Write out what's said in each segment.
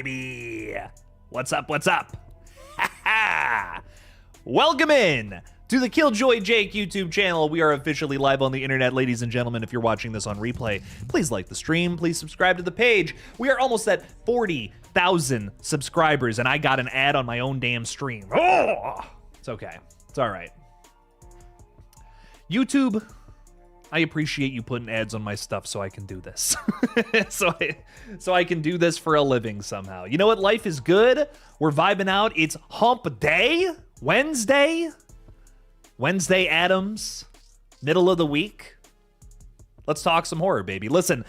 baby. What's up? What's up? Welcome in to the Killjoy Jake YouTube channel. We are officially live on the internet, ladies and gentlemen. If you're watching this on replay, please like the stream. Please subscribe to the page. We are almost at 40,000 subscribers, and I got an ad on my own damn stream. Oh, it's okay. It's all right. YouTube, I appreciate you putting ads on my stuff so I can do this. so I can do this for a living somehow. You know what? Life is good. We're vibing out. It's hump day. Wednesday Adams. Middle of the week. Let's talk some horror, baby. Listen,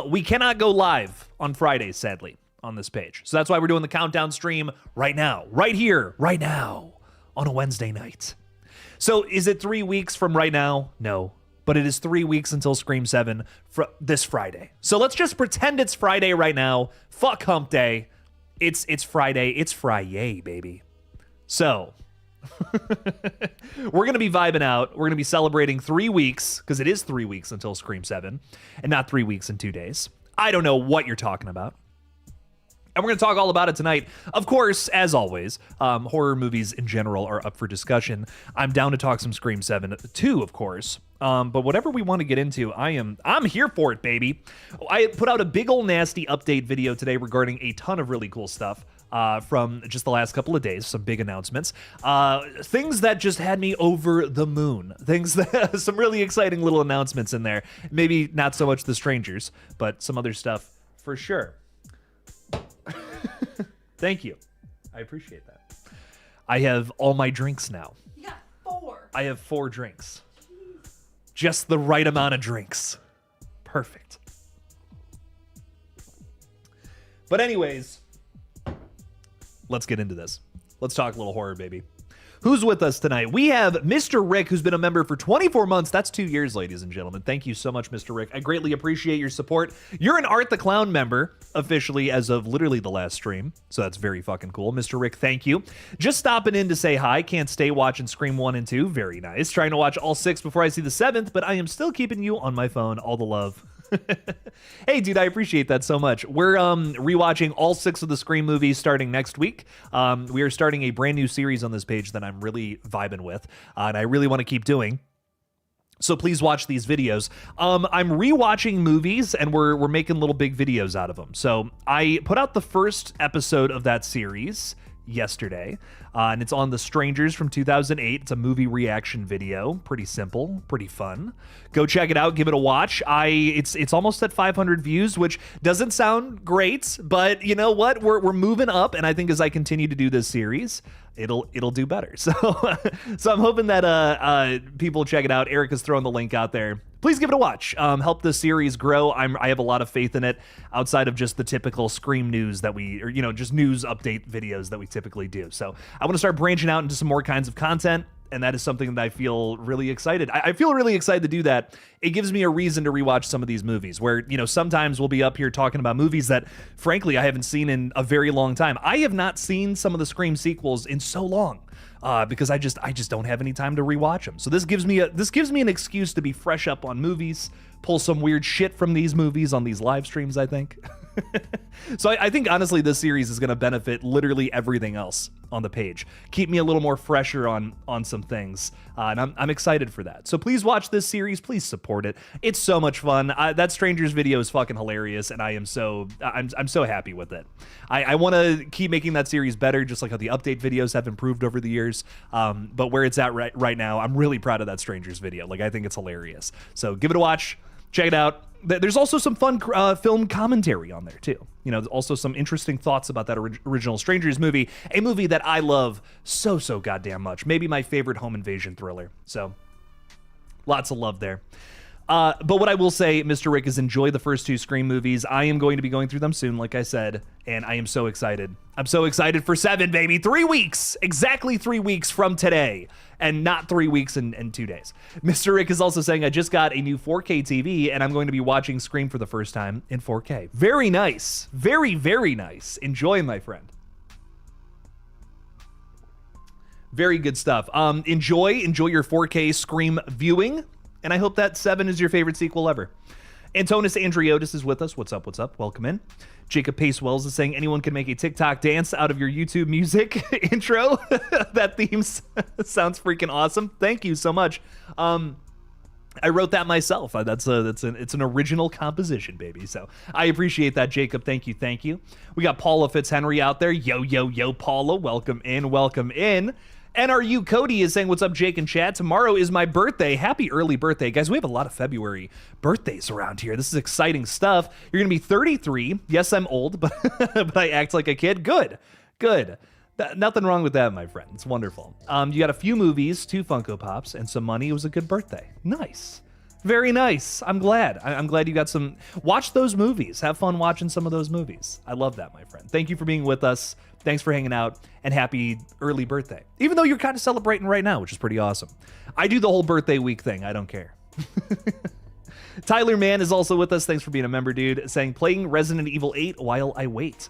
we cannot go live on Fridays, sadly, on this page. So that's why we're doing the countdown stream right now. Right here, right now, on a Wednesday night. So is it 3 weeks from right now? No. But it is 3 weeks until Scream 7 this Friday. So let's just pretend it's Friday right now. Fuck hump day. It's Friday. It's Friday, baby. So we're going to be vibing out. We're going to be celebrating 3 weeks, because it is 3 weeks until Scream 7, and not 3 weeks and 2 days. I don't know what you're talking about. And we're going to talk all about it tonight. Of course, as always, horror movies in general are up for discussion. I'm down to talk some Scream 7 too, of course. But whatever we want to get into, I'm here for it, baby. I put out a big ol' nasty update video today regarding a ton of really cool stuff from just the last couple of days, some big announcements. Things that just had me over the moon. Some really exciting little announcements in there. Maybe not so much the strangers, but some other stuff for sure. Thank you. I appreciate that. I have all my drinks now. You got 4. I have 4 drinks. Jeez. Just the right amount of drinks. Perfect. But anyways, let's get into this. Let's talk a little horror, baby. Who's with us tonight? We have Mr. Rick, who's been a member for 24 months. That's 2 years, ladies and gentlemen. Thank you so much, Mr. Rick. I greatly appreciate your support. You're an Art the Clown member, officially, as of literally the last stream. So that's very fucking cool. Mr. Rick, thank you. Just stopping in to say hi. Can't stay watching Scream 1 and 2. Very nice. Trying to watch all 6 before I see the 7th, but I am still keeping you on my phone. All the love. Hey, dude, I appreciate that so much. We're rewatching all 6 of the Scream movies starting next week. We are starting a brand new series on this page that I'm really vibing with, and I really want to keep doing. So please watch these videos. I'm rewatching movies, and we're making little big videos out of them. So I put out the first episode of that series yesterday, and it's on The Strangers from 2008. It's a movie reaction video. Pretty simple, pretty fun. Go check it out, give it a watch. It's almost at 500 views, which doesn't sound great, but you know what? We're moving up, and I think as I continue to do this series, it'll do better. So I'm hoping that people check it out. Erica's throwing the link out there. Please give it a watch. Help this series grow. I have a lot of faith in it outside of just the typical Scream news that just news update videos that we typically do. So I want to start branching out into some more kinds of content, and that is something that I feel really excited. I feel really excited to do that. It gives me a reason to rewatch some of these movies where, sometimes we'll be up here talking about movies that, frankly, I haven't seen in a very long time. I have not seen some of the Scream sequels in so long. Because I just don't have any time to rewatch them. So this gives me an excuse to be fresh up on movies, pull some weird shit from these movies on these live streams, I think. So I think, honestly, this series is going to benefit literally everything else on the page. Keep me a little more fresher on some things, and I'm excited for that. So please watch this series. Please support it. It's so much fun. That Strangers video is fucking hilarious, and I'm so happy with it. I want to keep making that series better, just like how the update videos have improved over the years. But where it's at right now, I'm really proud of that Strangers video. Like, I think it's hilarious. So give it a watch. Check it out. There's also some fun film commentary on there, too. Also some interesting thoughts about that original Strangers movie, a movie that I love so goddamn much. Maybe my favorite home invasion thriller. So lots of love there. But what I will say, Mr. Rick, is enjoy the first 2 Scream movies. I am going to be going through them soon, like I said, and I am so excited. I'm so excited for 7, baby. 3 weeks, exactly 3 weeks from today, and not 3 weeks and 2 days. Mr. Rick is also saying, I just got a new 4K TV, and I'm going to be watching Scream for the first time in 4K. Very nice. Very, very nice. Enjoy, my friend. Very good stuff. Enjoy your 4K Scream viewing. And I hope that 7 is your favorite sequel ever. Antonis Andriotis is with us. What's up? What's up? Welcome in. Jacob Pace Wells is saying anyone can make a TikTok dance out of your YouTube music intro. That theme sounds freaking awesome. Thank you so much. I wrote that myself. It's an original composition, baby. So I appreciate that, Jacob. Thank you, thank you. We got Paula Fitzhenry out there. Yo, yo, yo, Paula. Welcome in, welcome in. NRU Cody is saying, what's up, Jake and Chad? Tomorrow is my birthday. Happy early birthday. Guys, we have a lot of February birthdays around here. This is exciting stuff. You're going to be 33. Yes, I'm old, but, but I act like a kid. Good, good. Nothing wrong with that, my friend. It's wonderful. You got a few movies, 2 Funko Pops, and some money. It was a good birthday. Nice. Very nice. I'm glad. I'm glad you got some. Watch those movies. Have fun watching some of those movies. I love that, my friend. Thank you for being with us. Thanks for hanging out, and happy early birthday. Even though you're kind of celebrating right now, which is pretty awesome. I do the whole birthday week thing. I don't care. Tyler Mann is also with us. Thanks for being a member, dude. Saying, playing Resident Evil 8 while I wait.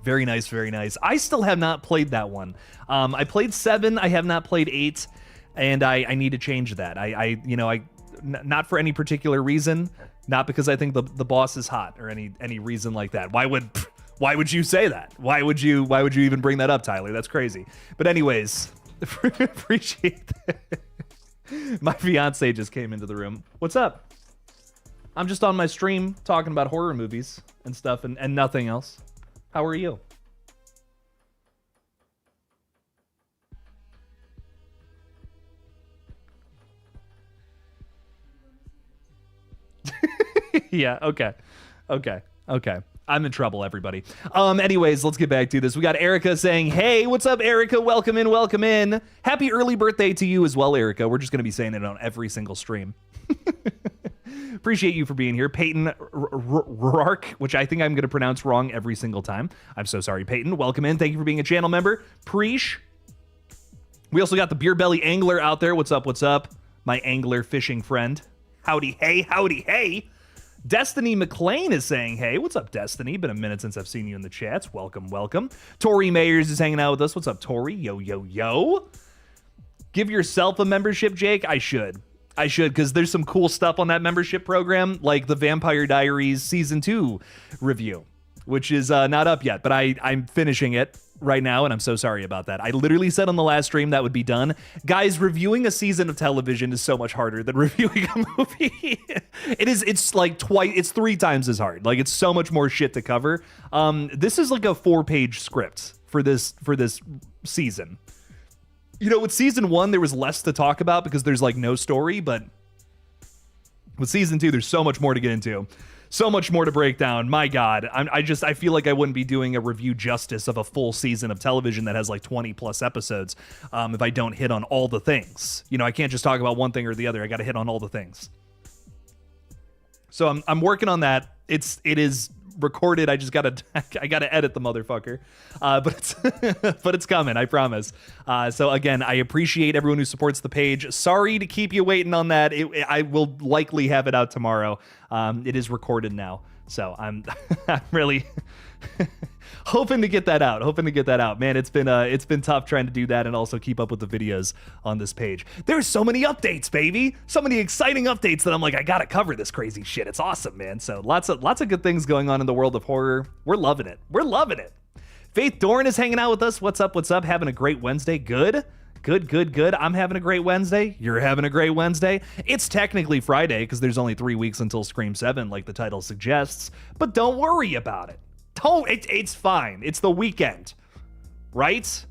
Very nice, very nice. I still have not played that one. I played 7. I have not played 8, and I need to change that. Not for any particular reason, not because I think the boss is hot or any reason like that. Why would you say that? Why would you even bring that up, Tyler? That's crazy. But anyways, appreciate that. My fiance just came into the room. What's up? I'm just on my stream talking about horror movies and stuff and nothing else. How are you? Yeah, okay. I'm in trouble, everybody. Anyways, let's get back to this. We got Erica saying, hey, what's up, Erica? Welcome in, welcome in. Happy early birthday to you as well, Erica. We're just going to be saying it on every single stream. Appreciate you for being here. Peyton Rourke, which I think I'm going to pronounce wrong every single time. I'm so sorry, Peyton. Welcome in. Thank you for being a channel member. Preesh. We also got the Beer Belly Angler out there. What's up, what's up? My angler fishing friend. Howdy, hey, howdy, hey. Destiny McLean is saying, hey, what's up, Destiny? Been a minute since I've seen you in the chats. Welcome, welcome. Tori Mayers is hanging out with us. What's up, Tori? Yo, yo, yo. Give yourself a membership, Jake. I should, because there's some cool stuff on that membership program, like the Vampire Diaries Season 2 review, which is not up yet, but I'm finishing it right now, and I'm so sorry about that. I literally said on the last stream that would be done. Guys, reviewing a season of television is so much harder than reviewing a movie. It's like it's 3 times as hard. Like, it's so much more shit to cover. This is like a 4-page script for this season. You know, with season 1, there was less to talk about because there's like no story, but with season 2, there's so much more to get into. So much more to break down. My God, I feel like I wouldn't be doing a review justice of a full season of television that has like 20 plus episodes if I don't hit on all the things. You know, I can't just talk about one thing or the other. I got to hit on all the things. So I'm working on that. It is recorded. I gotta edit the motherfucker. But it's coming. I promise. So again, I appreciate everyone who supports the page. Sorry to keep you waiting on that. I will likely have it out tomorrow. It is recorded now, so I'm really hoping to get that out. Man, it's been tough trying to do that and also keep up with the videos on this page. There's so many updates, baby. So many exciting updates that I'm like, I gotta cover this crazy shit. It's awesome, man. So lots of good things going on in the world of horror. We're loving it. Faith Dorn is hanging out with us. What's up? Having a great Wednesday. Good. I'm having a great Wednesday. You're having a great Wednesday. It's technically Friday because there's only 3 weeks until Scream 7, like the title suggests. But don't worry about it. It's fine. It's the weekend, right?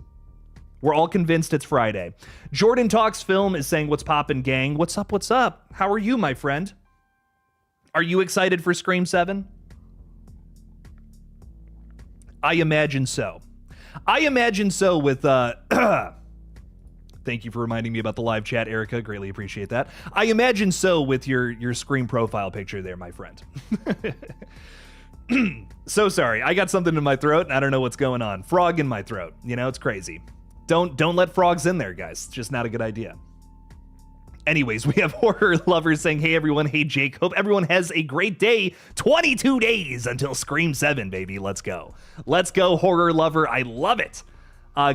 We're all convinced it's Friday. Jordan Talks Film is saying, what's poppin', gang? What's up? How are you, my friend? Are you excited for Scream 7? I imagine so. With thank you for reminding me about the live chat, Erica. Greatly appreciate that. I imagine so with your Scream profile picture there, my friend. So sorry. I got something in my throat and I don't know what's going on. Frog in my throat. You know, it's crazy. Don't let frogs in there, guys. It's just not a good idea. Anyways, we have horror lovers saying, hey everyone, hey Jake, hope everyone has a great day. 22 days until Scream 7, baby. Let's go, horror lover. I love it.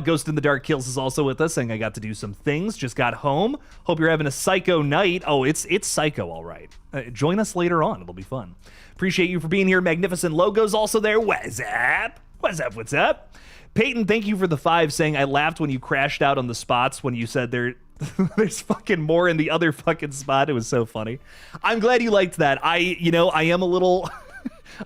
Ghost in the Dark Kills is also with us, saying I got to do some things, just got home. Hope you're having a psycho night. Oh, it's psycho, all right. Join us later on. It'll be fun. Appreciate you for being here. Magnificent Logo's also there. What's up? What's up? What's up? Peyton, thank you for the 5, saying I laughed when you crashed out on the spots when you said there's fucking more in the other fucking spot. It was so funny. I'm glad you liked that. I am a little...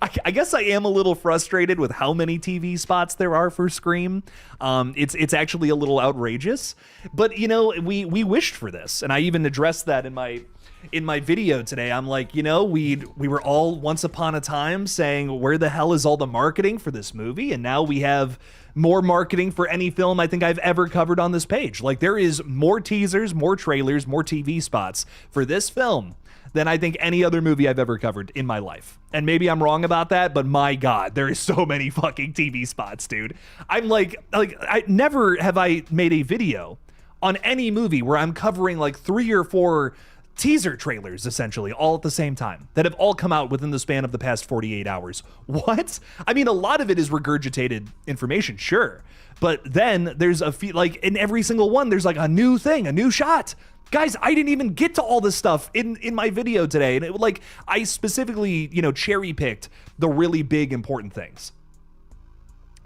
I guess I am a little frustrated with how many TV spots there are for Scream. It's actually a little outrageous, but we wished for this, and I even addressed that in my video today. I'm like, we were all once upon a time saying, where the hell is all the marketing for this movie? And now we have more marketing for any film I think I've ever covered on this page. Like, there is more teasers, more trailers, more TV spots for this film than I think any other movie I've ever covered in my life. And maybe I'm wrong about that, but my God, there is so many fucking TV spots, dude. I'm like I never have I made a video on any movie where I'm covering like 3 or 4 teaser trailers, essentially, all at the same time, that have all come out within the span of the past 48 hours. What? I mean, a lot of it is regurgitated information, sure. But then there's a few, like in every single one, there's like a new thing, a new shot. Guys, I didn't even get to all this stuff in my video today. And I specifically, cherry picked the really big important things.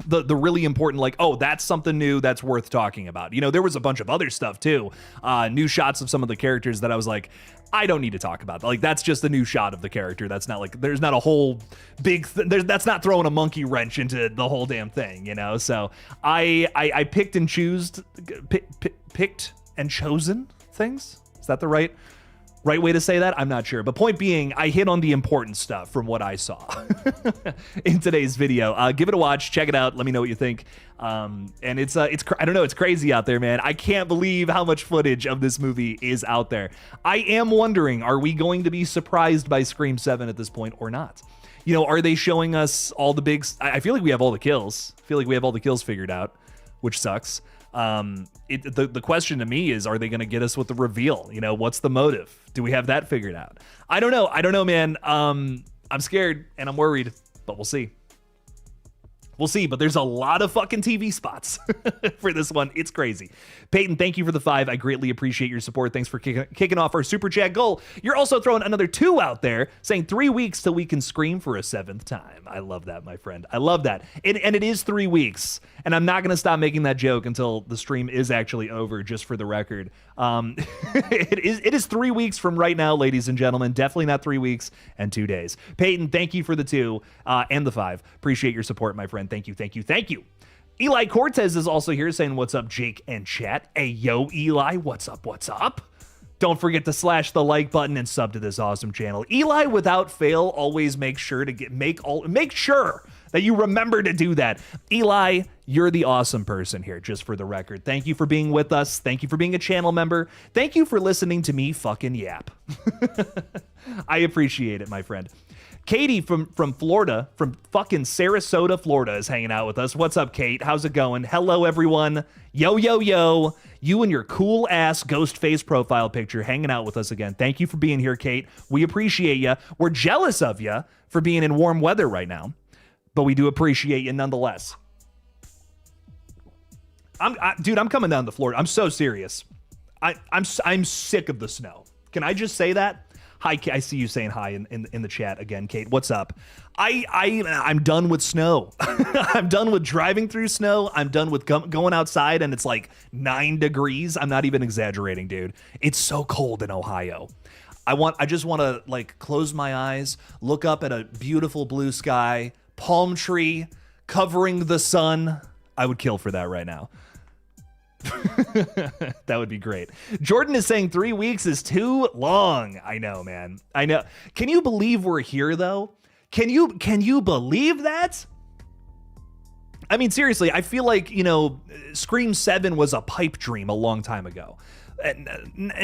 The really important, like, oh, that's something new that's worth talking about. There was a bunch of other stuff too. New shots of some of the characters that I was like, I don't need to talk about. Like, that's just a new shot of the character. That's not like, there's not a whole big, that's not throwing a monkey wrench into the whole damn thing, So I picked and picked and chosen things. Is that the right way to say that? I'm not sure. But point being, I hit on the important stuff from what I saw in today's video. Give it a watch. Check it out. Let me know what you think. And it's I don't know. It's crazy out there, man. I can't believe how much footage of this movie is out there. I am wondering, are we going to be surprised by Scream 7 at this point or not? Are they showing us all the big... I feel like we have all the kills. I feel like we have all the kills figured out, which sucks. The question to me is, are they going to get us with the reveal? What's the motive? Do we have that figured out? I don't know, man. I'm scared and I'm worried, but we'll see. We'll see, but there's a lot of fucking TV spots for this one. It's crazy. Peyton, thank you for the 5. I greatly appreciate your support. Thanks for kicking off our Super Chat goal. You're also throwing another 2 out there, saying 3 weeks till we can scream for a 7th time. I love that, my friend. I love that. And it is 3 weeks, and I'm not going to stop making that joke until the stream is actually over, just for the record. It is 3 weeks from right now, ladies and gentlemen. Definitely not 3 weeks and 2 days. Peyton, thank you for the 2 and the 5. Appreciate your support, my friend. Thank you. Eli Cortez is also here saying, what's up, Jake and chat? Hey, yo, Eli, what's up? Don't forget to slash the like button and sub to this awesome channel. Eli, without fail, always make sure to make sure that you remember to do that. Eli, you're the awesome person here, just for the record. Thank you for being with us. Thank you for being a channel member. Thank you for listening to me fucking yap. I appreciate it, my friend. Katie from Florida, from fucking Sarasota, Florida, is hanging out with us. What's up, Kate? How's it going? Hello, everyone. Yo. You and your cool ass Ghostface profile picture hanging out with us again. Thank you for being here, Kate. We appreciate you. We're jealous of you for being in warm weather right now, but we do appreciate you nonetheless. Dude, I'm coming down to Florida. I'm so serious. I'm sick of the snow. Can I just say that? Hi, I see you saying hi in the chat again, Kate. What's up? I'm done with snow. I'm done with driving through snow. I'm done with going outside and it's like 9 degrees. I'm not even exaggerating, dude. It's so cold in Ohio. I just want to like close my eyes, look up at a beautiful blue sky, palm tree covering the sun. I would kill for that right now. That would be great. Jordan is saying 3 weeks is too long. I know, man. I know. Can you believe we're here though? Can you believe that? I mean, seriously, I feel like, Scream 7 was a pipe dream a long time ago. And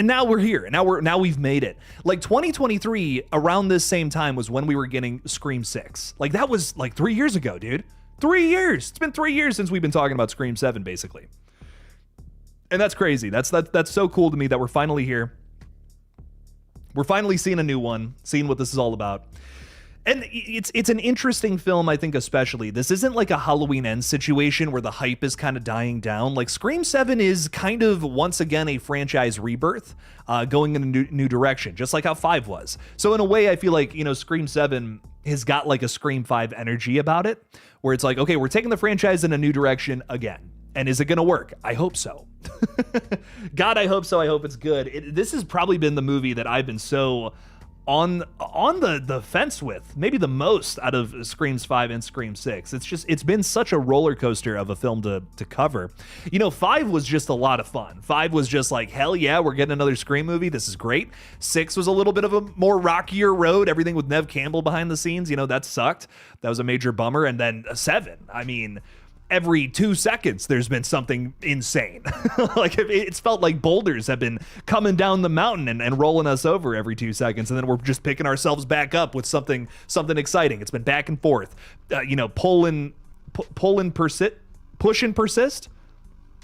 now we're here. Now we've made it. Like 2023, around this same time was when we were getting Scream 6. Like that was like 3 years ago, dude. 3 years. It's been 3 years since we've been talking about Scream 7, basically. And that's crazy. That's so cool to me that we're finally here. We're finally seeing a new one, seeing what this is all about. And it's an interesting film, I think, especially. This isn't like a Halloween Ends situation where the hype is kind of dying down. Like Scream 7 is kind of, once again, a franchise rebirth, going in a new direction, just like how 5 was. So in a way, I feel like, Scream 7 has got like a Scream 5 energy about it, where it's like, okay, we're taking the franchise in a new direction again. And is it going to work? I hope so. God, I hope so. I hope it's good. This has probably been the movie that I've been so on the fence with, maybe the most out of Screams 5 and Scream 6. It's been such a roller coaster of a film to cover. 5 was just a lot of fun. 5 was just like, hell yeah, we're getting another Scream movie. This is great. 6 was a little bit of a more rockier road. Everything with Nev Campbell behind the scenes, that sucked. That was a major bummer. And then 7, I mean, every 2 seconds there's been something insane. Like it's felt like boulders have been coming down the mountain and rolling us over every 2 seconds, and then we're just picking ourselves back up with something exciting. It's been back and forth, pull and persist.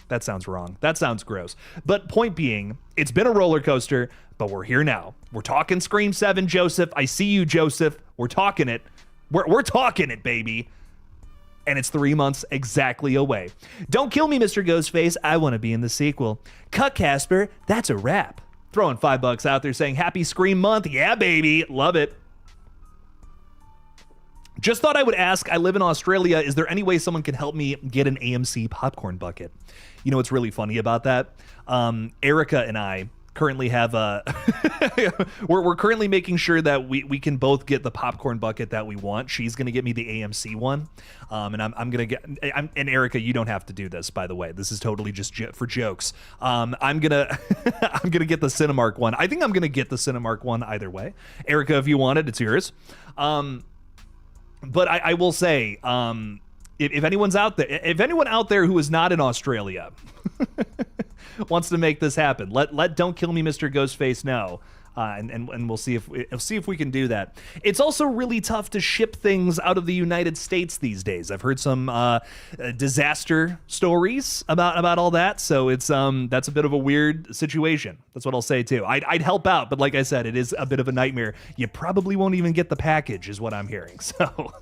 That sounds wrong. That sounds gross. But point being, it's been a roller coaster, but we're here now. We're talking Scream 7, Joseph. I see you, Joseph. We're talking it. We're talking it, baby. And it's 3 months exactly away. Don't kill me, Mr. Ghostface. I want to be in the sequel. Cut, Casper. That's a wrap. Throwing $5 out there saying happy Scream month. Yeah, baby. Love it. Just thought I would ask, I live in Australia. Is there any way someone can help me get an AMC popcorn bucket? You know what's really funny about that? Erica and I currently have we're currently making sure that we can both get the popcorn bucket that we want. She's gonna get me the AMC one, and I'm gonna get. And Erica, you don't have to do this, by the way. This is totally just for jokes. I'm gonna I'm gonna get the Cinemark one. I think I'm gonna get the Cinemark one either way. Erica, if you want it, it's yours. But I will say, if anyone's out there, if anyone out there who is not in Australia wants to make this happen, let Don't Kill Me, Mr. Ghostface know. And we'll see if we can do that. It's also really tough to ship things out of the United States these days. I've heard some disaster stories about all that, so it's that's a bit of a weird situation. That's what I'll say too. I'd help out, but like I said, it is a bit of a nightmare. You probably won't even get the package, is what I'm hearing. So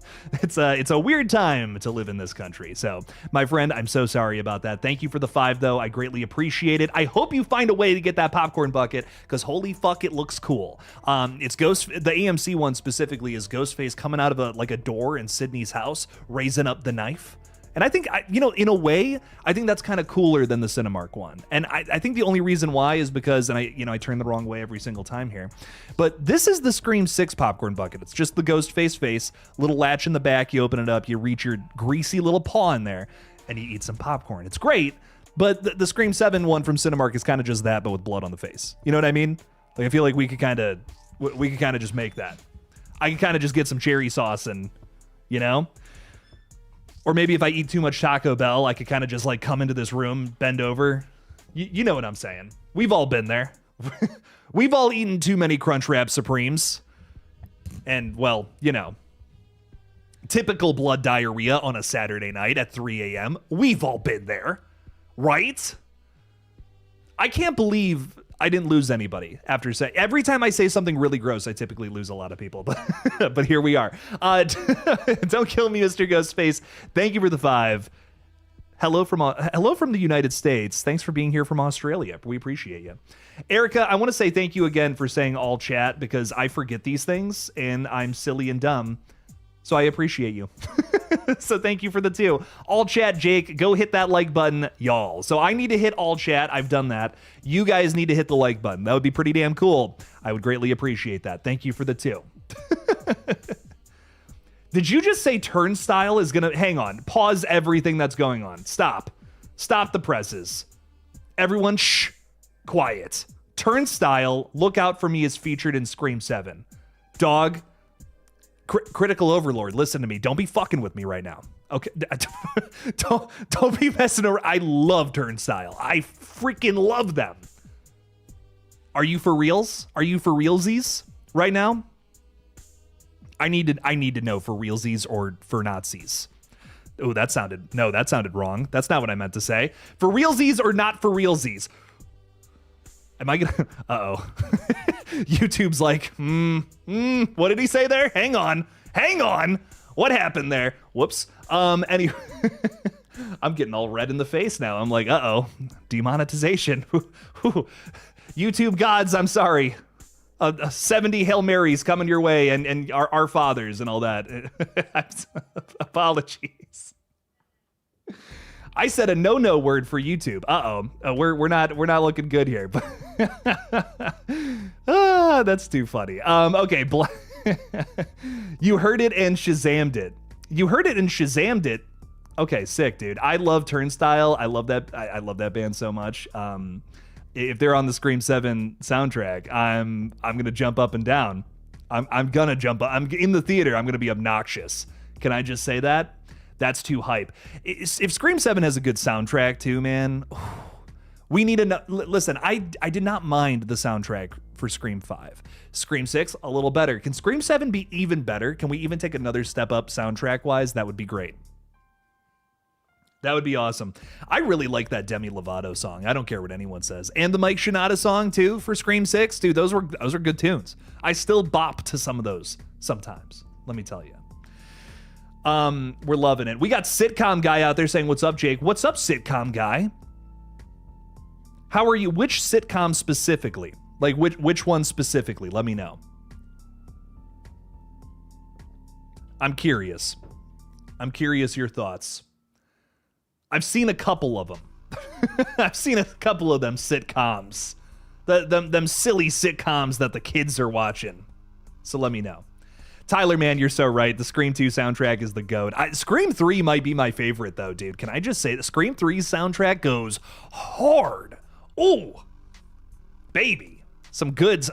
it's a weird time to live in this country. So my friend, I'm so sorry about that. Thank you for the 5 though. I greatly appreciate it. I hope you find a way to get that popcorn bucket, because holy fuck, it looks cool. It's the AMC one specifically is Ghostface coming out of a door in Sydney's house, raising up the knife. And I think, in a way, I think that's kind of cooler than the Cinemark one. And I think the only reason why is because, and I turn the wrong way every single time here, but this is the Scream 6 popcorn bucket. It's just the Ghostface face, little latch in the back, you open it up, you reach your greasy little paw in there, and you eat some popcorn. It's great, but the Scream 7 one from Cinemark is kind of just that, but with blood on the face. You know what I mean? Like, I feel like we could kind of just make that. I could kind of just get some cherry sauce and, or maybe if I eat too much Taco Bell, I could kind of just like come into this room, bend over. You know what I'm saying? We've all been there. We've all eaten too many Crunchwrap Supremes. And, well, typical blood diarrhea on a Saturday night at 3 a.m. We've all been there, right? I can't believe I didn't lose anybody after saying. Every time I say something really gross, I typically lose a lot of people, but here we are. Don't kill me, Mr. Ghostface. Thank you for the 5. Hello from the United States. Thanks for being here from Australia. We appreciate you. Erica, I want to say thank you again for saying all chat, because I forget these things and I'm silly and dumb. So I appreciate you. So thank you for the 2. All chat, Jake, go hit that like button, y'all. So I need to hit all chat. I've done that. You guys need to hit the like button. That would be pretty damn cool. I would greatly appreciate that. Thank you for the 2. Did you just say Turnstile is gonna, hang on, pause everything that's going on. Stop the presses. Everyone, shh, quiet. Turnstile, Look Out For Me is featured in Scream 7. Dog, Critical Overlord, listen to me. Don't be fucking with me right now. Okay, don't be messing around. I love Turnstile. I freaking love them. Are you for reals? Are you for realsies right now? I need to know for realsies or for Nazis. Oh, that sounded wrong. That's not what I meant to say. For realsies or not for realsies? Am I gonna? Uh-oh. YouTube's like, what did he say there? Hang on. Hang on. What happened there? Whoops. Anyway, I'm getting all red in the face now. I'm like, uh-oh, demonetization. YouTube gods, I'm sorry. 70 Hail Marys coming your way and our fathers and all that. Apologies. I said a no word for YouTube. We're not looking good here. That's too funny. Okay, you heard it and Shazammed it. You heard it and Shazammed it. Okay, sick, dude. I love Turnstile. I love that. I love that band so much. If they're on the Scream 7 soundtrack, I'm gonna jump up and down. I'm gonna jump up. I'm in the theater. I'm gonna be obnoxious. Can I just say that? That's too hype. If Scream 7 has a good soundtrack too, man, we need to listen. I did not mind the soundtrack for Scream 5. Scream 6 a little better. Can Scream 7 be even better? Can we even take another step up soundtrack wise? That would be great. That would be awesome. I really like that Demi Lovato song. I don't care what anyone says. And the Mike Shinoda song too for Scream 6. Dude, those were good tunes. I still bop to some of those sometimes. Let me tell you. We're loving it. We got Sitcom Guy out there saying, "What's up, Jake?" What's up, Sitcom Guy? How are you? Which sitcom specifically? Like which one specifically? Let me know. I'm curious. I'm curious your thoughts. I've seen a couple of them. I've seen a couple of them sitcoms. Them silly sitcoms that the kids are watching. So let me know. Tyler, man, you're so right. The Scream 2 soundtrack is the GOAT. Scream 3 might be my favorite, though, dude. Can I just say the Scream 3's soundtrack goes hard. Oh, baby. Some good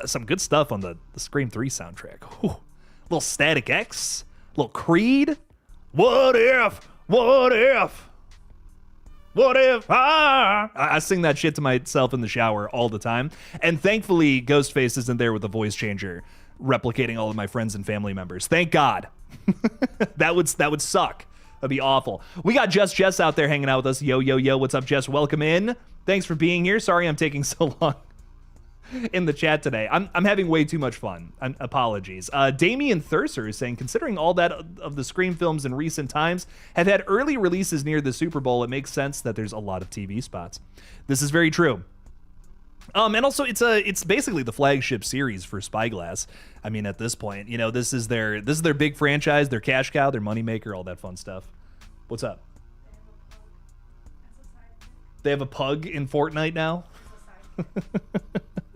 stuff on the Scream 3 soundtrack. Ooh. Little Static X, little Creed. What if? What if I sing that shit to myself in the shower all the time. And thankfully, Ghostface isn't there with a voice changer replicating all of my friends and family members. Thank God. that would suck. That'd be awful. We got Jess out there hanging out with us. Yo. What's up, Jess? Welcome in. Thanks for being here. Sorry I'm taking so long in the chat today. I'm having way too much fun. Apologies. Damian Thurser is saying, considering all that of the Scream films in recent times have had early releases near the Super Bowl, it makes sense that there's a lot of TV spots. This is very true. And also it's basically the flagship series for Spyglass. I mean, at this point, you know, this is their big franchise, their cash cow, their moneymaker, all that fun stuff. What's up? They have a pug in Fortnite now?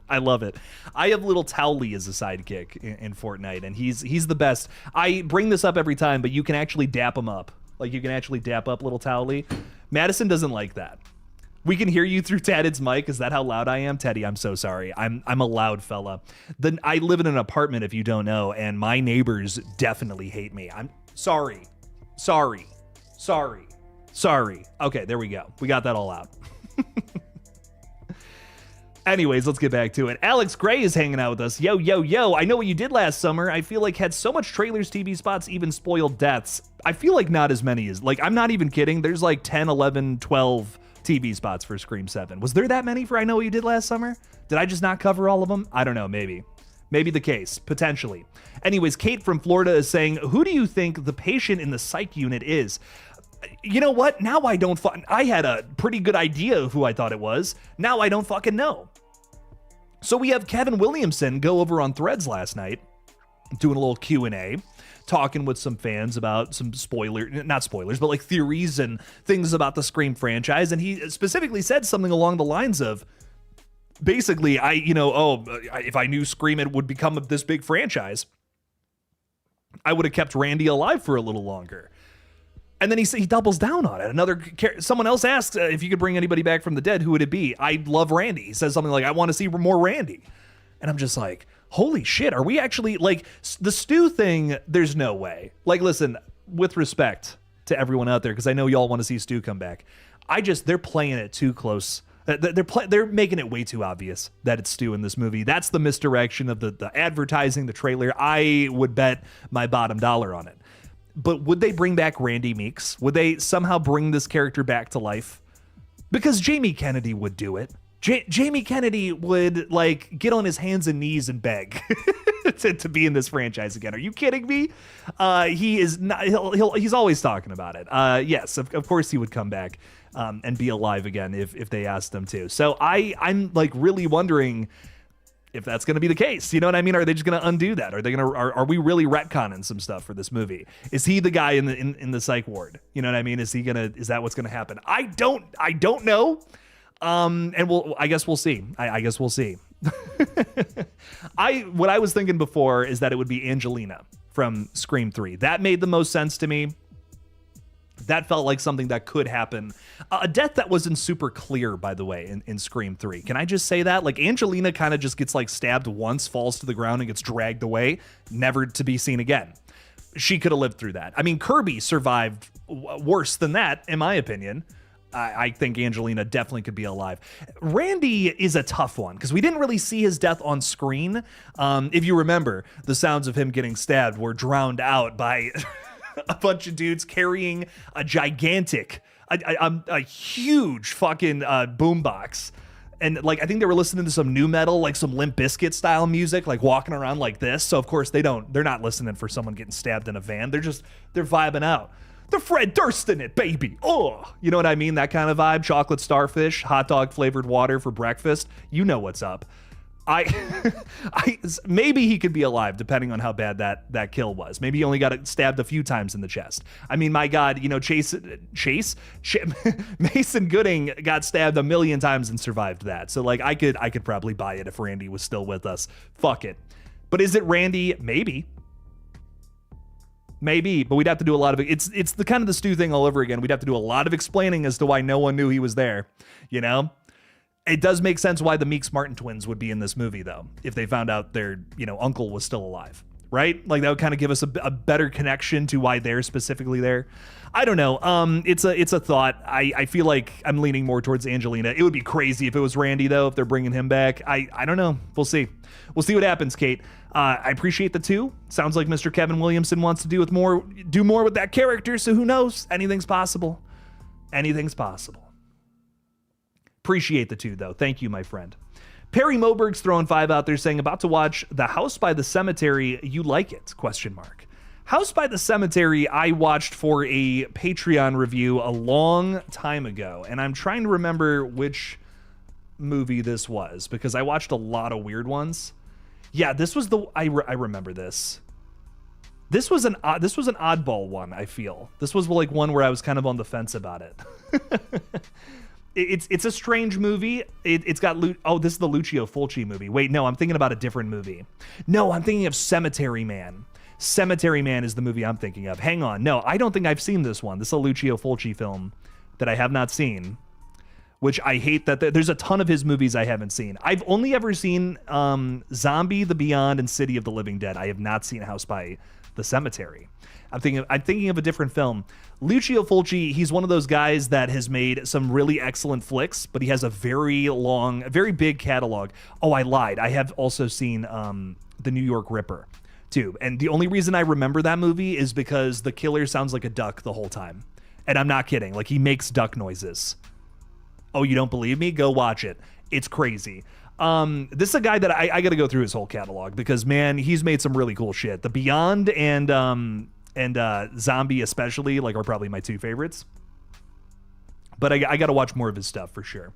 I love it. I have little Towley as a sidekick in Fortnite, and he's the best. I bring this up every time, but you can actually dap him up. Like, you can actually dap up little Towley. Madison doesn't like that. We can hear you through Tadded's mic. Is that how loud I am? Teddy, I'm so sorry. I'm a loud fella. I live in an apartment, if you don't know, and my neighbors definitely hate me. I'm sorry. Okay, there we go. We got that all out. Anyways, let's get back to it. Alex Gray is hanging out with us. Yo. I know what you did last summer. I feel like had so much trailers, TV spots, even spoiled deaths. I feel like not as many as, like, I'm not even kidding. There's like 10, 11, 12 TV spots for Scream 7. Was there that many for I Know What You Did Last Summer? Did I just not cover all of them? I don't know, maybe the case, potentially. Anyways, Kate from Florida is saying, who do you think the patient in the psych unit is? You know what? Now I don't I had a pretty good idea of who I thought it was. Now I don't fucking know. So we have Kevin Williamson go over on Threads last night, doing a little Q&A, talking with some fans about some not spoilers, but like theories and things about the Scream franchise. And he specifically said something along the lines of, basically, if I knew Scream it would become this big franchise, I would have kept Randy alive for a little longer. And then he doubles down on it. Someone else asks if you could bring anybody back from the dead, who would it be? I love Randy. He says something like, I want to see more Randy. And I'm just like, holy shit, are we actually, like, the Stu thing, there's no way. Like, listen, with respect to everyone out there, because I know y'all want to see Stu come back, they're playing it too close. They're making it way too obvious that it's Stu in this movie. That's the misdirection of the advertising, the trailer. I would bet my bottom dollar on it. But would they bring back Randy Meeks? Would they somehow bring this character back to life? Because Jamie Kennedy would do it. Jamie Kennedy would, like, get on his hands and knees and beg. to be in this franchise again. Are you kidding me? He is not. He's always talking about it. Yes, of course he would come back and be alive again if they asked him to. So I'm like really wondering if that's going to be the case. You know what I mean? Are they just going to undo that? Are we really retconning some stuff for this movie? Is he the guy in the psych ward? You know what I mean? Is that what's going to happen? I don't know. And I guess we'll see. I guess we'll see. What I was thinking before is that it would be Angelina from Scream 3. That made the most sense to me. That felt like something that could happen. A death that wasn't super clear, by the way, in Scream 3. Can I just say that? Like, Angelina kind of just gets like stabbed once, falls to the ground, and gets dragged away, never to be seen again. She could have lived through that. I mean, Kirby survived worse than that, in my opinion. I think Angelina definitely could be alive. Randy is a tough one because we didn't really see his death on screen. If you remember, the sounds of him getting stabbed were drowned out by a bunch of dudes carrying a gigantic, a huge fucking boombox. And like, I think they were listening to some new metal, like some Limp Bizkit style music, like walking around like this. So of course they're not listening for someone getting stabbed in a van. They're vibing out. The Fred Durst in it, baby. Oh, you know what I mean? That kind of vibe. Chocolate starfish, hot dog flavored water for breakfast. You know what's up. Maybe he could be alive depending on how bad that kill was. Maybe he only got stabbed a few times in the chest. I mean, my God, you know, Mason Gooding got stabbed a million times and survived that. So like, I could probably buy it if Randy was still with us. Fuck it. But is it Randy? Maybe, but we'd have to do a lot of it. It's the kind of the Stu thing all over again. We'd have to do a lot of explaining as to why no one knew he was there, you know? It does make sense why the Meeks Martin twins would be in this movie, though, if they found out their, you know, uncle was still alive, right? Like, that would kind of give us a better connection to why they're specifically there. I don't know. It's a thought. I feel like I'm leaning more towards Angelina. It would be crazy if it was Randy, though, if they're bringing him back. I don't know. We'll see. We'll see what happens, Kate. I appreciate the 2. Sounds like Mr. Kevin Williamson wants to do more with that character, so who knows? Anything's possible. Anything's possible. Appreciate the 2, though. Thank you, my friend. Perry Moberg's throwing 5 out there saying, about to watch The House by the Cemetery. You like it? ? House by the Cemetery, I watched for a Patreon review a long time ago, and I'm trying to remember which movie this was because I watched a lot of weird ones. Yeah, this was I remember this. This was an oddball one, I feel. This was like one where I was kind of on the fence about it. It's a strange movie. It's got this is the Lucio Fulci movie. Wait, no, I'm thinking about a different movie. No, I'm thinking of Cemetery Man. Cemetery Man is the movie I'm thinking of. Hang on. No, I don't think I've seen this one. This is a Lucio Fulci film that I have not seen, which I hate that there's a ton of his movies I haven't seen. I've only ever seen Zombie, The Beyond, and City of the Living Dead. I have not seen House by the Cemetery. I'm thinking of a different film. Lucio Fulci, he's one of those guys that has made some really excellent flicks, but he has a very big catalog. Oh, I lied. I have also seen The New York Ripper, too. And the only reason I remember that movie is because the killer sounds like a duck the whole time. And I'm not kidding. Like, he makes duck noises. Oh, you don't believe me? Go watch it. It's crazy. This is a guy that I got to go through his whole catalog because, man, he's made some really cool shit. The Beyond and Zombie especially, like, are probably my 2 favorites. But I got to watch more of his stuff for sure.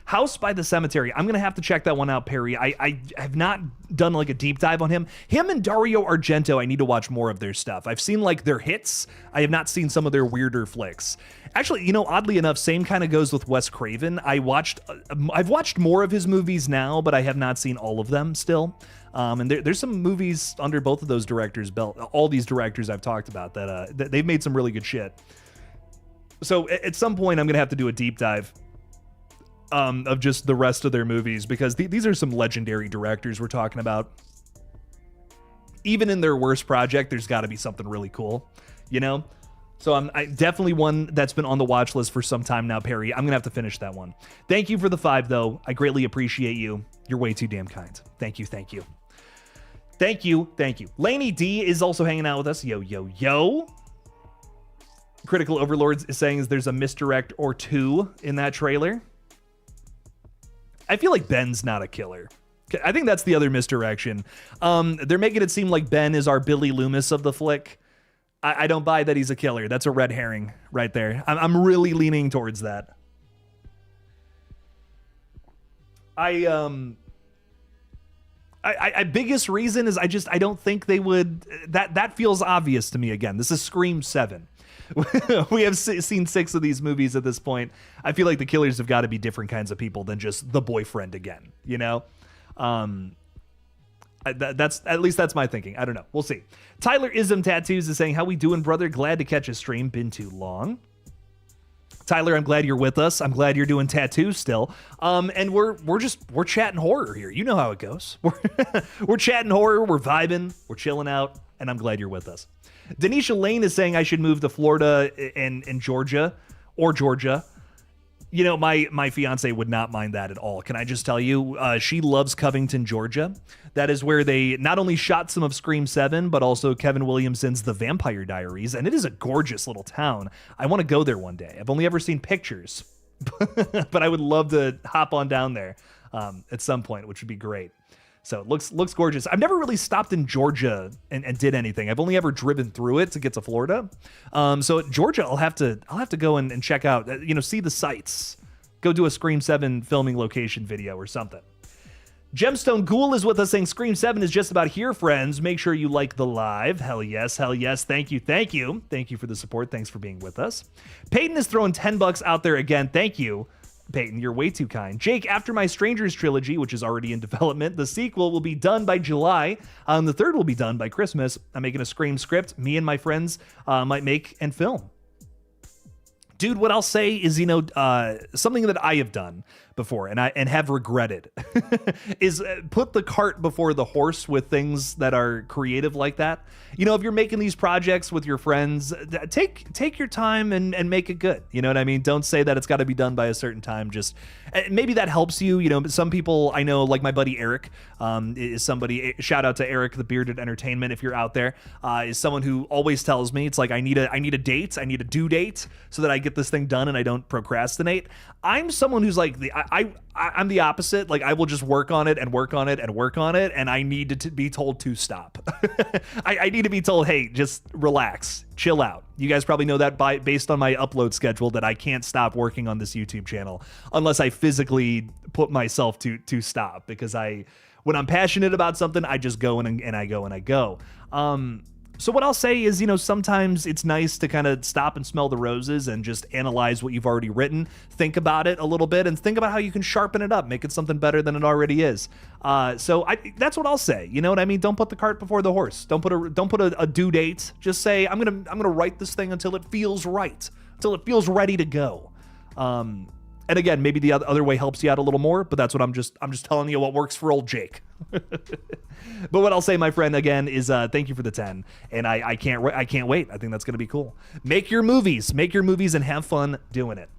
House by the Cemetery. I'm going to have to check that one out, Perry. I have not done like a deep dive on him. Him and Dario Argento, I need to watch more of their stuff. I've seen like their hits. I have not seen some of their weirder flicks. Actually, you know, oddly enough, same kind of goes with Wes Craven. I've watched more of his movies now, but I have not seen all of them still. And there's some movies under both of those directors' belt. All these directors I've talked about that they've made some really good shit. So at some point, I'm going to have to do a deep dive of just the rest of their movies because these are some legendary directors we're talking about. Even in their worst project, there's got to be something really cool, you know? So I definitely one that's been on the watch list for some time now, Perry. I'm going to have to finish that one. Thank you for the 5, though. I greatly appreciate you. You're way too damn kind. Thank you. Thank you. Thank you. Thank you. Laney D is also hanging out with us. Yo, yo, yo. Critical Overlords is saying there's a misdirect or 2 in that trailer. I feel like Ben's not a killer. I think that's the other misdirection. They're making it seem like Ben is our Billy Loomis of the flick. I don't buy that he's a killer. That's a red herring right there. I'm really leaning towards that. Biggest reason is I don't think they would. That feels obvious to me. Again, this is Scream 7. We have seen 6 of these movies at this point. I feel like the killers have got to be different kinds of people than just the boyfriend again, you know? That's at least that's my thinking. I don't know. We'll see. Tyler Ism Tattoos is saying, how we doing, brother? Glad to catch a stream. Been too long. Tyler, I'm glad you're with us. I'm glad you're doing tattoos still. And we're chatting horror here. You know how it goes. We're chatting horror. We're vibing. We're chilling out. And I'm glad you're with us. Denisha Lane is saying I should move to Florida and Georgia or Georgia. You know, my fiance would not mind that at all. Can I just tell you, she loves Covington, Georgia. That is where they not only shot some of Scream 7, but also Kevin Williamson's The Vampire Diaries. And it is a gorgeous little town. I want to go there one day. I've only ever seen pictures, but I would love to hop on down there at some point, which would be great. So it looks gorgeous. I've never really stopped in Georgia and did anything. I've only ever driven through it to get to Florida. So Georgia, I'll have to go and check out, see the sights, go do a Scream 7 filming location video or something. Gemstone Ghoul is with us saying Scream 7 is just about here, friends. Make sure you like the live. Hell yes. Hell yes. Thank you. Thank you. Thank you for the support. Thanks for being with us. Peyton is throwing $10 out there again. Thank you. Peyton, you're way too kind. Jake, after my Strangers trilogy, which is already in development, the sequel will be done by July. The third will be done by Christmas. I'm making a Scream script me and my friends might make and film. Dude, what I'll say is, something that I have done before and have regretted is put the cart before the horse with things that are creative like that. If you're making these projects with your friends, take your time and make it good. You know what I mean? Don't say that it's got to be done by a certain time. Just maybe that helps you. Some people I know, like my buddy Eric, is somebody. Shout out to Eric, the Bearded Entertainment. If you're out there, is someone who always tells me it's like I need a date, I need a due date so that I get this thing done and I don't procrastinate. I'm someone who's like I'm the opposite. Like I will just work on it and work on it and work on it, and I need to be told to stop. I need to be told, hey, just relax, chill out. You guys probably know that based on my upload schedule that I can't stop working on this YouTube channel unless I physically put myself to stop, because when I'm passionate about something, I just go and I go. So what I'll say is, sometimes it's nice to kind of stop and smell the roses and just analyze what you've already written, think about it a little bit, and think about how you can sharpen it up, make it something better than it already is. So that's what I'll say. You know what I mean? Don't put the cart before the horse. Don't put a due date. Just say I'm gonna write this thing until it feels right, until it feels ready to go. And again, maybe the other way helps you out a little more, but that's what I'm just telling you what works for old Jake. But what I'll say, my friend, again, is thank you for the 10, and I can't wait. I think that's going to be cool. Make your movies and have fun doing it.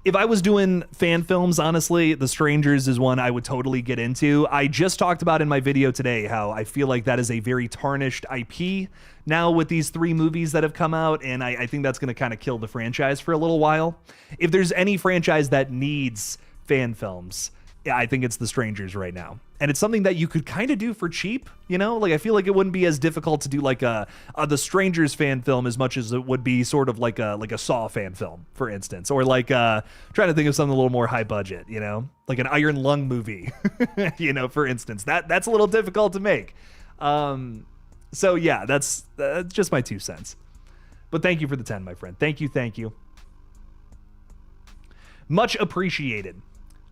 If I was doing fan films, honestly, The Strangers is one I would totally get into. I just talked about in my video today how I feel like that is a very tarnished IP now with these 3 movies that have come out, and I think that's going to kind of kill the franchise for a little while. If there's any franchise that needs fan films, yeah, I think it's The Strangers right now. And it's something that you could kind of do for cheap, Like, I feel like it wouldn't be as difficult to do like a The Strangers fan film as much as it would be sort of like a Saw fan film, for instance. Or like, trying to think of something a little more high budget, Like an Iron Lung movie, for instance. That's a little difficult to make. So yeah, that's just my 2 cents. But thank you for the 10, my friend. Thank you. Much appreciated.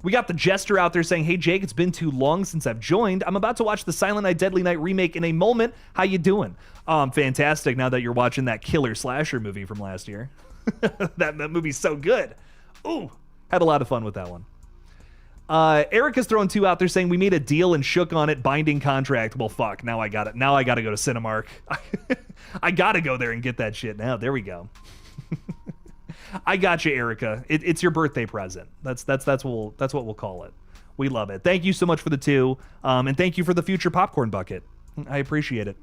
We got the Jester out there saying, hey, Jake, it's been too long since I've joined. I'm about to watch the Silent Night, Deadly Night remake in a moment. How you doing? Fantastic. Now that you're watching that killer slasher movie from last year. that movie's so good. Ooh, had a lot of fun with that one. Eric has thrown 2 out there saying we made a deal and shook on it, binding contract. Well, fuck. Now I got it. Now I got to go to Cinemark. I got to go there and get that shit now. There we go. I got you, Erica. It's your birthday present. That's what we'll call it. We love it. Thank you so much for the 2, and thank you for the future popcorn bucket. I appreciate it.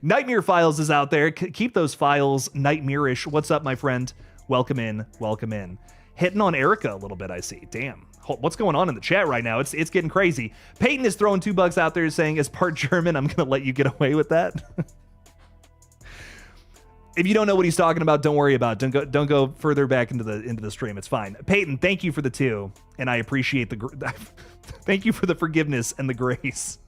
Nightmare Files is out there. Keep those files nightmarish. What's up, my friend? Welcome in. Hitting on Erica a little bit, I see. Damn. What's going on in the chat right now? It's getting crazy. Peyton is throwing $2 out there saying, as part German, I'm going to let you get away with that. If you don't know what he's talking about, don't worry about it. Don't go further back into the stream. It's fine. Peyton, thank you for the 2, and I appreciate thank you for the forgiveness and the grace.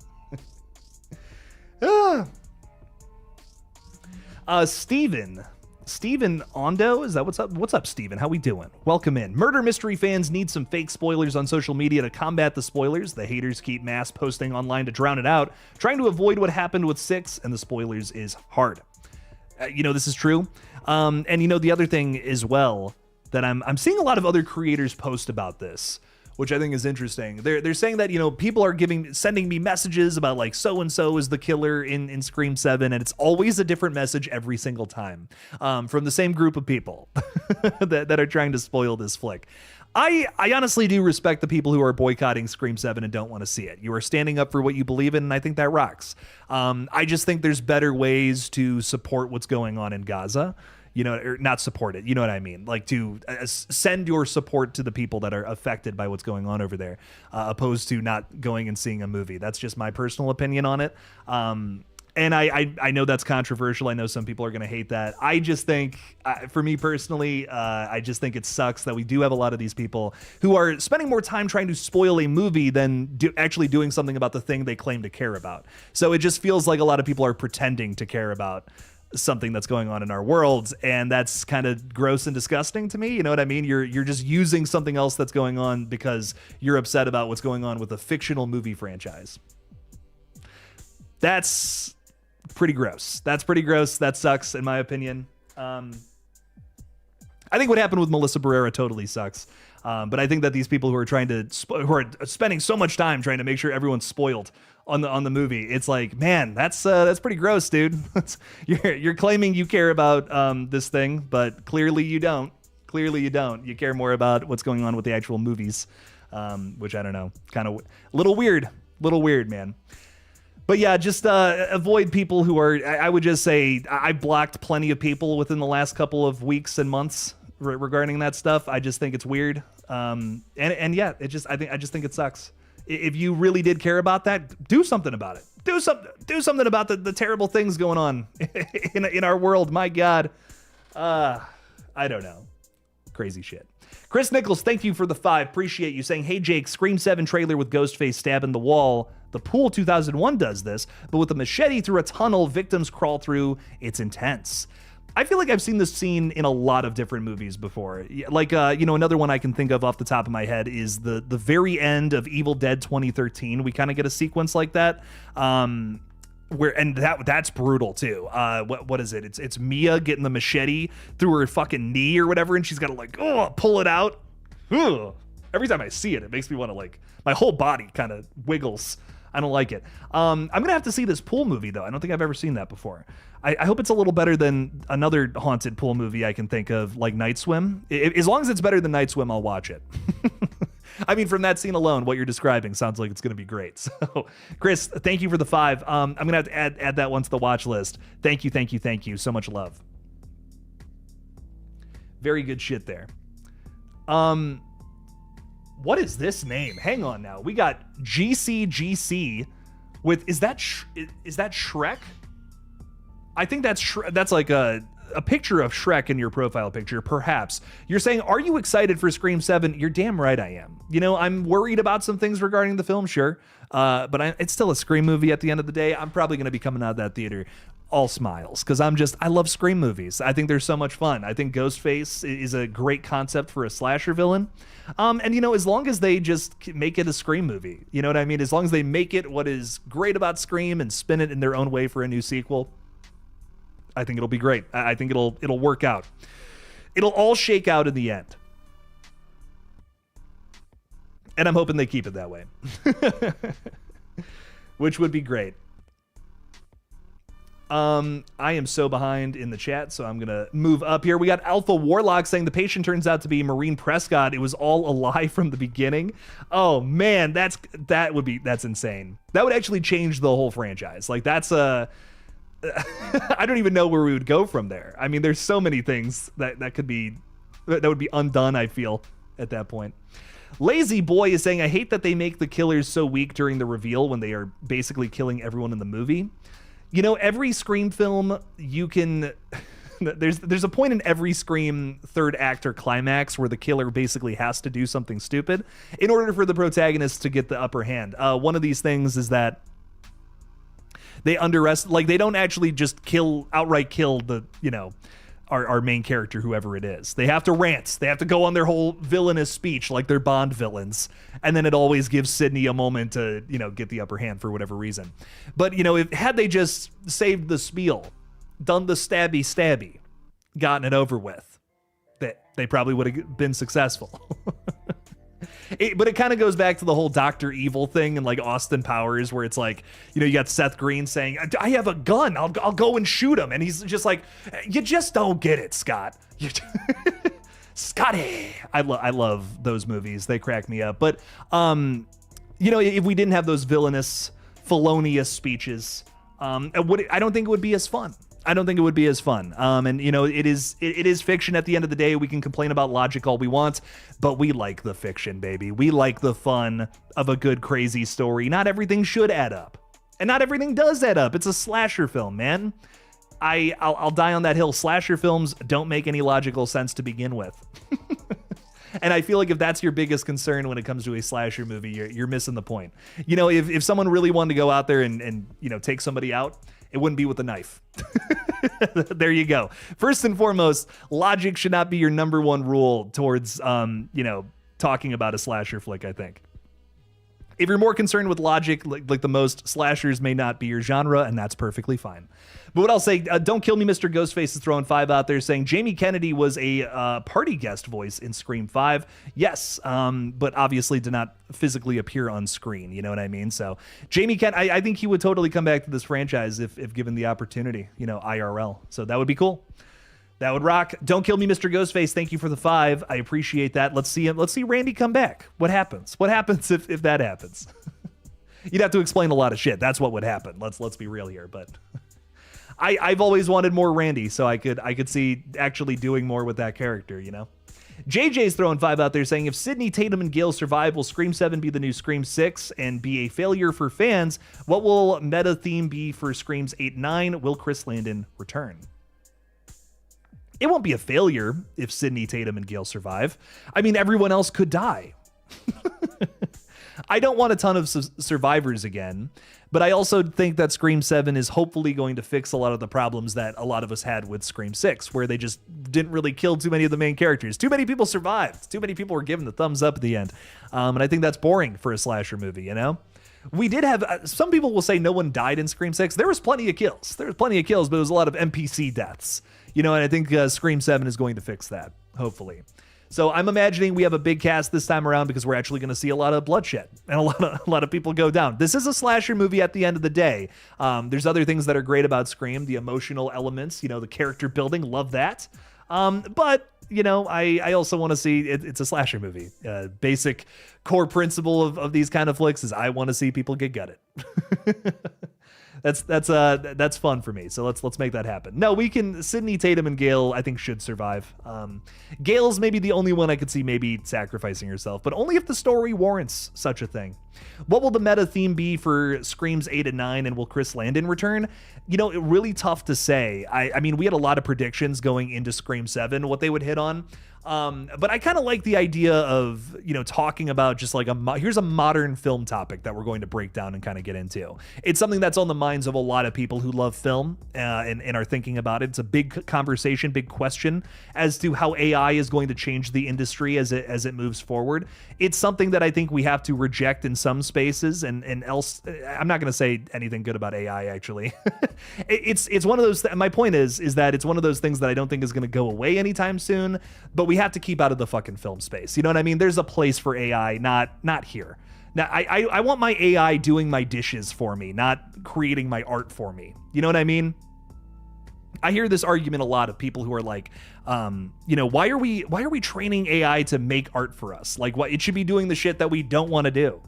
Steven Ondo, is that what's up? What's up, Steven? How we doing? Welcome in. Murder mystery fans need some fake spoilers on social media to combat the spoilers. The haters keep mass posting online to drown it out. Trying to avoid what happened with 6 and the spoilers is hard. This is true. And the other thing as well that I'm seeing a lot of other creators post about this, which I think is interesting. They're saying that, people are sending me messages about like so-and-so is the killer in Scream 7, and it's always a different message every single time from the same group of people that are trying to spoil this flick. I honestly do respect the people who are boycotting Scream 7 and don't want to see it. You are standing up for what you believe in, and I think that rocks. I just think there's better ways to support what's going on in Gaza. Or not support it, you know what I mean? Like to send your support to the people that are affected by what's going on over there, opposed to not going and seeing a movie. That's just my personal opinion on it. And I know that's controversial. I know some people are going to hate that. I just think, for me personally, I just think it sucks that we do have a lot of these people who are spending more time trying to spoil a movie than actually doing something about the thing they claim to care about. So it just feels like a lot of people are pretending to care about something that's going on in our world, and that's kind of gross and disgusting to me. You know what I mean? You're just using something else that's going on because you're upset about what's going on with a fictional movie franchise. That's pretty gross. That sucks, in my opinion. I think what happened with Melissa Barrera totally sucks. But I think that these people who are who are spending so much time trying to make sure everyone's spoiled on the movie, it's like, man, that's pretty gross, dude. You're claiming you care about this thing, but clearly you don't. You care more about what's going on with the actual movies, which I don't know, kind of a little weird, man. But yeah, just avoid people who are, I would just say, I blocked plenty of people within the last couple of weeks and months regarding that stuff. I just think it's weird. And yeah, I just think it sucks. If you really did care about that, do something about it. Do something about the terrible things going on in our world. My God. I don't know. Crazy shit. Chris Nichols, thank you for the 5. Appreciate you saying, hey, Jake, Scream 7 trailer with Ghostface stabbing the wall. The Pool 2001 does this, but with a machete through a tunnel victims crawl through. It's intense. I feel like I've seen this scene in a lot of different movies before. Like, another one I can think of off the top of my head is the very end of Evil Dead 2013. We kind of get a sequence like that. That's brutal too. What is it? It's Mia getting the machete through her fucking knee or whatever, and she's got to pull it out. Ugh. Every time I see it, it makes me want to my whole body kind of wiggles. I don't like it. I'm gonna have to see this pool movie though. I don't think I've ever seen that before. I hope it's a little better than another haunted pool movie I can think of, like Night Swim. As long as it's better than Night Swim, I'll watch it. I mean, from that scene alone, what you're describing sounds like it's going to be great. So, Chris, thank you for the 5. I'm going to have to add that one to the watch list. Thank you. So much love. Very good shit there. What is this name? Hang on now. We got GCGC with, is that Shrek? I think that's like a picture of Shrek in your profile picture, perhaps. You're saying, are you excited for Scream 7? You're damn right I am. I'm worried about some things regarding the film, sure. But it's still a Scream movie at the end of the day. I'm probably going to be coming out of that theater all smiles because I love Scream movies. I think they're so much fun. I think Ghostface is a great concept for a slasher villain. And as long as they just make it a Scream movie, you know what I mean? As long as they make it what is great about Scream and spin it in their own way for a new sequel, I think it'll be great. I think it'll work out. It'll all shake out in the end. And I'm hoping they keep it that way. Which would be great. I am so behind in the chat, so I'm going to move up here. We got Alpha Warlock saying the patient turns out to be Maureen Prescott. It was all a lie from the beginning. Oh man, that's insane. That would actually change the whole franchise. That's I don't even know where we would go from there. I mean, there's so many things that would be undone, I feel, at that point. Lazy Boy is saying, I hate that they make the killers so weak during the reveal when they are basically killing everyone in the movie. You know, every Scream film, you can... There's a point in every Scream third act or climax where the killer basically has to do something stupid in order for the protagonist to get the upper hand. One of these things is that they they don't actually just outright kill the, our main character, whoever it is. They have to rant. They have to go on their whole villainous speech like they're Bond villains. And then it always gives Sidney a moment to, get the upper hand for whatever reason. But, had they just saved the spiel, done the stabby, gotten it over with, they probably would have been successful. But it kind of goes back to the whole Dr. Evil thing and like Austin Powers, where it's like, you got Seth Green saying, I have a gun, I'll go and shoot him. And he's just like, you just don't get it, Scott. Scotty. I love those movies. They crack me up. But, if we didn't have those villainous, felonious speeches, I don't think it would be as fun. And it is fiction at the end of the day. We can complain about logic all we want, but we like the fiction, baby. We like the fun of a good, crazy story. Not everything should add up, and not everything does add up. It's a slasher film, man. I'll die on that hill. Slasher films don't make any logical sense to begin with. And I feel like if that's your biggest concern when it comes to a slasher movie, you're missing the point. If someone really wanted to go out there and take somebody out, it wouldn't be with a knife. There you go. First and foremost, logic should not be your number one rule towards, talking about a slasher flick, I think. If you're more concerned with logic, like the most, slashers may not be your genre, and that's perfectly fine. But what I'll say, Don't Kill Me, Mr. Ghostface is throwing 5 out there saying Jamie Kennedy was a party guest voice in Scream 5. Yes, but obviously did not physically appear on screen. You know what I mean? So Jamie Kennedy, I think he would totally come back to this franchise if given the opportunity, IRL. So that would be cool. That would rock. Don't Kill Me, Mr. Ghostface. Thank you for the 5. I appreciate that. Let's see him. Let's see Randy come back. What happens? What happens if that happens? You'd have to explain a lot of shit. That's what would happen. Let's be real here. But I've always wanted more Randy, so I could see actually doing more with that character. JJ's throwing 5 out there saying, if Sidney, Tatum, and Gale survive, will Scream 7 be the new Scream 6 and be a failure for fans? What will meta theme be for Screams 8 and 9? Will Chris Landon return? It won't be a failure if Sidney, Tatum, and Gale survive. I mean, everyone else could die. I don't want a ton of survivors again, but I also think that Scream 7 is hopefully going to fix a lot of the problems that a lot of us had with Scream 6, where they just didn't really kill too many of the main characters. Too many people survived. Too many people were given the thumbs up at the end. And I think that's boring for a slasher movie, We did have, some people will say no one died in Scream 6. There was plenty of kills. But it was a lot of NPC deaths. And I think Scream 7 is going to fix that, hopefully. So I'm imagining we have a big cast this time around because we're actually going to see a lot of bloodshed and a lot of people go down. This is a slasher movie at the end of the day. There's other things that are great about Scream, the emotional elements, the character building, love that. But I also want to see it's a slasher movie. Basic core principle of these kind of flicks is I want to see people get gutted. That's fun for me. So let's make that happen. No, we can. Sidney, Tatum, and Gale, I think, should survive. Gale's maybe the only one I could see maybe sacrificing herself, but only if the story warrants such a thing. What will the meta theme be for Screams 8 and 9, and will Chris Landon return? Really tough to say. I mean, we had a lot of predictions going into Scream 7, what they would hit on. But I kind of like the idea of, talking about just like here's a modern film topic that we're going to break down and kind of get into. It's something that's on the minds of a lot of people who love film and are thinking about it. It's a big conversation, big question as to how AI is going to change the industry as it moves forward. It's something that I think we have to reject in some spaces and else. I'm not going to say anything good about AI, actually. It's one of those, my point is that it's one of those things that I don't think is going to go away anytime soon, but we have to keep out of the fucking film space. You know what I mean? There's a place for AI, not here. Now, I want my AI doing my dishes for me, not creating my art for me. You know what I mean? I hear this argument a lot of people who are like, why are we training AI to make art for us? Like, what, it should be doing the shit that we don't want to do.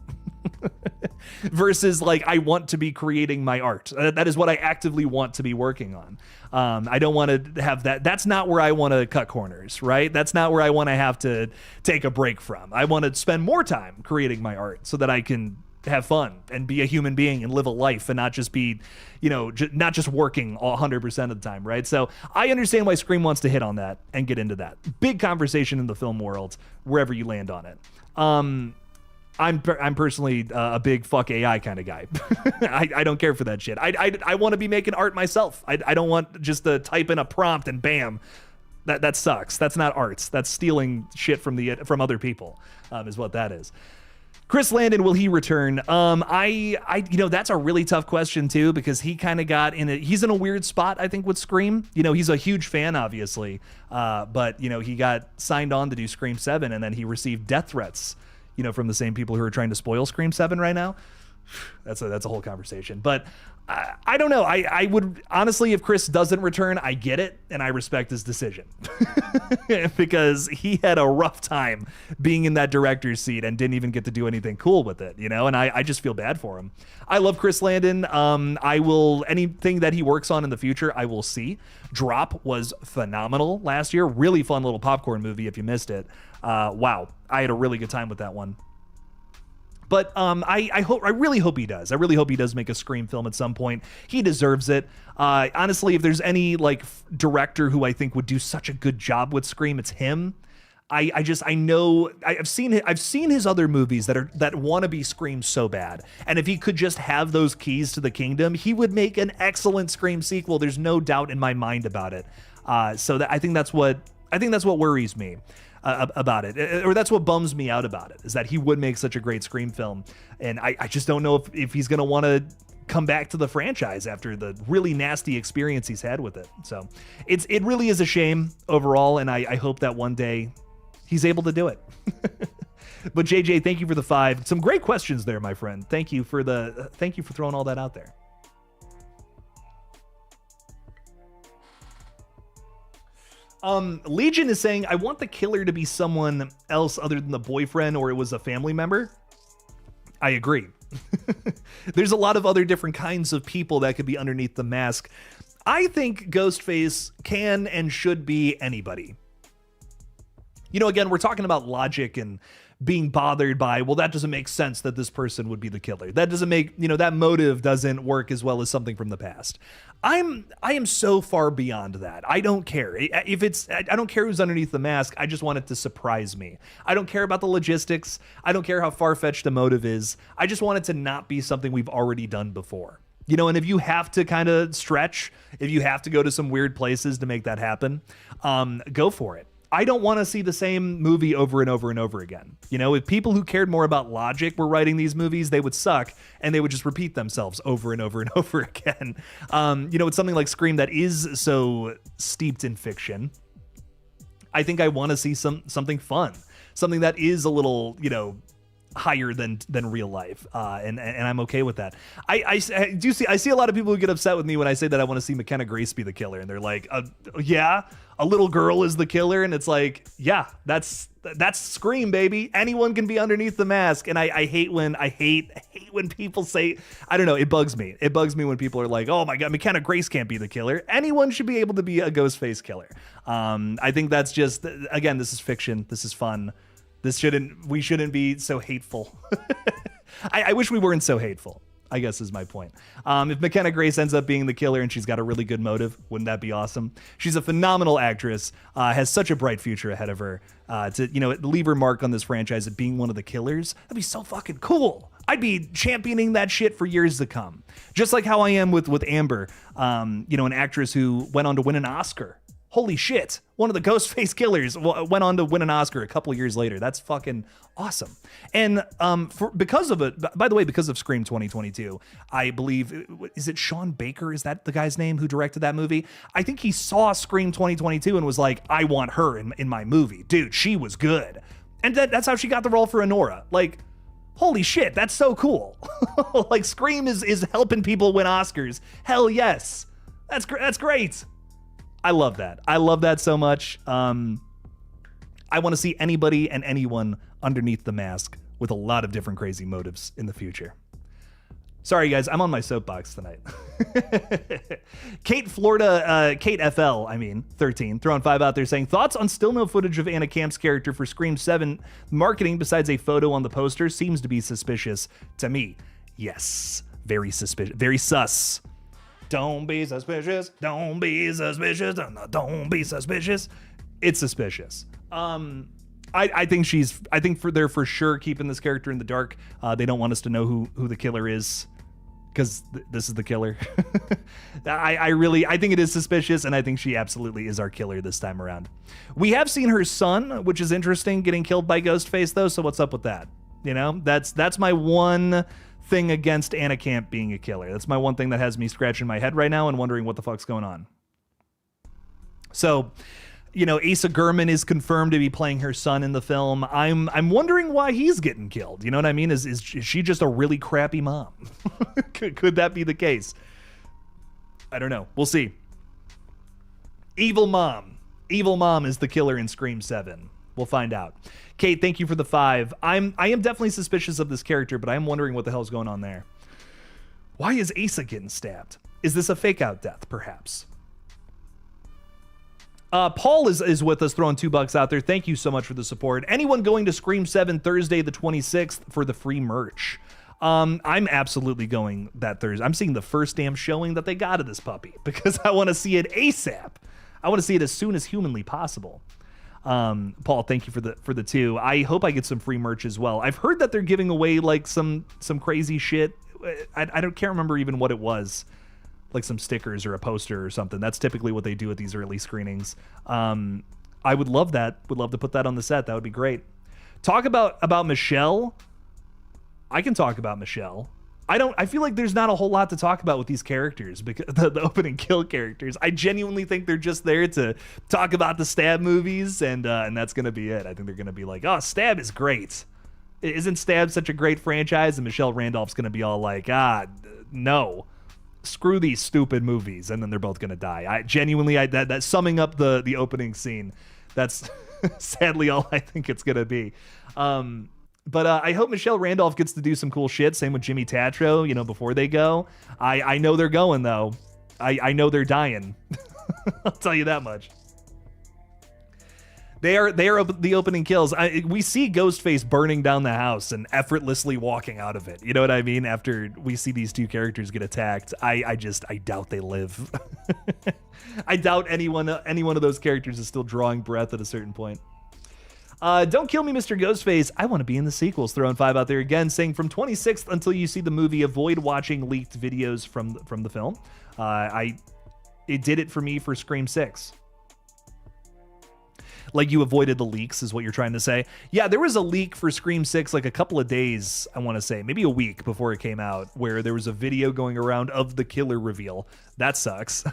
versus like I want to be creating my art. That is what I actively want to be working on. I don't want to have that. That's not where I want to cut corners, right? That's not where I want to have to take a break from. I want to spend more time creating my art so that I can have fun and be a human being and live a life and not just be, not just working 100% of the time, right? So I understand why Scream wants to hit on that and get into that. Big conversation in the film world, wherever you land on it. I'm personally a big fuck AI kind of guy. I don't care for that shit. I want to be making art myself. I don't want just to type in a prompt and bam. That sucks. That's not art. That's stealing shit from other people, is what that is. Chris Landon, will he return? That's a really tough question too, because he kind of he's in a weird spot, I think, with Scream. He's a huge fan, obviously, but he got signed on to do Scream 7, and then he received death threats, from the same people who are trying to spoil Scream 7 right now. That's a whole conversation, but I don't know. I would honestly, if Chris doesn't return, I get it and I respect his decision because he had a rough time being in that director's seat and didn't even get to do anything cool with it, and I just feel bad for him. I love Chris Landon. Anything that he works on in the future, I will see. Drop was phenomenal last year. Really fun little popcorn movie if you missed it. Wow. I had a really good time with that one. But I really hope he does. I really hope he does make a Scream film at some point. He deserves it. Honestly, if there's any director who I think would do such a good job with Scream, it's him. I've seen his other movies that want to be Scream so bad. And if he could just have those keys to the kingdom, he would make an excellent Scream sequel. There's no doubt in my mind about it. I think that's what worries me about it, or that's what bums me out about it, is that he would make such a great Scream film, and I just don't know if he's going to want to come back to the franchise after the really nasty experience he's had with it. So it really is a shame overall, and I hope that one day he's able to do it. But JJ, thank you for the 5. Some great questions there, my friend. Thank you for throwing all that out there. Legion is saying, I want the killer to be someone else other than the boyfriend, or it was a family member. I agree. There's a lot of other different kinds of people that could be underneath the mask. I think Ghostface can and should be anybody. Again, we're talking about logic and being bothered by, well, that doesn't make sense that this person would be the killer. That doesn't make, that motive doesn't work as well as something from the past. I am so far beyond that. I don't care. I don't care who's underneath the mask. I just want it to surprise me. I don't care about the logistics. I don't care how far-fetched the motive is. I just want it to not be something we've already done before. And if you have to kind of stretch, if you have to go to some weird places to make that happen, go for it. I don't want to see the same movie over and over and over again. If people who cared more about logic were writing these movies, they would suck and they would just repeat themselves over and over and over again. It's something like Scream that is so steeped in fiction. I think I want to see something fun, something that is a little, higher than real life, and I'm okay with that. I see a lot of people who get upset with me when I say that I want to see McKenna Grace be the killer, and they're like, yeah, a little girl is the killer, and it's like, yeah, that's Scream, baby. Anyone can be underneath the mask, and I hate when people say, I don't know, it bugs me. It bugs me when people are like, oh my god, McKenna Grace can't be the killer. Anyone should be able to be a Ghostface killer. I think that's just, again, this is fiction. This is fun. We shouldn't be so hateful. I wish we weren't so hateful, I guess is my point. If McKenna Grace ends up being the killer and she's got a really good motive, wouldn't that be awesome? She's a phenomenal actress, has such a bright future ahead of her. To leave her mark on this franchise of being one of the killers, that'd be so fucking cool. I'd be championing that shit for years to come. Just like how I am with Amber, an actress who went on to win an Oscar. Holy shit, one of the Ghostface killers went on to win an Oscar a couple of years later. That's fucking awesome. And because of Scream 2022, I believe, is it Sean Baker? Is that the guy's name who directed that movie? I think he saw Scream 2022 and was like, I want her in my movie. Dude, she was good. And that's how she got the role for Honora. Like, holy shit, that's so cool. Like, Scream is helping people win Oscars. Hell yes. That's great. I love that. I love that so much. I want to see anybody and anyone underneath the mask with a lot of different crazy motives in the future. Sorry, guys, I'm on my soapbox tonight. Kate FL, 13, throwing 5 out there saying, thoughts on still no footage of Anna Camp's character for Scream 7 marketing besides a photo on the poster seems to be suspicious to me. Yes, very suspicious, very sus. Don't be suspicious, don't be suspicious, don't be suspicious. It's suspicious. I think they're for sure keeping this character in the dark. They don't want us to know who the killer is, because this is the killer. I think it is suspicious, and I think she absolutely is our killer this time around. We have seen her son, which is interesting, getting killed by Ghostface though, so what's up with that? You know, that's my one thing against Anna Camp being a killer. That's my one thing that has me scratching my head right now and wondering what the fuck's going on. So, you know, Asa Gurman is confirmed to be playing her son in the film. I'm wondering why he's getting killed. You know what I mean? Is she just a really crappy mom? Could that be the case? I don't know. We'll see. Evil mom. Evil mom is the killer in Scream 7. We'll find out. Kate, thank you for the 5. I am definitely suspicious of this character, but I'm wondering what the hell's going on there. Why is Asa getting stabbed? Is this a fake out death, perhaps? Paul is with us, throwing $2 out there. Thank you so much for the support. Anyone going to Scream 7 Thursday the 26th for the free merch? I'm absolutely going that Thursday. I'm seeing the first damn showing that they got of this puppy because I want to see it ASAP. I want to see it as soon as humanly possible. Paul, thank you for the 2. I hope I get some free merch as well. I've heard that they're giving away like some crazy shit. I can't remember even what it was. Like some stickers or a poster or something. That's typically what they do at these early screenings. I would love that. Would love to put that on the set. That would be great. Talk about Michelle. I can talk about Michelle. I feel like there's not a whole lot to talk about with these characters, because the open and kill characters. I genuinely think they're just there to talk about the Stab movies, and that's gonna be it. I think they're gonna be like, oh, Stab is great. Isn't Stab such a great franchise? And Michelle Randolph's gonna be all like, no. Screw these stupid movies, and then they're both gonna die. I genuinely, that summing up the opening scene, that's sadly all I think it's gonna be. But I hope Michelle Randolph gets to do some cool shit. Same with Jimmy Tatro, you know, before they go. I know they're going though. I know they're dying. I'll tell you that much. They are the opening kills. We see Ghostface burning down the house and effortlessly walking out of it. You know what I mean? After we see these two characters get attacked, I doubt they live. I doubt any one of those characters is still drawing breath at a certain point. Don't kill me, Mr. Ghostface. I want to be in the sequels. Throwing 5 out there again, saying from 26th until you see the movie, avoid watching leaked videos from the film. It did it for me for Scream 6. Like, you avoided the leaks is what you're trying to say. Yeah, there was a leak for Scream 6 like a couple of days, I want to say, maybe a week before it came out, where there was a video going around of the killer reveal. That sucks.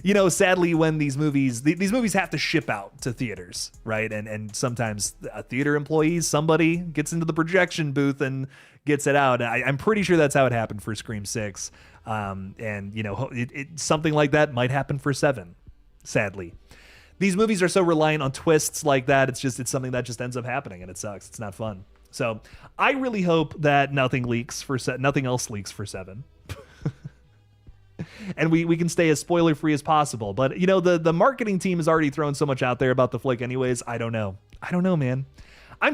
You know, sadly, when these movies have to ship out to theaters, right? And sometimes a theater employee, somebody gets into the projection booth and gets it out. I'm pretty sure that's how it happened for Scream 6. And, you know, something like that might happen for 7, sadly. These movies are so reliant on twists like that. It's something that just ends up happening, and it sucks. It's not fun. So I really hope that nothing else leaks for 7. And we can stay as spoiler free as possible. But you know, the marketing team has already thrown so much out there about the flick anyways. I don't know, man. I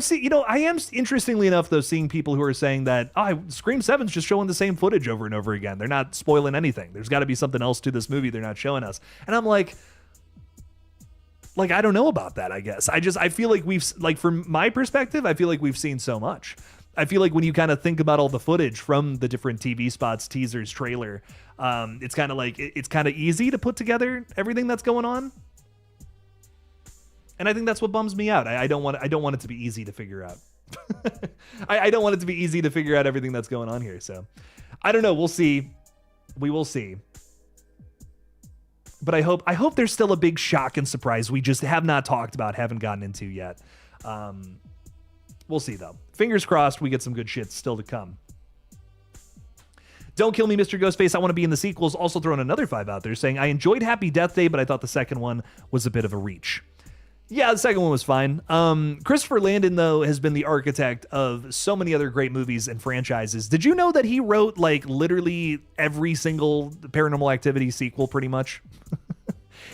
am interestingly enough though seeing people who are saying that Scream 7's just showing the same footage over and over again. They're not spoiling anything. There's got to be something else to this movie they're not showing us. And I'm like, I don't know about that, I guess. I feel like from my perspective, I feel like we've seen so much. I feel like when you kind of think about all the footage from the different TV spots, teasers, trailer, it's kind of like, it's kind of easy to put together everything that's going on. And I think that's what bums me out. I don't want it to be easy to figure out. I don't want it to be easy to figure out everything that's going on here. So I don't know. We'll see. We will see. But I hope there's still a big shock and surprise we just have not talked about, haven't gotten into yet. We'll see, though. Fingers crossed we get some good shit still to come. Don't kill me, Mr. Ghostface. I want to be in the sequels. Also throwing another 5 out there saying, I enjoyed Happy Death Day, but I thought the second one was a bit of a reach. Yeah, the second one was fine. Christopher Landon, though, has been the architect of so many other great movies and franchises. Did you know that he wrote like literally every single Paranormal Activity sequel pretty much?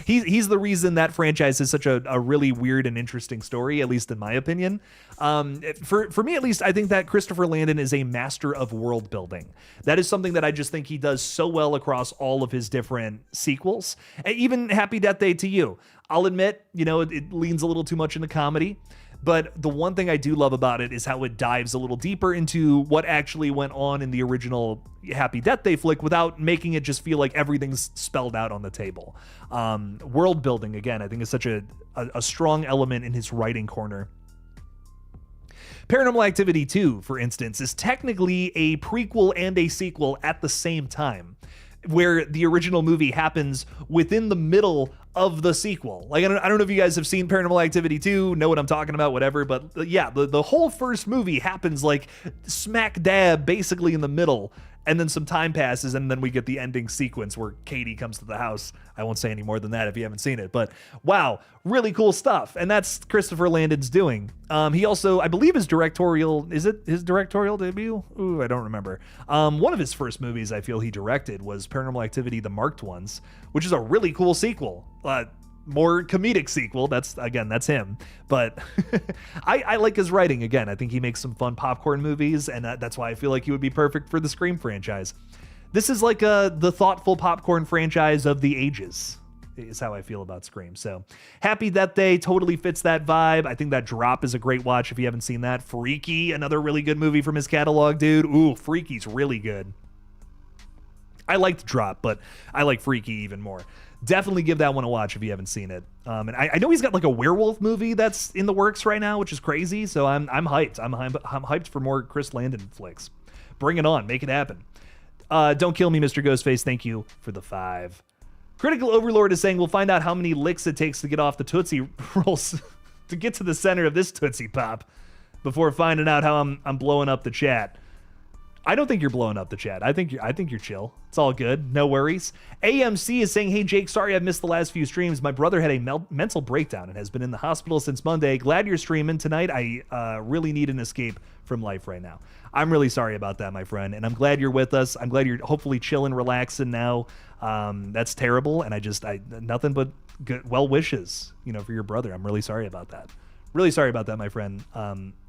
He's the reason that franchise is such a really weird and interesting story, at least in my opinion. For me, at least, I think that Christopher Landon is a master of world building. That is something that I just think he does so well across all of his different sequels. And even Happy Death Day to You. I'll admit, it leans a little too much into comedy. But the one thing I do love about it is how it dives a little deeper into what actually went on in the original Happy Death Day flick without making it just feel like everything's spelled out on the table. World building, again, I think is such a strong element in his writing corner. Paranormal Activity 2, for instance, is technically a prequel and a sequel at the same time, where the original movie happens within the middle of the sequel. Like, I don't know if you guys have seen Paranormal Activity 2, know what I'm talking about, whatever, but yeah, the whole first movie happens like smack dab basically in the middle, and then some time passes, and then we get the ending sequence where Katie comes to the house. I won't say any more than that if you haven't seen it, but wow, really cool stuff, and that's Christopher Landon's doing. He also, I believe is it his directorial debut? Ooh, I don't remember. One of his first movies I feel he directed was Paranormal Activity: The Marked Ones, which is a really cool sequel. More comedic sequel. That's him. But I like his writing. Again, I think he makes some fun popcorn movies, and that's why I feel like he would be perfect for the Scream franchise. This is like the thoughtful popcorn franchise of the ages, is how I feel about Scream. So Happy Death Day totally fits that vibe. I think that Drop is a great watch if you haven't seen that. Freaky, another really good movie from his catalog, dude. Ooh, Freaky's really good. I liked Drop, but I like Freaky even more. Definitely give that one a watch if you haven't seen it. And I know he's got like a werewolf movie that's in the works right now, which is crazy. So I'm hyped. I'm hyped for more Chris Landon flicks. Bring it on. Make it happen. Don't kill me, Mr. Ghostface. Thank you for the 5. Critical Overlord is saying we'll find out how many licks it takes to get off the Tootsie Rolls to get to the center of this Tootsie Pop before finding out how I'm blowing up the chat. I don't think you're blowing up the chat. I think you're chill. It's all good. No worries. AMC is saying, hey, Jake, sorry I've missed the last few streams. My brother had a mental breakdown and has been in the hospital since Monday. Glad you're streaming tonight. I really need an escape from life right now. I'm really sorry about that, my friend, and I'm glad you're with us. I'm glad you're hopefully chilling, relaxing now. That's terrible, and I nothing but good well wishes, for your brother. I'm really sorry about that. Really sorry about that, my friend.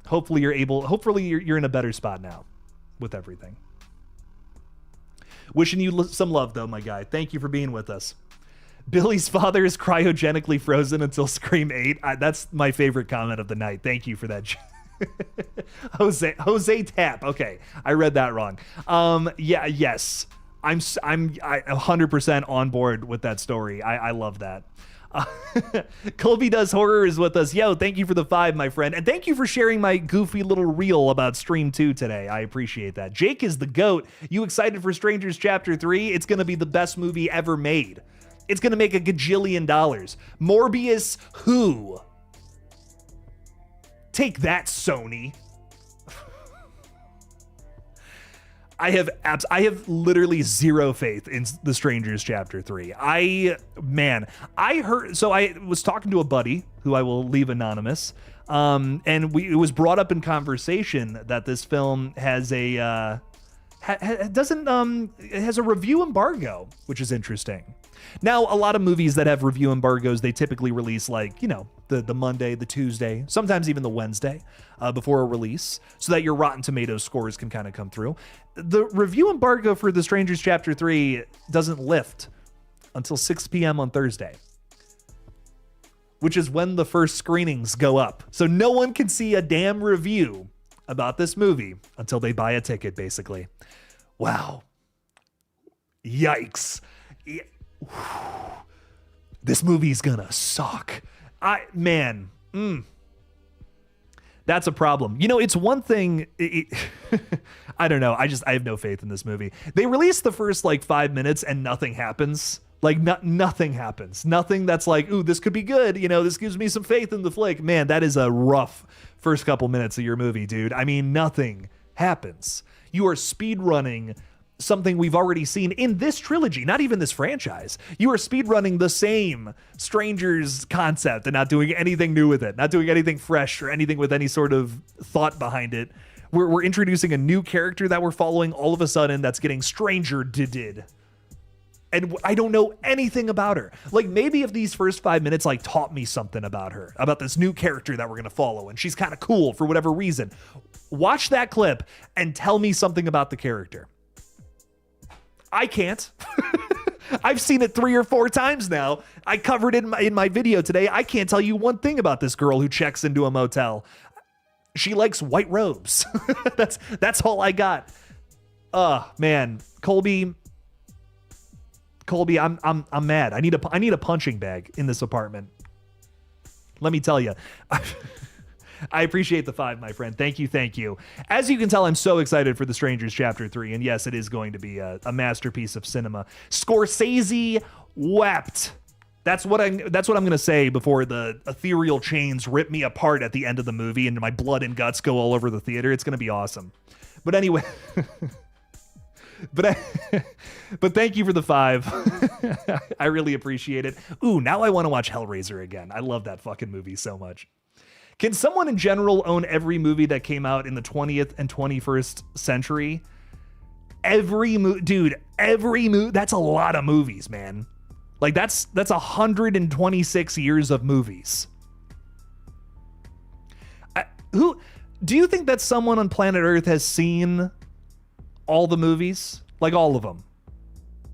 Hopefully you're in a better spot now with everything. Wishing you some love, though, my guy. Thank you for being with us. Billy's father is cryogenically frozen until Scream 8. That's my favorite comment of the night. Thank you for that. Jose Tap. Okay, I read that wrong. Yes. I'm 100% on board with that story. I love that. Colby Does Horror is with us. Yo, thank you for the 5, my friend. And thank you for sharing my goofy little reel about Stream 2 today. I appreciate that. Jake is the GOAT. You excited for Strangers Chapter 3? It's going to be the best movie ever made. It's going to make $1 gajillion. Morbius who? Take that, Sony. I have literally zero faith in The Strangers Chapter 3. I was talking to a buddy who I will leave anonymous, and it was brought up in conversation that this film has a review embargo, which is interesting. Now, a lot of movies that have review embargoes, they typically release the Monday, the Tuesday, sometimes even the Wednesday before a release, so that your Rotten Tomatoes scores can kind of come through. The review embargo for The Strangers Chapter 3 doesn't lift until 6 p.m. on Thursday, which is when the first screenings go up. So no one can see a damn review about this movie until they buy a ticket, basically. Wow. Yikes. This movie's gonna suck. That's a problem. It's one thing. I don't know. I have no faith in this movie. They release the first 5 minutes and nothing happens. Nothing happens. Nothing that's ooh, this could be good. This gives me some faith in the flick. Man, that is a rough first couple minutes of your movie, dude. I mean, nothing happens. You are speed running something we've already seen in this trilogy, not even this franchise. You are speedrunning the same Strangers concept and not doing anything new with it, not doing anything fresh or anything with any sort of thought behind it. We're introducing a new character that we're following all of a sudden that's getting stranger-did. And I don't know anything about her. Like, maybe if these first 5 minutes like taught me something about her, about this new character that we're going to follow, and she's kind of cool for whatever reason. Watch that clip and tell me something about the character. I can't. I've seen it 3 or 4 times now. I covered it in my video today. I can't tell you one thing about this girl who checks into a motel. She likes white robes. That's all I got. Man, Colby, I'm mad. I need a punching bag in this apartment. Let me tell you. I appreciate the 5, my friend. Thank you. As you can tell, I'm so excited for The Strangers Chapter 3, and yes, it is going to be a masterpiece of cinema. Scorsese wept. That's what I'm going to say before the ethereal chains rip me apart at the end of the movie and my blood and guts go all over the theater. It's going to be awesome. But anyway, but thank you for the 5. I really appreciate it. Ooh, now I want to watch Hellraiser again. I love that fucking movie so much. Can someone in general own every movie that came out in the 20th and 21st century? Every movie, that's a lot of movies, man. Like that's 126 years of movies. Who do you think that someone on planet Earth has seen all the movies? Like all of them?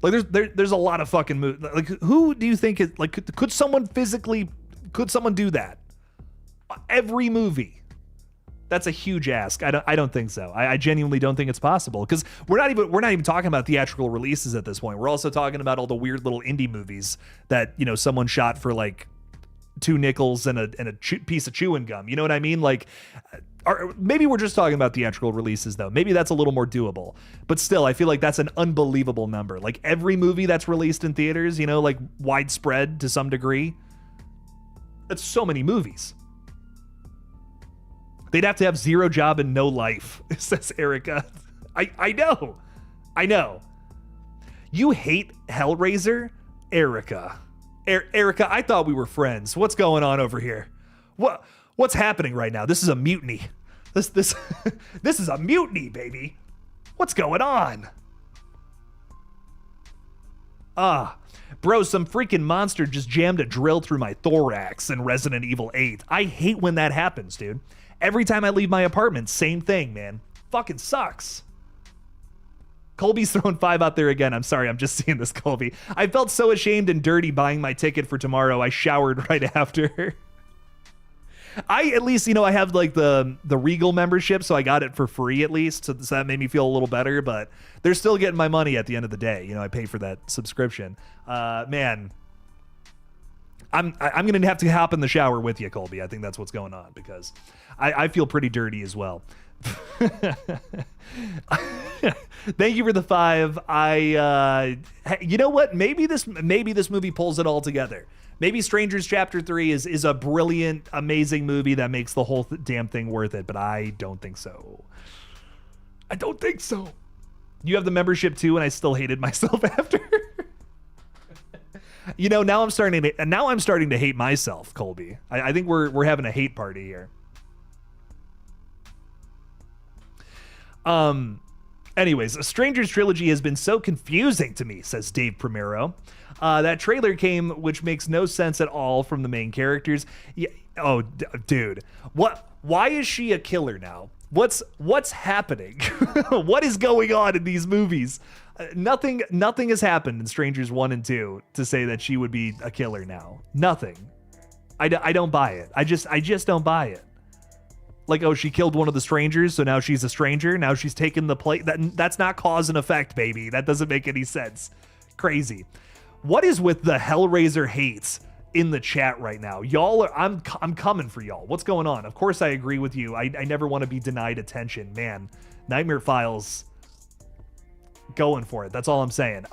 Like there's a lot of fucking movies. Like who do you think is like could someone do that? Every movie. That's a huge ask. I don't think so. I genuinely don't think it's possible because we're not even talking about theatrical releases at this point. We're also talking about all the weird little indie movies that, you know, someone shot for like 2 nickels and a piece of chewing gum. You know what I mean? Like, maybe we're just talking about theatrical releases though. Maybe that's a little more doable. But still, I feel like that's an unbelievable number. Like every movie that's released in theaters, you know, like widespread to some degree. That's so many movies. They'd have to have 0 job and no life, says Erica. I know. You hate Hellraiser? Erica. Erica, I thought we were friends. What's going on over here? What's happening right now? This is a mutiny. This is a mutiny, baby. What's going on? Bro, some freaking monster just jammed a drill through my thorax in Resident Evil 8. I hate when that happens, dude. Every time I leave my apartment, same thing, man. Fucking sucks. Colby's throwing 5 out there again. I'm sorry, I'm just seeing this, Colby. I felt so ashamed and dirty buying my ticket for tomorrow. I showered right after. I at least, you know, I have like the Regal membership, so I got it for free at least. So that made me feel a little better, but they're still getting my money at the end of the day. You know, I pay for that subscription. Man, I'm going to have to hop in the shower with you, Colby. I think that's what's going on because I feel pretty dirty as well. Thank you for the 5. You know what? Maybe this movie pulls it all together. Maybe Strangers Chapter 3 is a brilliant, amazing movie that makes the whole damn thing worth it, but I don't think so. You have the membership too, and I still hated myself after. You know, now I'm starting to hate myself, Colby. I think we're having a hate party here. Anyways, a Strangers trilogy has been so confusing to me, says Dave Primero. That trailer came, which makes no sense at all from the main characters. Yeah, dude, why is she a killer now? What's happening? What is going on in these movies? Nothing has happened in Strangers 1 and 2 to say that she would be a killer now. Nothing. I don't buy it. I just don't buy it. Like, oh, she killed one of the strangers, so now she's a stranger. Now she's taken the place. That's not cause and effect, baby. That doesn't make any sense. Crazy. What is with the Hellraiser hates in the chat right now? Y'all are, I'm coming for y'all. What's going on? Of course I agree with you. I never want to be denied attention. Man, Nightmare Files, going for it. That's all I'm saying.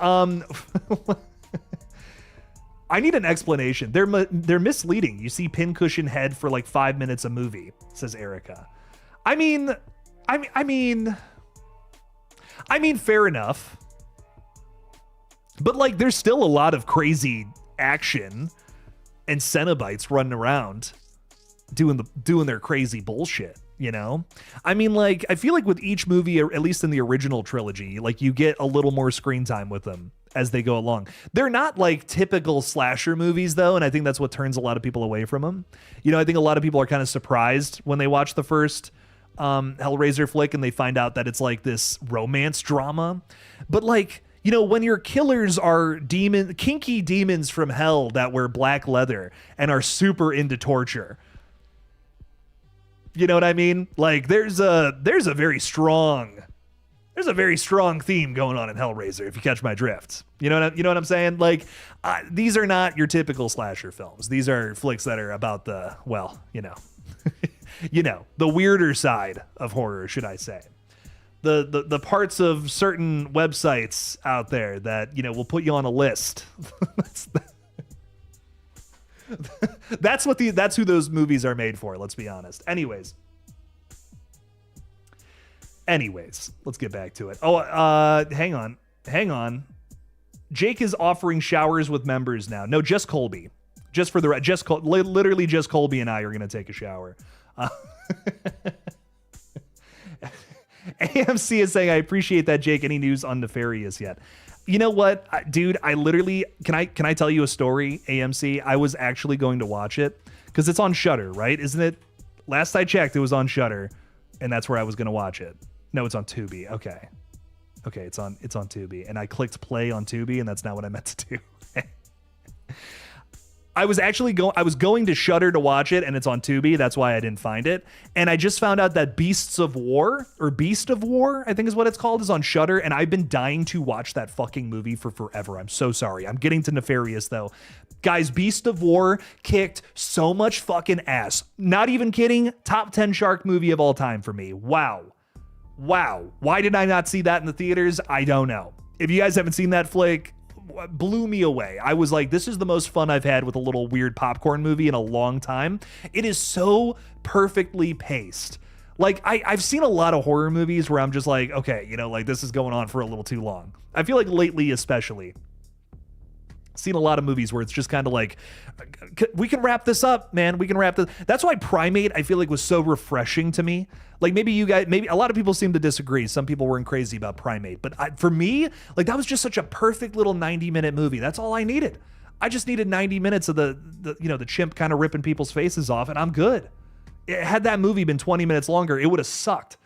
I need an explanation. They're misleading. You see pincushion head for like 5 minutes a movie, says Erica. I mean, I mean, fair enough. But like, there's still a lot of crazy action and Cenobites running around doing their crazy bullshit, you know? I mean, like, I feel like with each movie, or at least in the original trilogy, like, you get a little more screen time with them as they go along. They're not like typical slasher movies though, and I think that's what turns a lot of people away from them. You know, I think a lot of people are kind of surprised when they watch the first Hellraiser flick and they find out that it's like this romance drama. But like, you know, when your killers are kinky demons from hell that wear black leather and are super into torture, you know what I mean? Like, there's a very strong theme going on in Hellraiser, if you catch my drift. You know what I'm saying? Like, these are not your typical slasher films. These are flicks that are about the, well, you know, the weirder side of horror, should I say. The parts of certain websites out there that, you know, will put you on a list. That's who those movies are made for, let's be honest. Anyways, let's get back to it. Hang on. Jake is offering showers with members now. No, just Colby. Just for the literally just Colby and I are going to take a shower. AMC is saying, I appreciate that, Jake. Any news on Nefarious yet? You know what, dude? I literally can I tell you a story? AMC. I was actually going to watch it because it's on Shudder, right? Isn't it? Last I checked, it was on Shudder, and that's where I was going to watch it. No, it's on Tubi. Okay, it's on Tubi, and I clicked play on Tubi, and that's not what I meant to do. I was going to Shudder to watch it, and it's on Tubi. That's why I didn't find it. And I just found out that Beast of War, I think is what it's called, is on Shudder, and I've been dying to watch that fucking movie for forever. I'm so sorry. I'm getting to Nefarious, though. Guys, Beast of War kicked so much fucking ass. Not even kidding. Top 10 shark movie of all time for me. Wow. Why did I not see that in the theaters? I don't know. If you guys haven't seen that flick, blew me away. I was like, this is the most fun I've had with a little weird popcorn movie in a long time. It is so perfectly paced. Like, I've seen a lot of horror movies where I'm just like, okay, you know, like, this is going on for a little too long. I feel like lately, especially, seen a lot of movies where it's just kind of like, we can wrap this up, man. We can wrap this. That's why Primate, I feel like, was so refreshing to me. Like, maybe a lot of people seem to disagree. Some people weren't crazy about Primate, but for me, like, that was just such a perfect little 90-minute movie. That's all I needed. I just needed 90 minutes of the chimp kind of ripping people's faces off, and I'm good. Had that movie been 20 minutes longer, it would have sucked.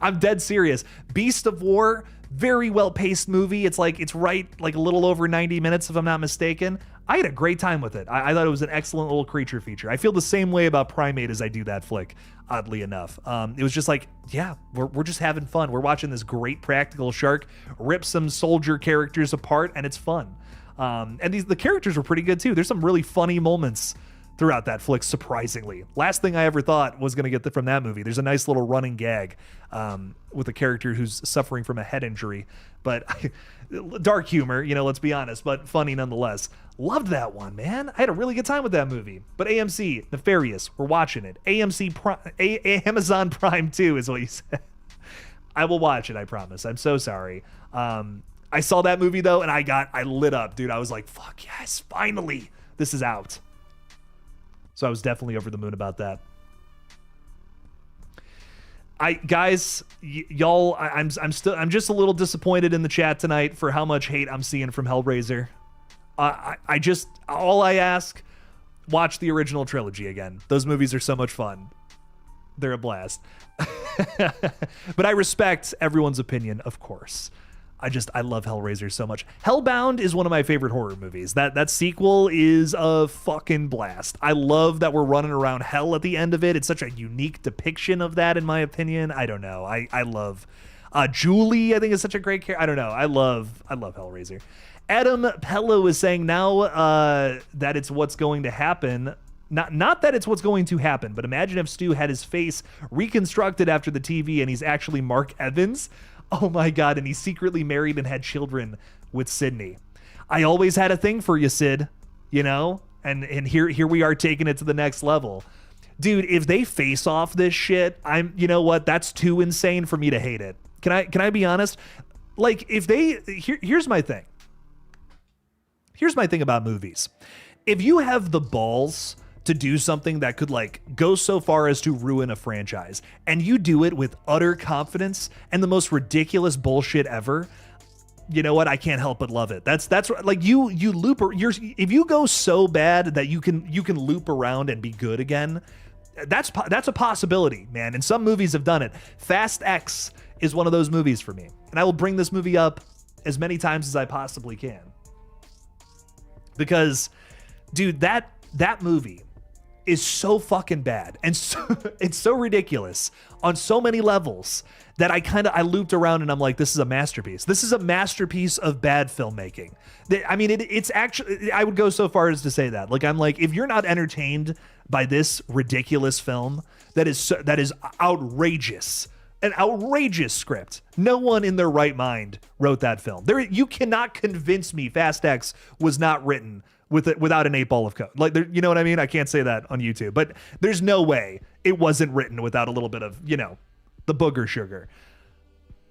I'm dead serious. Beast of War, very well-paced movie. It's right like a little over 90 minutes, if I'm not mistaken. I had a great time with it. I thought it was an excellent little creature feature. I feel the same way about Primate as I do that flick, oddly enough. It was just like, yeah, we're just having fun. We're watching this great practical shark rip some soldier characters apart, and it's fun. And the characters were pretty good too. There's some really funny moments throughout that flick, surprisingly. Last thing I ever thought was going to get from that movie. There's a nice little running gag with a character who's suffering from a head injury, but dark humor, you know, let's be honest, but funny nonetheless. Loved that one, man. I had a really good time with that movie. But AMC, Nefarious, we're watching it. Amazon Prime 2 is what you said. I will watch it, I promise. I'm so sorry. I saw that movie, though, and I lit up, dude. I was like, fuck yes, finally, this is out. So I was definitely over the moon about that. Guys, y'all, I'm just a little disappointed in the chat tonight for how much hate I'm seeing from Hellraiser. All I ask, watch the original trilogy again. Those movies are so much fun. They're a blast. But I respect everyone's opinion, of course. I love Hellraiser so much. Hellbound is one of my favorite horror movies. That sequel is a fucking blast. I love that we're running around hell at the end of it. It's such a unique depiction of that, in my opinion. I don't know. I love Julie, I think, is such a great character. I don't know. I love Hellraiser. Adam Pello is saying now that it's what's going to happen. Not that it's what's going to happen, but imagine if Stu had his face reconstructed after the TV and he's actually Mark Evans. Oh my God, and he's secretly married and had children with Sydney. I always had a thing for you, Sid, you know? And here we are taking it to the next level. Dude, if they face off this shit, you know what? That's too insane for me to hate it. Can I be honest? Like, if they here's my thing. Here's my thing about movies. If you have the balls to do something that could like go so far as to ruin a franchise, and you do it with utter confidence and the most ridiculous bullshit ever, you know what? I can't help but love it. That's like you loop. If you go so bad that you can loop around and be good again, that's a possibility, man. And some movies have done it. Fast X is one of those movies for me, and I will bring this movie up as many times as I possibly can, because, dude, that movie is so fucking bad, and it's so ridiculous on so many levels that I looped around and I'm like, this is a masterpiece. This is a masterpiece of bad filmmaking. I mean, it's actually, I would go so far as to say that. Like, I'm like, if you're not entertained by this ridiculous film that is outrageous, an outrageous script, no one in their right mind wrote that film. You cannot convince me Fast X was not written without an 8 ball of code. Like, you know what I mean? I can't say that on YouTube, but there's no way it wasn't written without a little bit of, you know, the booger sugar.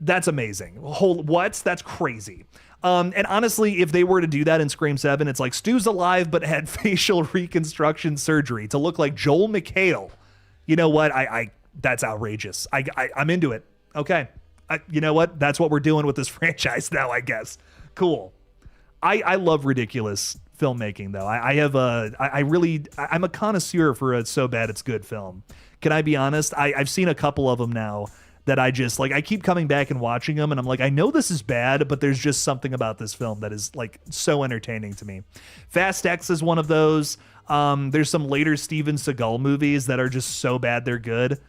That's amazing. That's crazy. And honestly, if they were to do that in Scream 7, it's like Stu's alive but had facial reconstruction surgery to look like Joel McHale. You know what? That's outrageous. I'm into it. Okay. You know what? That's what we're doing with this franchise now, I guess. Cool. I love ridiculous filmmaking, though. I'm a connoisseur for a so bad it's good film. Can I be honest? I've seen a couple of them now that I just like. I keep coming back and watching them, and I'm like, I know this is bad, but there's just something about this film that is like so entertaining to me. Fast X is one of those. There's some later Steven Seagal movies that are just so bad they're good.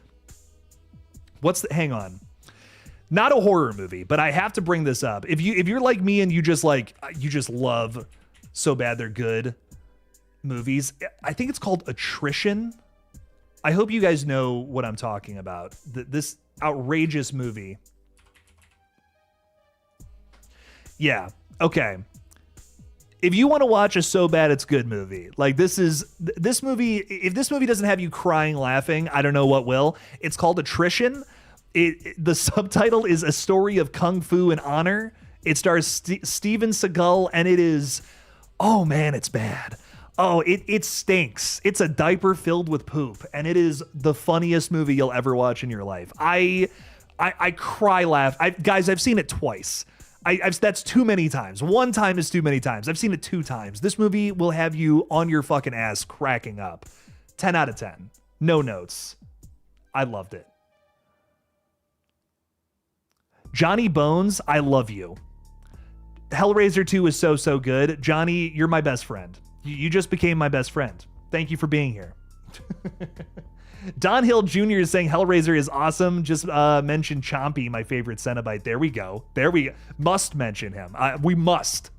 Hang on. Not a horror movie, but I have to bring this up. If you're like me and you just love so bad they're good movies, I think it's called Attrition. I hope you guys know what I'm talking about. This outrageous movie. Yeah. Okay. If you want to watch a so bad it's good movie, like this movie, if this movie doesn't have you crying laughing, I don't know what will. It's called Attrition. The subtitle is A Story of Kung Fu and Honor. It stars Steven Seagal, and it is, oh man, it's bad. Oh, it stinks. It's a diaper filled with poop, and it is the funniest movie you'll ever watch in your life. I cry laugh. Guys, I've seen it twice. That's too many times. One time is too many times. I've seen it 2 times. This movie will have you on your fucking ass cracking up. 10 out of 10. No notes. I loved it. Johnny Bones, I love you. Hellraiser 2 is so good. Johnny, you're my best friend. You just became my best friend. Thank you for being here. Don Hill Jr. is saying Hellraiser is awesome. Just mention Chompy, my favorite Cenobite. There we go. Must mention him. We must.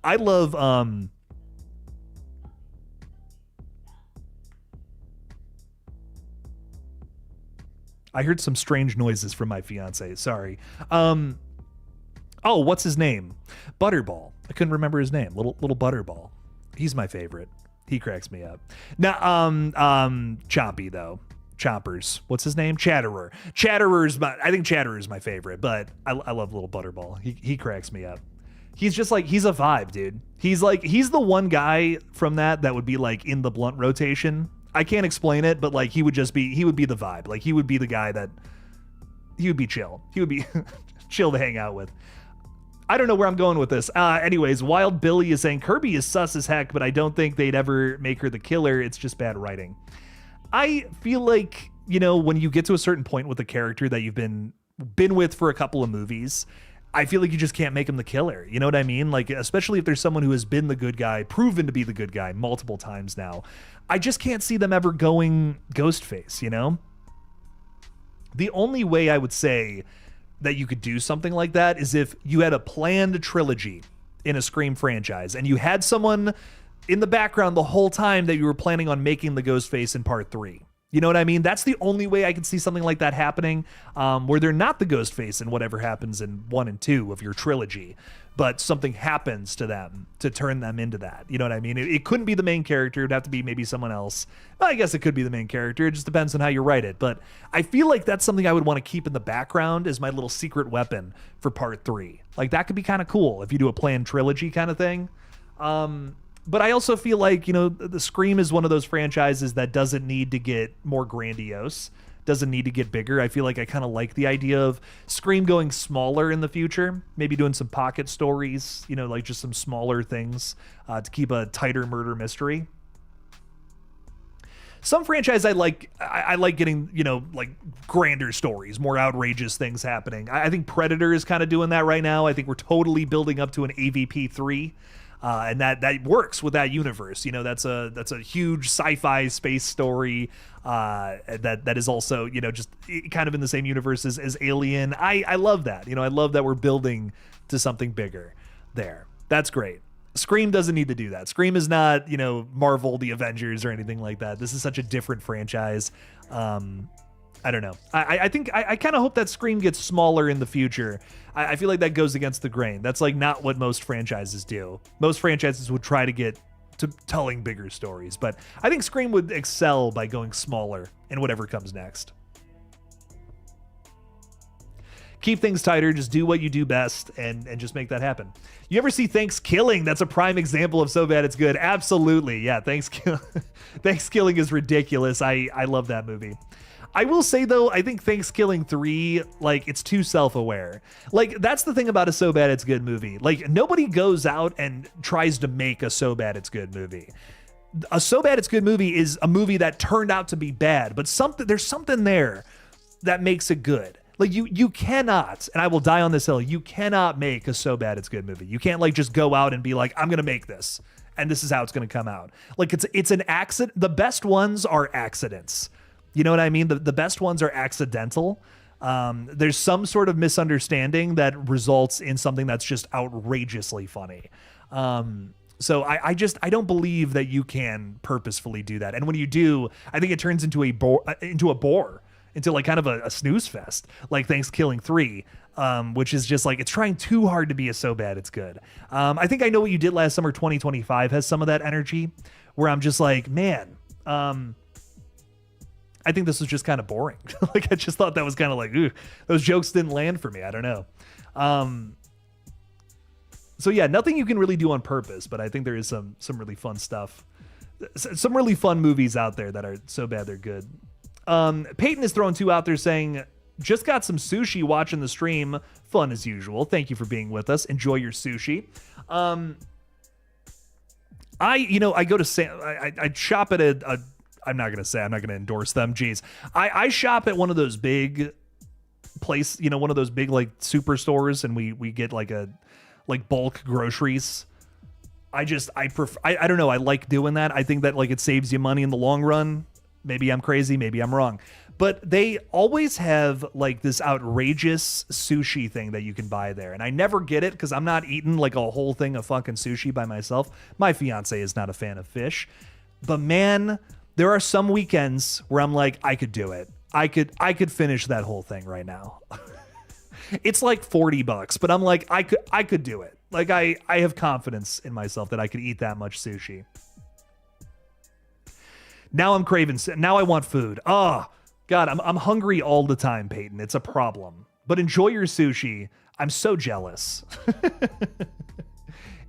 I love I heard some strange noises from my fiance. Sorry. Oh, what's his name? Butterball. I couldn't remember his name. Little Butterball. He's my favorite. He cracks me up. Now, Chompy though. Chompers. What's his name? Chatterer. I think Chatterer is my favorite, but I love Little Butterball. He cracks me up. He's just like, he's a vibe, dude. He's the one guy from that would be like in the blunt rotation. I can't explain it, but like he would be the vibe. Like he would be the guy that he would be chill. He would be chill to hang out with. I don't know where I'm going with this. Anyways, Wild Billy is saying Kirby is sus as heck, but I don't think they'd ever make her the killer. It's just bad writing. I feel like, you know, when you get to a certain point with a character that you've been with for a couple of movies, I feel like you just can't make him the killer. You know what I mean? Like, especially if there's someone who has been the good guy, proven to be the good guy multiple times now. I just can't see them ever going Ghostface, you know? The only way I would say that you could do something like that is if you had a planned trilogy in a Scream franchise and you had someone in the background the whole time that you were planning on making the Ghostface in part 3. You know what I mean? That's the only way I can see something like that happening, where they're not the Ghostface in whatever happens in 1 and 2 of your trilogy, but something happens to them to turn them into that. You know what I mean? It couldn't be the main character. It'd have to be maybe someone else. Well, I guess it could be the main character. It just depends on how you write it. But I feel like that's something I would want to keep in the background as my little secret weapon for part 3. Like, that could be kind of cool if you do a planned trilogy kind of thing. But I also feel like, the Scream is one of those franchises that doesn't need to get more grandiose, doesn't need to get bigger. I feel like I kind of like the idea of Scream going smaller in the future, maybe doing some pocket stories, like just some smaller things to keep a tighter murder mystery. Some franchise I like getting, like grander stories, more outrageous things happening. I think Predator is kind of doing that right now. I think we're totally building up to an AVP 3. And that works with that universe. That's a huge sci-fi space story that is also, just kind of in the same universe as Alien. I love that. I love that we're building to something bigger there. That's great. Scream doesn't need to do that. Scream is not, Marvel, the Avengers or anything like that. This is such a different franchise. I don't know. I think I kind of hope that Scream gets smaller in the future. I feel like that goes against the grain. That's like not what most franchises do. Most franchises would try to get to telling bigger stories, but I think Scream would excel by going smaller in whatever comes next. Keep things tighter. Just do what you do best and just make that happen. You ever see Thanksgiving? That's a prime example of so bad it's good. Absolutely. Yeah. Thanksgiving is ridiculous. I love that movie. I will say, though, I think Thanksgiving 3, like, it's too self-aware. Like, that's the thing about a So Bad It's Good movie. Like, nobody goes out and tries to make a So Bad It's Good movie. A So Bad It's Good movie is a movie that turned out to be bad, but there's something there that makes it good. Like, you cannot, and I will die on this hill, you cannot make a So Bad It's Good movie. You can't, like, just go out and be like, I'm going to make this, and this is how it's going to come out. Like, it's an accident. The best ones are accidents. You know what I mean? The best ones are accidental. There's some sort of misunderstanding that results in something that's just outrageously funny. So I don't believe that you can purposefully do that. And when you do, I think it turns into a bore, into like kind of a snooze fest, like Thanksgiving 3, which is just like, it's trying too hard to be a So Bad It's Good. I think I Know What You Did Last Summer 2025 has some of that energy where I'm just like, man, I think this was just kind of boring. Like, I just thought that was kind of like, ooh, those jokes didn't land for me. I don't know. So yeah, nothing you can really do on purpose, but I think there is some really fun stuff. Some really fun movies out there that are so bad they're good. Peyton is throwing 2 out there saying, just got some sushi watching the stream. Fun as usual. Thank you for being with us. Enjoy your sushi. I go to I shop at a I'm not going to endorse them. Jeez. I shop at one of those big one of those big like superstores, and we get like bulk groceries. I don't know. I like doing that. I think that like it saves you money in the long run. Maybe I'm crazy. Maybe I'm wrong. But they always have like this outrageous sushi thing that you can buy there. And I never get it because I'm not eating like a whole thing of fucking sushi by myself. My fiance is not a fan of fish. But man, there are some weekends where I'm like, I could do it. I could finish that whole thing right now. It's like $40, but I'm like, I could do it. Like I have confidence in myself that I could eat that much sushi. Now I'm craving. Now I want food. Oh God, I'm hungry all the time, Peyton. It's a problem. But enjoy your sushi. I'm so jealous.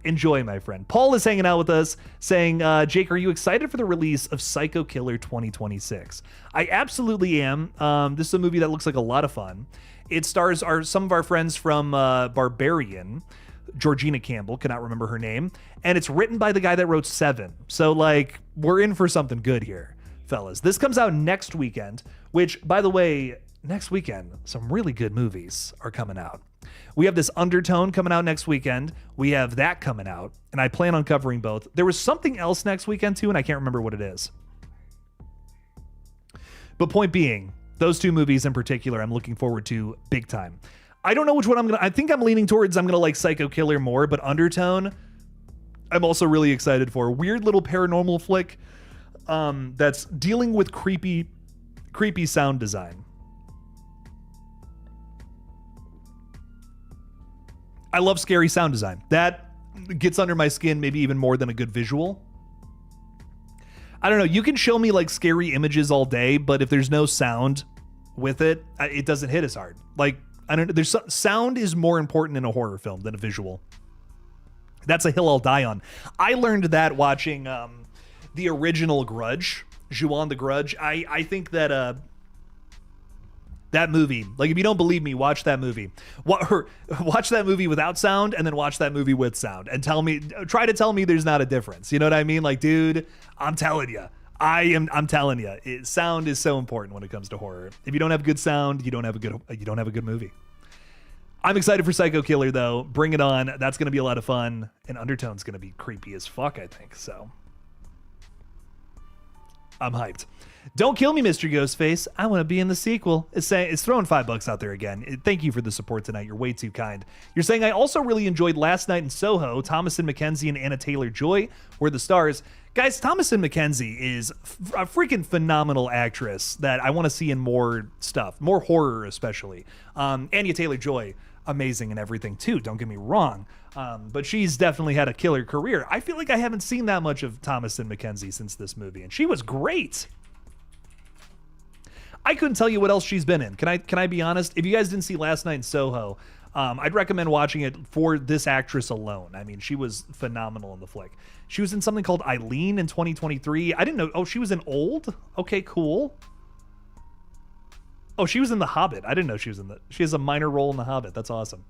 Enjoy, my friend. Paul is hanging out with us saying, Jake, are you excited for the release of Psycho Killer 2026? I absolutely am. This is a movie that looks like a lot of fun. It stars some of our friends from Barbarian, Georgina Campbell, cannot remember her name, and it's written by the guy that wrote Seven. So, like, we're in for something good here, fellas. This comes out next weekend, which, by the way, next weekend, some really good movies are coming out. We have this Undertone coming out next weekend. We have that coming out, and I plan on covering both. There was something else next weekend, too, and I can't remember what it is. But point being, those 2 movies in particular, I'm looking forward to big time. I don't know which one I think I'm leaning towards. I'm going to like Psycho Killer more, but Undertone, I'm also really excited for. A weird little paranormal flick that's dealing with creepy creepy sound design. I love scary sound design. That gets under my skin maybe even more than a good visual. I don't know. You can show me like scary images all day, but if there's no sound with it, it doesn't hit as hard. Like, I don't know. Sound is more important in a horror film than a visual. That's a hill I'll die on. I learned that watching the original Grudge, Ju-on the Grudge. I think that that movie, like if you don't believe me, watch that movie. Watch that movie without sound and then watch that movie with sound and try to tell me there's not a difference. You know what I mean? Like, dude, I'm telling you. I'm telling you, sound is so important when it comes to horror. If you don't have good sound, you don't have a good movie. I'm excited for Psycho Killer though. Bring it on. That's going to be a lot of fun. And Undertone's going to be creepy as fuck, I think. So I'm hyped. Don't kill me, Mr. Ghostface. I want to be in the sequel. It's throwing $5 out there again. Thank you for the support tonight. You're way too kind. You're saying, I also really enjoyed Last Night in Soho. Thomasin McKenzie and Anna Taylor-Joy were the stars. Guys, Thomasin McKenzie is a freaking phenomenal actress that I want to see in more stuff, more horror especially. Anya Taylor-Joy, amazing in everything too, don't get me wrong. But she's definitely had a killer career. I feel like I haven't seen that much of Thomasin McKenzie since this movie, and she was great. I couldn't tell you what else she's been in. Can I be honest? If you guys didn't see Last Night in Soho, I'd recommend watching it for this actress alone. I mean, she was phenomenal in the flick. She was in something called Eileen in 2023. I didn't know. Oh, she was in Old? Okay, cool. Oh, she was in The Hobbit. I didn't know she has a minor role in The Hobbit. That's awesome.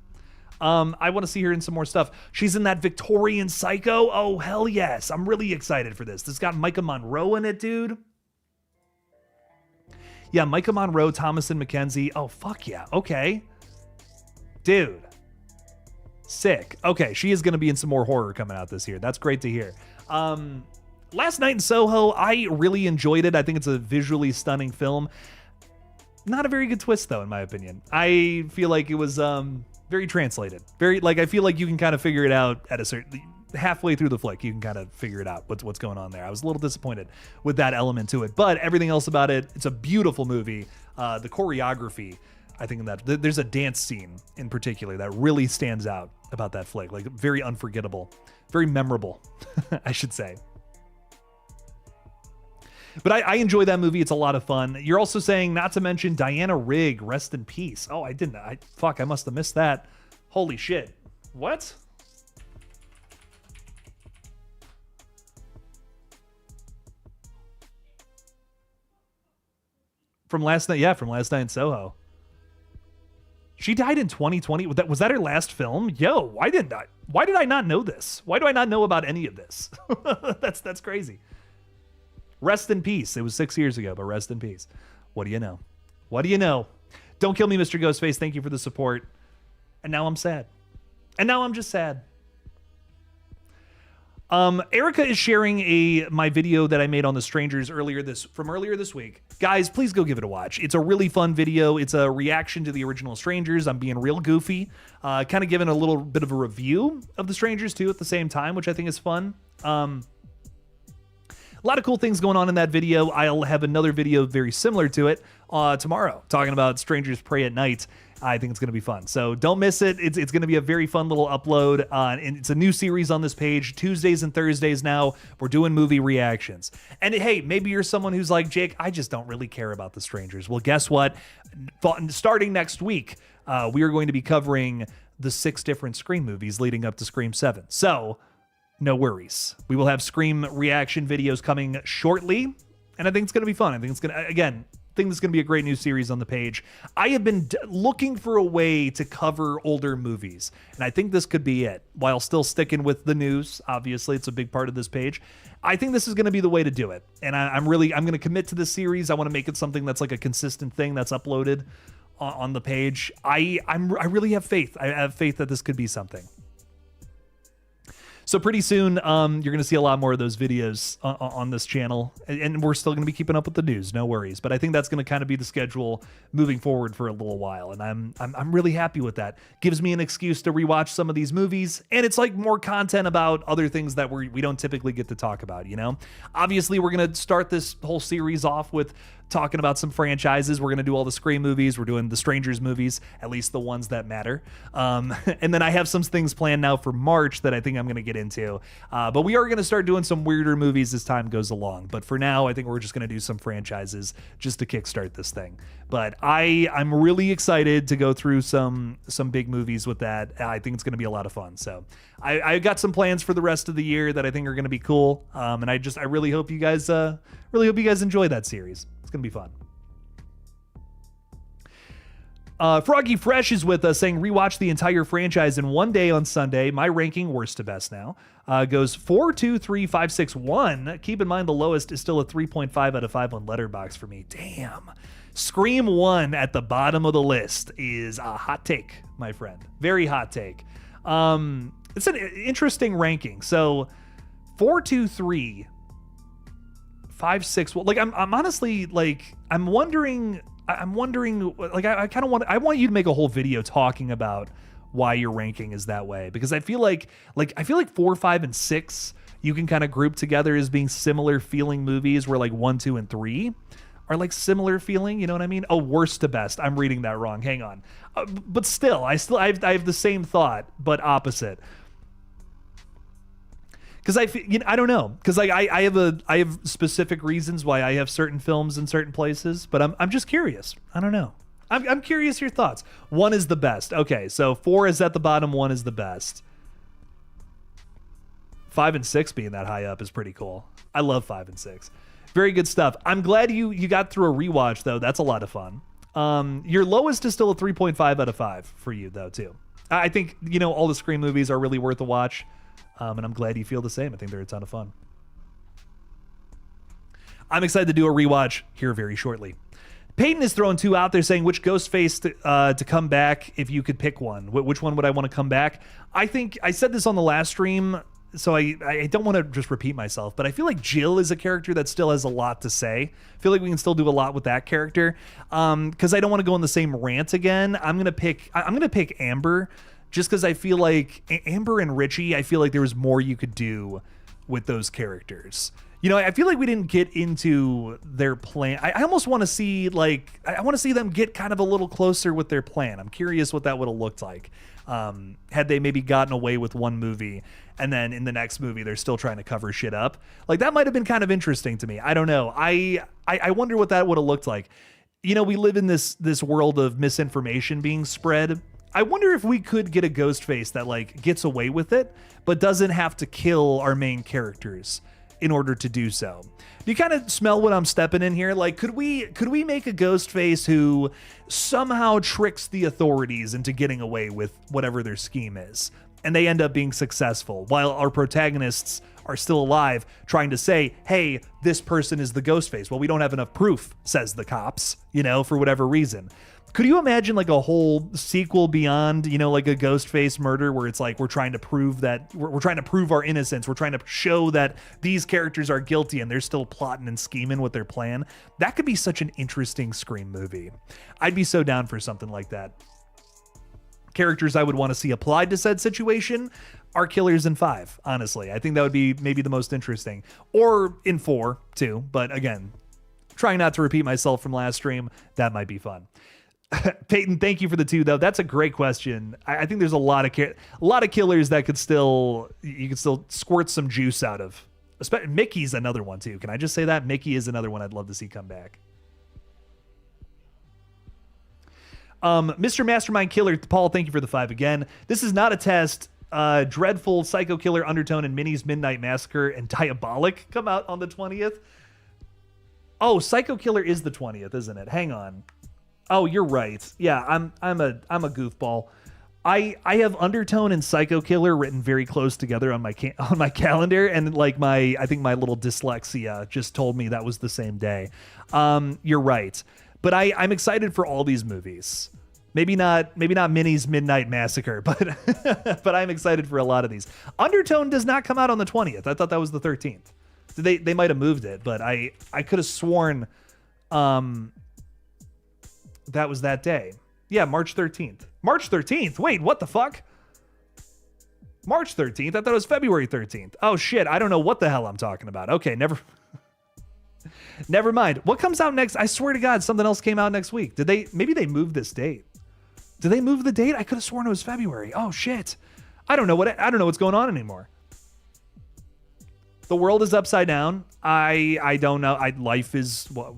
I want to see her in some more stuff. She's in that Victorian Psycho. Oh, hell yes. I'm really excited for this. This got Micah Monroe in it, dude. Yeah, Micah Monroe, Thomasin McKenzie. Oh, fuck yeah. Okay. Dude. Sick. Okay, she is going to be in some more horror coming out this year. That's great to hear. Last Night in Soho, I really enjoyed it. I think it's a visually stunning film. Not a very good twist, though, in my opinion. I feel like it was very translated. I feel like you can kind of figure it out at a certain... halfway through the flick, you can kind of figure it out what's going on there. I was a little disappointed with that element to it, but everything else about it, it's a beautiful movie. The choreography, I think that there's a dance scene in particular that really stands out about that flick, like very unforgettable, very memorable, I should say. But I enjoy that movie. It's a lot of fun. You're also saying not to mention Diana Rigg, rest in peace. Oh, I didn't. I must have missed that. Holy shit. What? From Last Night, from Last Night in Soho. She died in 2020. Was that her last film? Yo, why did I not know this? Why do I not know about any of this? That's crazy. Rest in peace. It was 6 years ago, but rest in peace. What do you know? What do you know? Don't kill me, Mr. Ghostface. Thank you for the support. And now I'm sad. And now I'm just sad. Erica is sharing my video that I made on The Strangers earlier this week. Guys, please go give it a watch. It's a really fun video. It's a reaction to the original Strangers. I'm being real goofy, kind of giving a little bit of a review of The Strangers too at the same time, which I think is fun. A lot of cool things going on in that video. I'll have another video very similar to it tomorrow, talking about Strangers Pray at Night. I think it's going to be fun. So don't miss it. It's going to be a very fun little upload. And it's a new series on this page. Tuesdays and Thursdays now, we're doing movie reactions. And hey, maybe you're someone who's like, Jake, I just don't really care about The Strangers. Well, guess what? Starting next week, we are going to be covering the 6 different Scream movies leading up to Scream 7. So no worries. We will have Scream reaction videos coming shortly. And I think it's going to be fun. I think it's going to, again, think this is going to be a great new series on the page. I have been looking for a way to cover older movies, and I think this could be it, while still sticking with the news. Obviously, it's a big part of this page. I think this is going to be the way to do it, and I'm going to commit to this series. I want to make it something that's like a consistent thing that's uploaded on the page. I really have faith. I have faith that this could be something. So pretty soon, you're going to see a lot more of those videos on this channel, and we're still going to be keeping up with the news, no worries. But I think that's going to kind of be the schedule moving forward for a little while, and I'm really happy with that. Gives me an excuse to rewatch some of these movies, and it's like more content about other things that we don't typically get to talk about, you know? Obviously, we're going to start this whole series off with talking about some franchises. We're going to do all the Scream movies. We're doing the Strangers movies, at least the ones that matter. And then I have some things planned now for March that I think I'm going to get into. But we are going to start doing some weirder movies as time goes along. But for now, I think we're just going to do some franchises just to kickstart this thing. But I'm really excited to go through some big movies with that. I think it's going to be a lot of fun. So I got some plans for the rest of the year that I think are going to be cool. And I really hope you guys enjoy that series. It's going to be fun. Froggy Fresh is with us saying, rewatch the entire franchise in one day on Sunday. My ranking, worst to best now, goes 4, 2, 3, 5, 6, 1. Keep in mind the lowest is still a 3.5 out of 5 on Letterboxd for me. Damn. Scream 1 at the bottom of the list is a hot take, my friend. Very hot take. It's an interesting ranking. So 4, 2, 3, 5, 6. Well, like I'm honestly like I'm wondering like I kind of want you to make a whole video talking about why your ranking is that way, because I feel like 4, 5, and 6 you can kind of group together as being similar feeling movies, where like 1, 2, and 3 are like similar feeling, you know what I mean? Oh, worst to best. I'm reading that wrong. Hang on. But still, I have the same thought, but opposite. Because I don't know. Because like I have specific reasons why I have certain films in certain places, but I'm just curious. I don't know. I'm curious your thoughts. 1 is the best. Okay, so 4 is at the bottom. 1 is the best. 5 and 6 being that high up is pretty cool. I love 5 and 6. Very good stuff. I'm glad you got through a rewatch though. That's a lot of fun. Your lowest is still a 3.5 out of 5 for you though too. I think all the Scream movies are really worth a watch. And I'm glad you feel the same. I think they're a ton of fun. I'm excited to do a rewatch here very shortly. Peyton is throwing 2 out there saying, which Ghostface to come back if you could pick one? Which one would I want to come back? I think I said this on the last stream, so I don't want to just repeat myself, but I feel like Jill is a character that still has a lot to say. I feel like we can still do a lot with that character. Because I don't want to go on the same rant again. I'm gonna pick Amber. Just because I feel like Amber and Richie, I feel like there was more you could do with those characters. I feel like we didn't get into their plan. I almost want to see them get kind of a little closer with their plan. I'm curious what that would have looked like. Had they maybe gotten away with one movie and then in the next movie they're still trying to cover shit up. Like that might have been kind of interesting to me. I don't know. I wonder what that would have looked like. We live in this world of misinformation being spread. I wonder if we could get a Ghostface that like gets away with it, but doesn't have to kill our main characters in order to do so. Do you kind of smell what I'm stepping in here? Like, could we make a Ghostface who somehow tricks the authorities into getting away with whatever their scheme is, and they end up being successful while our protagonists are still alive, trying to say, hey, this person is the Ghostface. Well, we don't have enough proof, says the cops, for whatever reason. Could you imagine like a whole sequel beyond, like a Ghostface murder where it's like we're trying to prove that we're trying to prove our innocence. We're trying to show that these characters are guilty and they're still plotting and scheming with their plan. That could be such an interesting Scream movie. I'd be so down for something like that. Characters I would want to see applied to said situation are killers in 5, honestly. I think that would be maybe the most interesting. Or in 4 too, but again, trying not to repeat myself from last stream, that might be fun. Peyton, thank you for the 2 though. That's a great question. I think there's a lot of killers that you could still squirt some juice out of. Mickey's another one too. Can I just say that? Mickey is another one I'd love to see come back. Mr. Mastermind Killer, Paul, thank you for the 5 again. This is not a test. Dreadful, Psycho Killer, Undertone, and Minnie's Midnight Massacre and Diabolic come out on the 20th. Oh, Psycho Killer is the 20th, isn't it? Hang on. Oh, you're right. Yeah, I'm a goofball. I have Undertone and Psycho Killer written very close together on my calendar, and like I think my little dyslexia just told me that was the same day. You're right, but I'm excited for all these movies. Maybe not Minnie's Midnight Massacre, but I'm excited for a lot of these. Undertone does not come out on the 20th. I thought that was the 13th. They might have moved it, but I could have sworn that was that day. Yeah, March 13th. March 13th? Wait, what the fuck? March 13th? I thought it was February 13th. Oh shit, I don't know what the hell I'm talking about. Okay, never Never mind. What comes out next? I swear to God, something else came out next week. Maybe they moved this date. Did they move the date? I could have sworn it was February. Oh shit. I don't know what's going on anymore. The world is upside down. I don't know. Life is, well,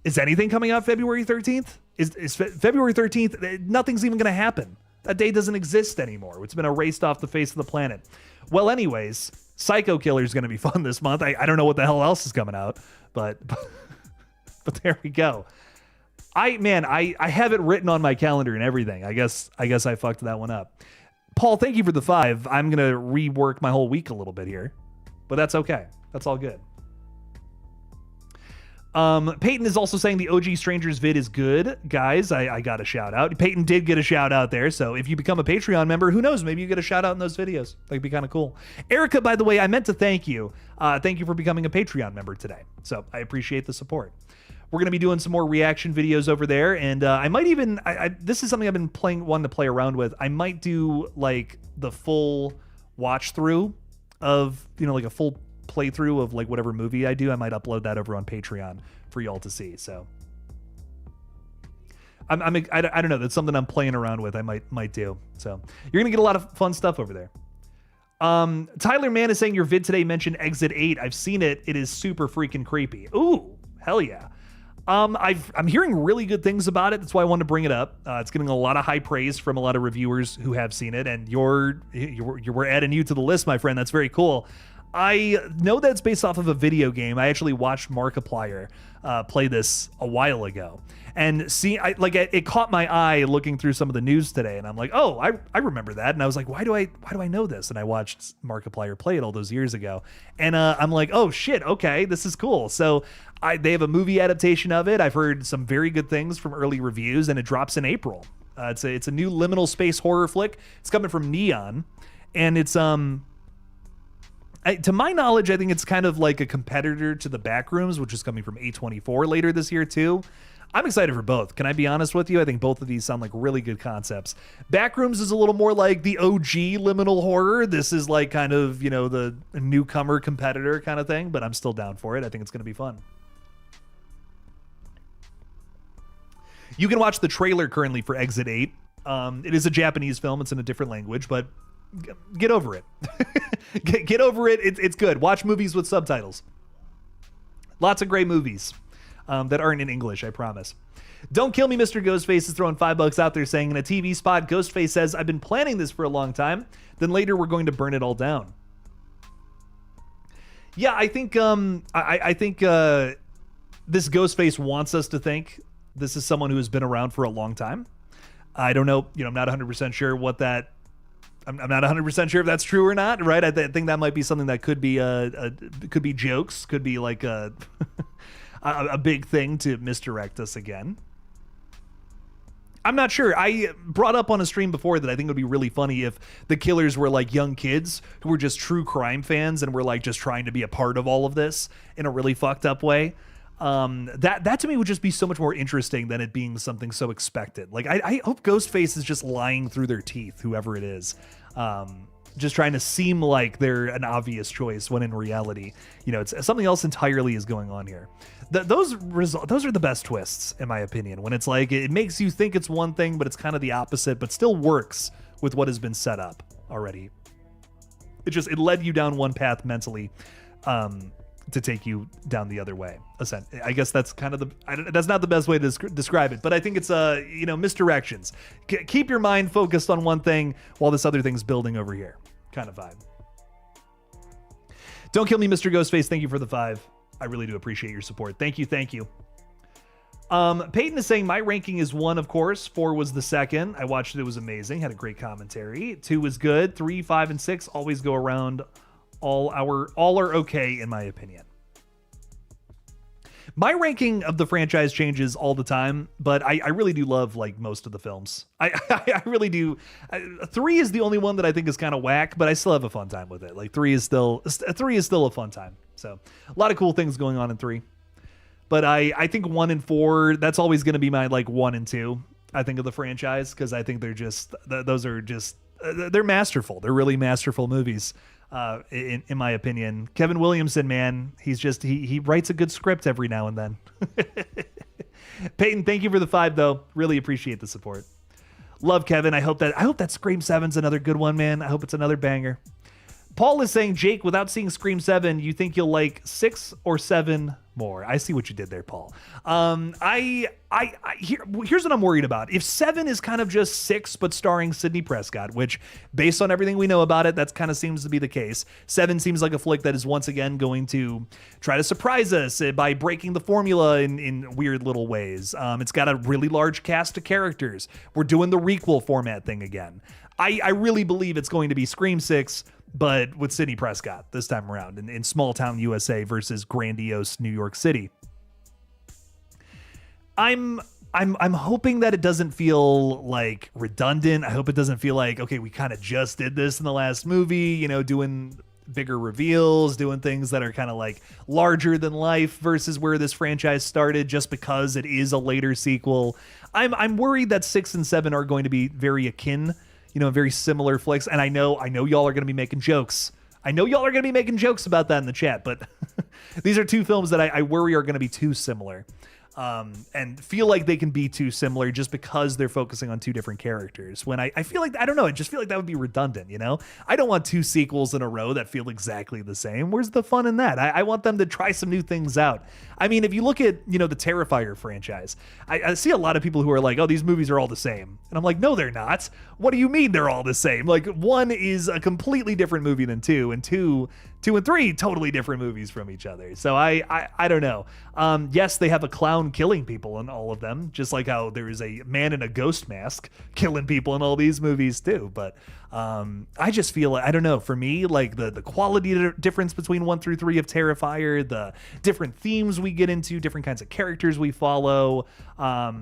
is anything coming out February 13th? Is February 13th? Nothing's even going to happen. That day doesn't exist anymore. It's been erased off the face of the planet. Well, anyways, Psycho Killer is going to be fun this month. I don't know what the hell else is coming out, but there we go. I have it written on my calendar and everything. I guess I fucked that one up. Paul, thank you for the 5. I'm going to rework my whole week a little bit here, but that's okay. That's all good. Peyton is also saying the OG Strangers vid is good. Guys, I got a shout out. Peyton did get a shout out there. So if you become a Patreon member, who knows? Maybe you get a shout out in those videos. That'd be kind of cool. Erica, by the way, I meant to thank you. Thank you for becoming a Patreon member today. So I appreciate the support. We're going to be doing some more reaction videos over there. And I might even, this is something I've been wanting to play around with. I might do like the full watch through of, like a full playthrough of like whatever movie I do. I might upload that over on Patreon for y'all to see. So I don't know. That's something I'm playing around with. I might do. So you're going to get a lot of fun stuff over there. Tyler Mann is saying your vid today mentioned Exit 8. I've seen it. It is super freaking creepy. Ooh, hell yeah. I'm hearing really good things about it. That's why I wanted to bring it up. It's getting a lot of high praise from a lot of reviewers who have seen it, and we're adding you to the list, my friend. That's very cool. I know that it's based off of a video game. I actually watched Markiplier play this a while ago, and it caught my eye looking through some of the news today, and I'm like, oh, I remember that, and I was like, why do I know this? And I watched Markiplier play it all those years ago, and I'm like, oh shit, okay, this is cool. So they have a movie adaptation of it. I've heard some very good things from early reviews, and it drops in April. It's a new liminal space horror flick. It's coming from Neon, and it's to my knowledge, I think it's kind of like a competitor to the Backrooms, which is coming from A24 later this year too. I'm excited for both. Can I be honest with you? I think both of these sound like really good concepts. Backrooms is a little more like the OG liminal horror. This is like kind of, the newcomer competitor kind of thing, but I'm still down for it. I think it's going to be fun. You can watch the trailer currently for Exit 8. It is a Japanese film. It's in a different language, but get over it. get over it. It's good. Watch movies with subtitles. Lots of great movies that aren't in English, I promise. Don't Kill Me, Mr. Ghostface is throwing $5 out there saying, in a TV spot, Ghostface says, I've been planning this for a long time. Then later we're going to burn it all down. Yeah, I think I think this Ghostface wants us to think this is someone who has been around for a long time. I don't know. I'm not 100% sure what that. I'm not 100% sure if that's true or not. Right? I think that might be something that could be could be jokes. Could be like a big thing to misdirect us again. I'm not sure. I brought up on a stream before that I think it would be really funny if the killers were like young kids who were just true crime fans and were like just trying to be a part of all of this in a really fucked up way. That to me would just be so much more interesting than it being something so expected. Like I hope Ghostface is just lying through their teeth, whoever it is, just trying to seem like they're an obvious choice when in reality, it's something else entirely is going on here. Those are the best twists, in my opinion, when it's like it makes you think it's one thing, but it's kind of the opposite, but still works with what has been set up already. It led you down one path mentally, to take you down the other way. I guess that's kind of that's not the best way to describe it, but I think it's misdirections. Keep your mind focused on one thing while this other thing's building over here, kind of vibe. Don't Kill Me, Mr. Ghostface. Thank you for the 5. I really do appreciate your support. Thank you. Peyton is saying my ranking is 1, of course. 4 was the second. I watched it. It was amazing. Had a great commentary. 2 was good. 3, 5, and 6 always go around. All are okay, in my opinion. My ranking of the franchise changes all the time, but I really do love like most of the films. I really do. 3 is the only one that I think is kind of whack, but I still have a fun time with it. Like 3 is still a fun time. So a lot of cool things going on in 3. But I think 1 and 4, that's always going to be my like 1 and 2, I think, of the franchise, because I think they're masterful. They're really masterful movies. in my opinion. Kevin Williamson, man, he's just he writes a good script every now and then. Peyton, thank you for the 5 though. Really appreciate the support. Love Kevin. I hope that Scream 7's another good one, man. I hope it's another banger. Paul is saying, Jake, without seeing Scream 7, you think you'll like 6 or 7 more? I see what you did there, Paul. Here's what I'm worried about. If 7 is kind of just 6, but starring Sidney Prescott, which, based on everything we know about it, that kind of seems to be the case. 7 seems like a flick that is once again going to try to surprise us by breaking the formula in weird little ways. It's got a really large cast of characters. We're doing the requel format thing again. I really believe it's going to be Scream 6, but with Sidney Prescott this time around in small town USA versus grandiose New York City. I'm hoping that it doesn't feel like redundant. I hope it doesn't feel like, okay, we kind of just did this in the last movie, you know, doing bigger reveals, doing things that are kind of like larger than life versus where this franchise started just because it is a later sequel. I'm worried that 6 and 7 are going to be very akin, you know, very similar flicks. And I know y'all are going to be making jokes. I know y'all are going to be making jokes about that in the chat, but these are 2 films that I worry are going to be too similar. And feel like they can be too similar just because they're focusing on 2 different characters. When I feel like, I don't know, I just feel like that would be redundant, you know? I don't want 2 sequels in a row that feel exactly the same. Where's the fun in that? I want them to try some new things out. I mean, if you look at, you know, the Terrifier franchise, I see a lot of people who are like, oh, these movies are all the same. And I'm like, no, they're not. What do you mean they're all the same? Like, 1 is a completely different movie than 2, and 2 and 3 totally different movies from each other. So I don't know. Yes, they have a clown killing people in all of them, just like how there is a man in a ghost mask killing people in all these movies too. But I just feel, I don't know, for me, like the quality difference between 1 through 3 of Terrifier, the different themes we get into, different kinds of characters we follow. I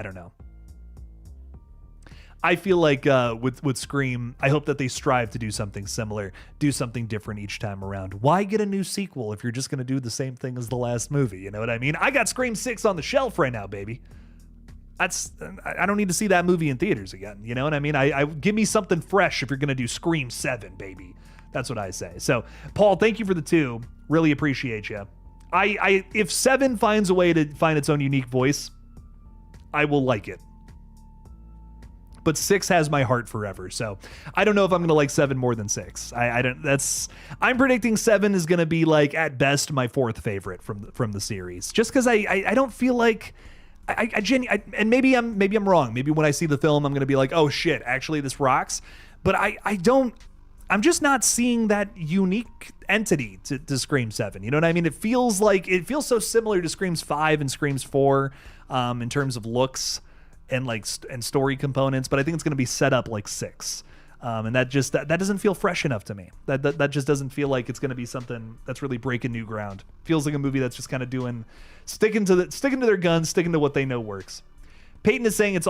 don't know. I feel like with Scream, I hope that they strive to do something similar, do something different each time around. Why get a new sequel if you're just going to do the same thing as the last movie? You know what I mean? I got Scream 6 on the shelf right now, baby. I don't need to see that movie in theaters again. You know what I mean? I give me something fresh if you're going to do Scream 7, baby. That's what I say. So, Paul, thank you for the 2. Really appreciate you. If 7 finds a way to find its own unique voice, I will like it. But 6 has my heart forever. So I don't know if I'm going to like 7 more than 6. I'm predicting 7 is going to be like at best my 4th favorite from the series, just because I don't feel like and maybe I'm wrong. Maybe when I see the film, I'm going to be like, oh shit, actually this rocks. But I'm just not seeing that unique entity to Scream 7. You know what I mean? It feels so similar to Screams 5 and Screams 4 in terms of looks and story components, but I think it's going to be set up like 6. And that doesn't feel fresh enough to me. That just doesn't feel like it's going to be something that's really breaking new ground. Feels like a movie that's just kind of sticking to their guns, sticking to what they know works. Peyton is saying it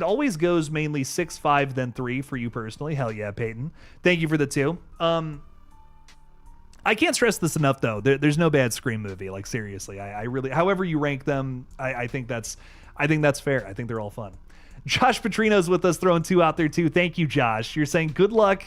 always goes mainly 6, 5, then 3 for you personally. Hell yeah, Peyton. Thank you for the 2. I can't stress this enough though. There's no bad Scream movie. Like seriously, I really, however you rank them, I think that's fair. I think they're all fun. Josh Petrino's with us, throwing 2 out there too. Thank you, Josh. You're saying good luck,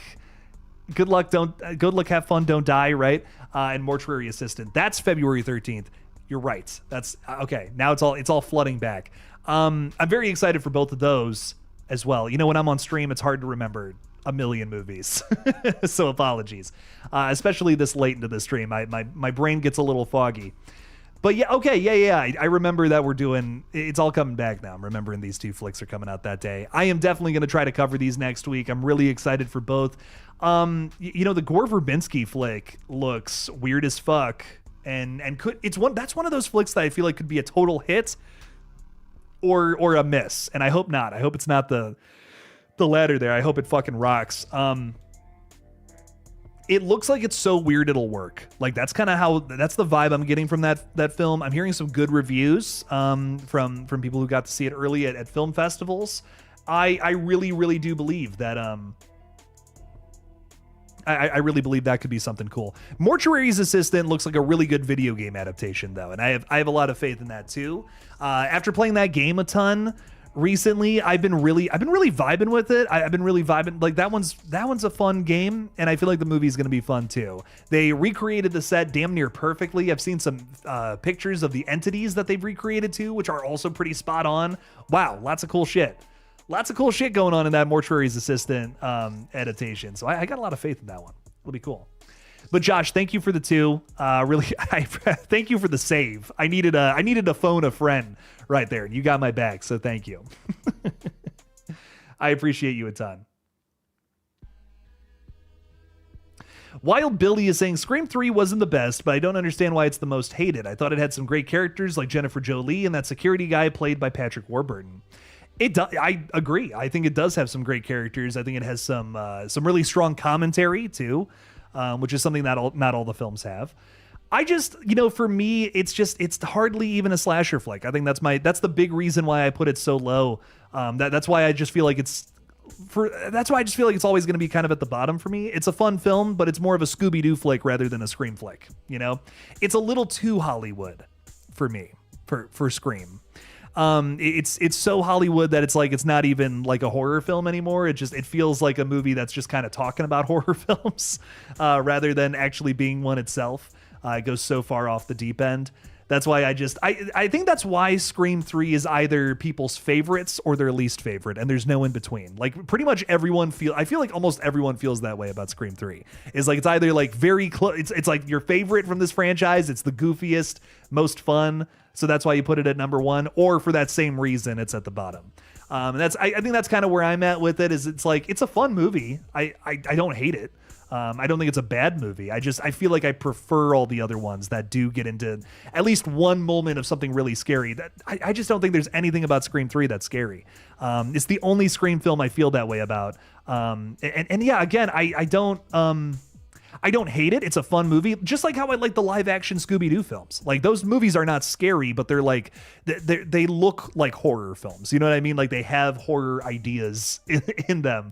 have fun, don't die, right? And mortuary assistant. That's February 13th. You're right. That's okay. Now it's all flooding back. I'm very excited for both of those as well. You know, when I'm on stream, it's hard to remember a million movies. So apologies. Especially this late into the stream. My brain gets a little foggy. But yeah, okay, yeah. I remember that it's all coming back now. I'm remembering these 2 flicks are coming out that day. I am definitely going to try to cover these next week. I'm really excited for both. You know, the Gore Verbinski flick looks weird as fuck, and that's one of those flicks that I feel like could be a total hit or a miss, and I hope not. I hope it's not the latter there. I hope it fucking rocks. It looks like it's so weird it'll work. Like that's the vibe I'm getting from that film. I'm hearing some good reviews from people who got to see it early at film festivals. I really, really do believe that I really believe that could be something cool. Mortuary's Assistant looks like a really good video game adaptation though, and I have a lot of faith in that too. After playing that game a ton, recently. I've been really vibing with it. I've been really vibing. Like that one's a fun game, and I feel like the movie's gonna be fun too. They recreated the set damn near perfectly. I've seen some pictures of the entities that they've recreated too, which are also pretty spot on. Wow, lots of cool shit. Lots of cool shit going on in that Mortuary's Assistant adaptation. So I got a lot of faith in that one. It'll be cool. But Josh, thank you for the 2. Really, thank you for the save. I needed to phone a friend right there, and you got my back, so thank you. I appreciate you a ton. Wild Billy is saying Scream 3 wasn't the best, but I don't understand why it's the most hated. I thought it had some great characters like Jennifer Jolie and that security guy played by Patrick Warburton. I agree. I think it does have some great characters. I think it has some really strong commentary too. Which is something that not all the films have. I just, for me, it's hardly even a slasher flick. I think that's the big reason why I put it so low. That's why I just feel like it's always going to be kind of at the bottom for me. It's a fun film, but it's more of a Scooby-Doo flick rather than a Scream flick. It's a little too Hollywood for me for Scream. It's so Hollywood that it's not even like a horror film anymore. It feels like a movie that's just kind of talking about horror films rather than actually being one itself. It goes so far off the deep end. That's why I think that's why Scream 3 is either people's favorites or their least favorite, and there's no in between. Like pretty much I feel like almost everyone feels that way about Scream 3. It's like it's either like very close, it's like your favorite from this franchise, it's the goofiest, most fun, so that's why you put it at number 1, or for that same reason it's at the bottom. And I think that's kind of where I'm at with it. Is it's like it's a fun movie. I don't hate it. I don't think it's a bad movie. I feel like I prefer all the other ones that do get into at least one moment of something really scary. That I just don't think there's anything about Scream 3 that's scary. It's the only Scream film I feel that way about. And yeah, again, I don't hate it. It's a fun movie, just like how I like the live action Scooby-Doo films. Like those movies are not scary, but they're like they look like horror films. You know what I mean? Like they have horror ideas in them.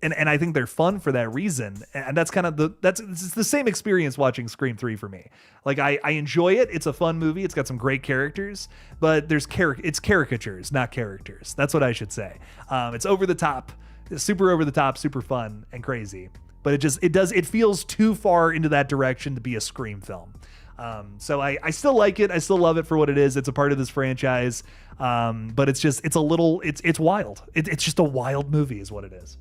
And I think they're fun for that reason. And that's kind of it's the same experience watching Scream 3 for me. Like I enjoy it. It's a fun movie. It's got some great characters, but it's caricatures, not characters. That's what I should say. It's over the top, super over the top, super fun and crazy. But it feels too far into that direction to be a Scream film. So I still like it. I still love it for what it is. It's a part of this franchise. But it's wild. It's just a wild movie is what it is.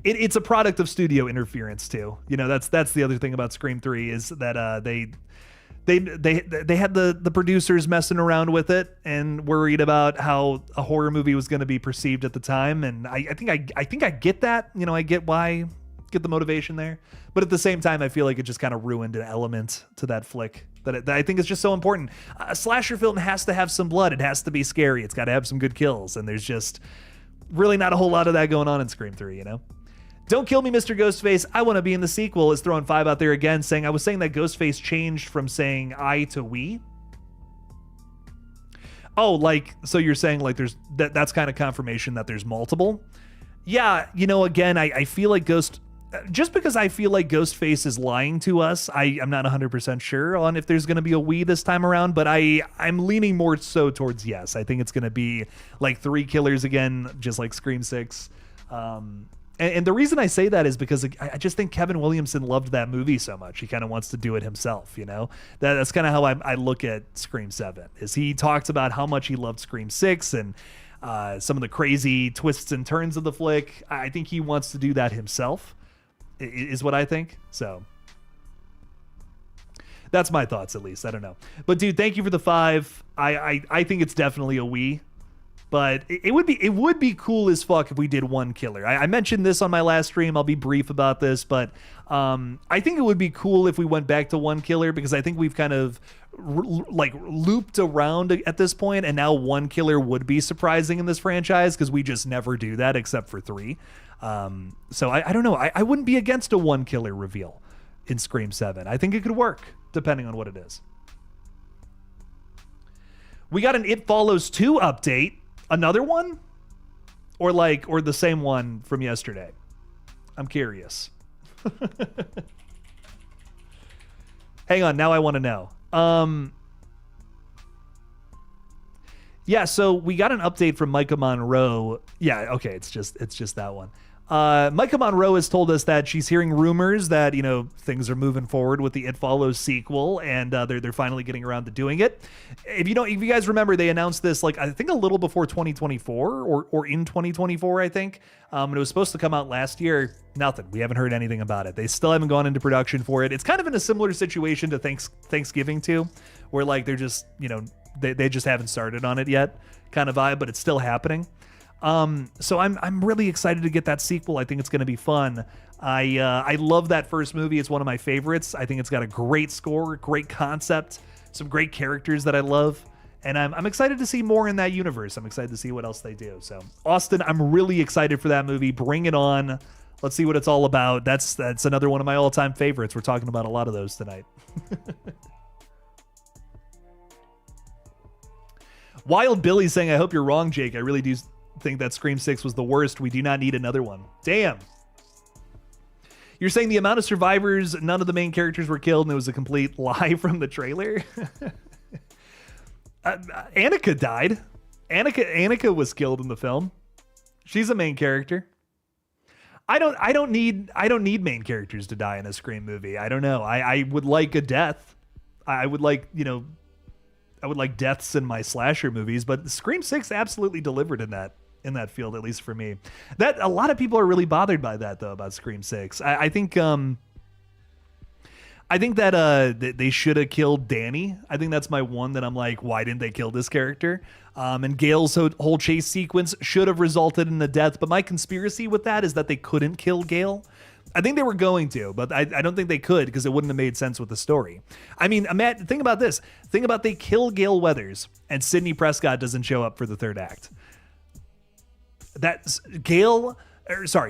It's a product of studio interference too. That's the other thing about Scream 3 is that they had the producers messing around with it and worried about how a horror movie was going to be perceived at the time. And I think I get that. I get the motivation there. But at the same time, I feel like it just kind of ruined an element to that flick that I think is just so important. A slasher film has to have some blood. It has to be scary. It's got to have some good kills. And there's just really not a whole lot of that going on in Scream 3, Don't kill me, Mr. Ghostface. I want to be in the sequel is throwing 5 out there again, saying I was saying that Ghostface changed from saying I to we. Oh, so you're saying there's that's kind of confirmation that there's multiple. Yeah, again, I feel like just because I feel like Ghostface is lying to us, I'm not 100% sure on if there's going to be a we this time around, but I'm leaning more so towards yes. I think it's going to be like 3 killers again, just like Scream 6. And the reason I say that is because I just think Kevin Williamson loved that movie so much. He kind of wants to do it himself, That's kind of how I look at Scream 7, is he talks about how much he loved Scream 6 and some of the crazy twists and turns of the flick. I think he wants to do that himself, is what I think. So that's my thoughts, at least. I don't know. But dude, thank you for the 5. I think it's definitely a we. But it would be cool as fuck if we did 1 killer. I mentioned this on my last stream. I'll be brief about this, but I think it would be cool if we went back to 1 killer, because I think we've kind of looped around at this point, and now 1 killer would be surprising in this franchise because we just never do that except for 3. So I don't know. I wouldn't be against a 1 killer reveal in Scream 7. I think it could work depending on what it is. We got an It Follows 2 update. Another one? Or the same one from yesterday? I'm curious. Hang on, now I want to know. Yeah, so we got an update from Micah Monroe. Yeah, okay, it's just that one. Micah Monroe has told us that she's hearing rumors that, things are moving forward with the It Follows sequel, and they're finally getting around to doing it. If you guys remember, they announced this I think a little before 2024 or in 2024, I think. And it was supposed to come out last year. Nothing. We haven't heard anything about it. They still haven't gone into production for it. It's kind of in a similar situation to Thanksgiving too, where they're just they just haven't started on it yet, kind of vibe, but it's still happening. So I'm really excited to get that sequel. I think it's going to be fun. I love that first movie. It's one of my favorites. I think it's got a great score, great concept, some great characters that I love. And I'm excited to see more in that universe. I'm excited to see what else they do. So Austin, I'm really excited for that movie. Bring it on. Let's see what it's all about. That's another one of my all-time favorites. We're talking about a lot of those tonight. Wild Billy saying, I hope you're wrong, Jake. I really do think that Scream 6 was the worst. We do not need another one. Damn. You're saying the amount of survivors, none of the main characters were killed, and it was a complete lie from the trailer? Annika died. Annika was killed in the film. She's a main character. I don't need main characters to die in a Scream movie. I don't know. I would like a death. I would like deaths in my slasher movies, but Scream 6 absolutely delivered in that field, at least for me. That a lot of people are really bothered by that though, about Scream 6. I think that they should have killed Danny. I think that's my one that I'm like, why didn't they kill this character? And Gail's whole chase sequence should have resulted in a death, but my conspiracy with that is that they couldn't kill Gail. I think they were going to, but I don't think they could because it wouldn't have made sense with the story. I mean, Matt, think about this. Think about they kill Gail Weathers and Sidney Prescott doesn't show up for the third act.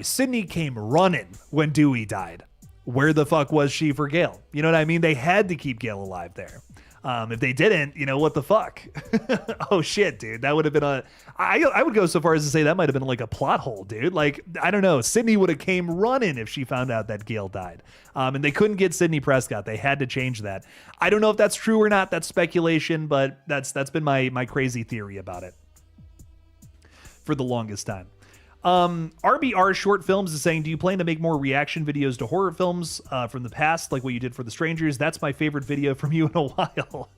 Sidney came running when Dewey died. Where the fuck was she for Gail? You know what I mean? They had to keep Gail alive there. If they didn't, what the fuck? Oh shit, dude. That would have been I would go so far as to say that might have been like a plot hole, dude. Like, I don't know. Sydney would have came running if she found out that Gail died. And they couldn't get Sidney Prescott. They had to change that. I don't know if that's true or not. That's speculation, but that's been my crazy theory about it for the longest time. RBR Short Films is saying, do you plan to make more reaction videos to horror films from the past, like what you did for The Strangers? That's my favorite video from you in a while.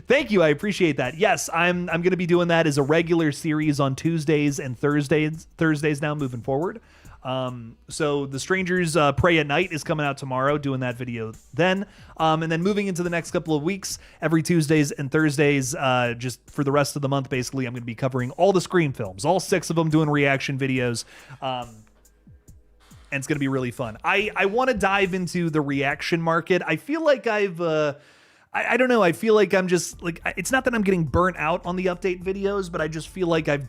Thank you. I appreciate that. Yes, I'm going to be doing that as a regular series on Tuesdays and Thursdays now moving forward. So The Strangers Pray at Night is coming out tomorrow, doing that video then. And then moving into the next couple of weeks, every Tuesdays and Thursdays, just for the rest of the month, basically, I'm going to be covering all the Scream films, all 6 of them, doing reaction videos. And it's going to be really fun. I want to dive into the reaction market. I feel like I don't know. I feel like I'm just like, it's not that I'm getting burnt out on the update videos, but I just feel like I've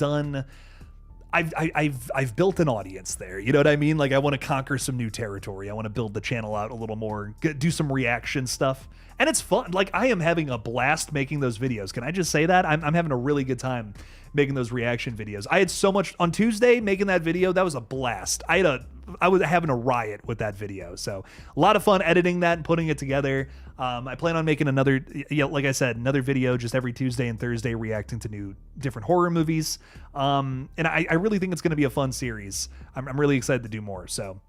built an audience there. You know what I mean? Like, I want to conquer some new territory. I want to build the channel out a little more, do some reaction stuff. And it's fun. Like, I am having a blast making those videos. Can I just say that? I'm having a really good time making those reaction videos. I had so much on Tuesday making that video. That was a blast. I was having a riot with that video. So a lot of fun editing that and putting it together. I plan on making another, like I said, another video just every Tuesday and Thursday reacting to different horror movies. And I really think it's going to be a fun series. I'm really excited to do more. So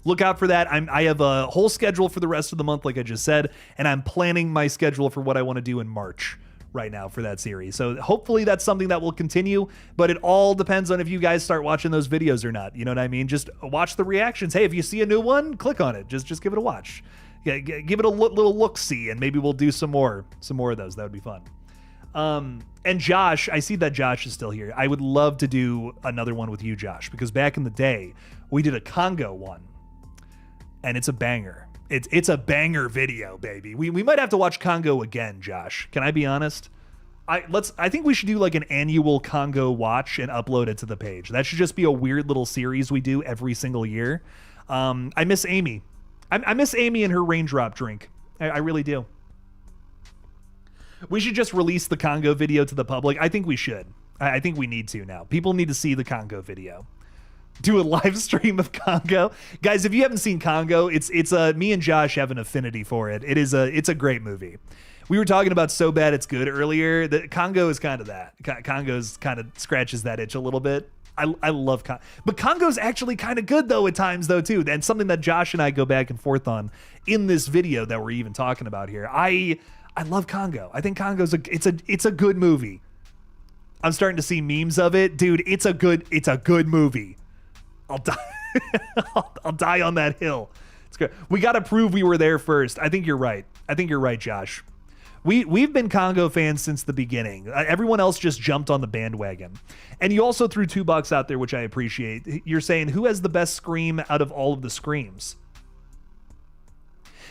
look out for that. I have a whole schedule for the rest of the month, like I just said, and I'm planning my schedule for what I want to do in March right now for that series. So hopefully that's something that will continue, but it all depends on if you guys start watching those videos or not. You know what I mean? Just watch the reactions. Hey, if you see a new one, click on it. Just give it a watch. Yeah, give it a little look-see, and maybe we'll do some more of those. That would be fun. And Josh, I see that Josh is still here. I would love to do another one with you, Josh, because back in the day, we did a Congo one, and it's a banger. It's a banger video, baby. We might have to watch Congo again, Josh. Can I be honest? I think we should do like an annual Congo watch and upload it to the page. That should just be a weird little series we do every single year. I miss Amy. I miss Amy and her raindrop drink. I really do. We should just release the Congo video to the public. I think we should. I think we need to now. People need to see the Congo video. Do a live stream of Congo. Guys, if you haven't seen Congo, it's me and Josh have an affinity for it. It's a great movie. We were talking about so bad it's good earlier. That Congo is kind of that. Congo's kind of scratches that itch a little bit. I love Congo. But Congo's actually kind of good though at times though too. And something that Josh and I go back and forth on in this video that we're even talking about here. I love Congo. I think Congo's it's a good movie. I'm starting to see memes of it. Dude, it's a good movie. I'll die. I'll die on that hill. It's good. We got to prove we were there first. I think you're right. Josh. We've been Congo fans since the beginning. Everyone else just jumped on the bandwagon. And you also threw $2 out there, which I appreciate. You're saying, who has the best Scream out of all of the Screams?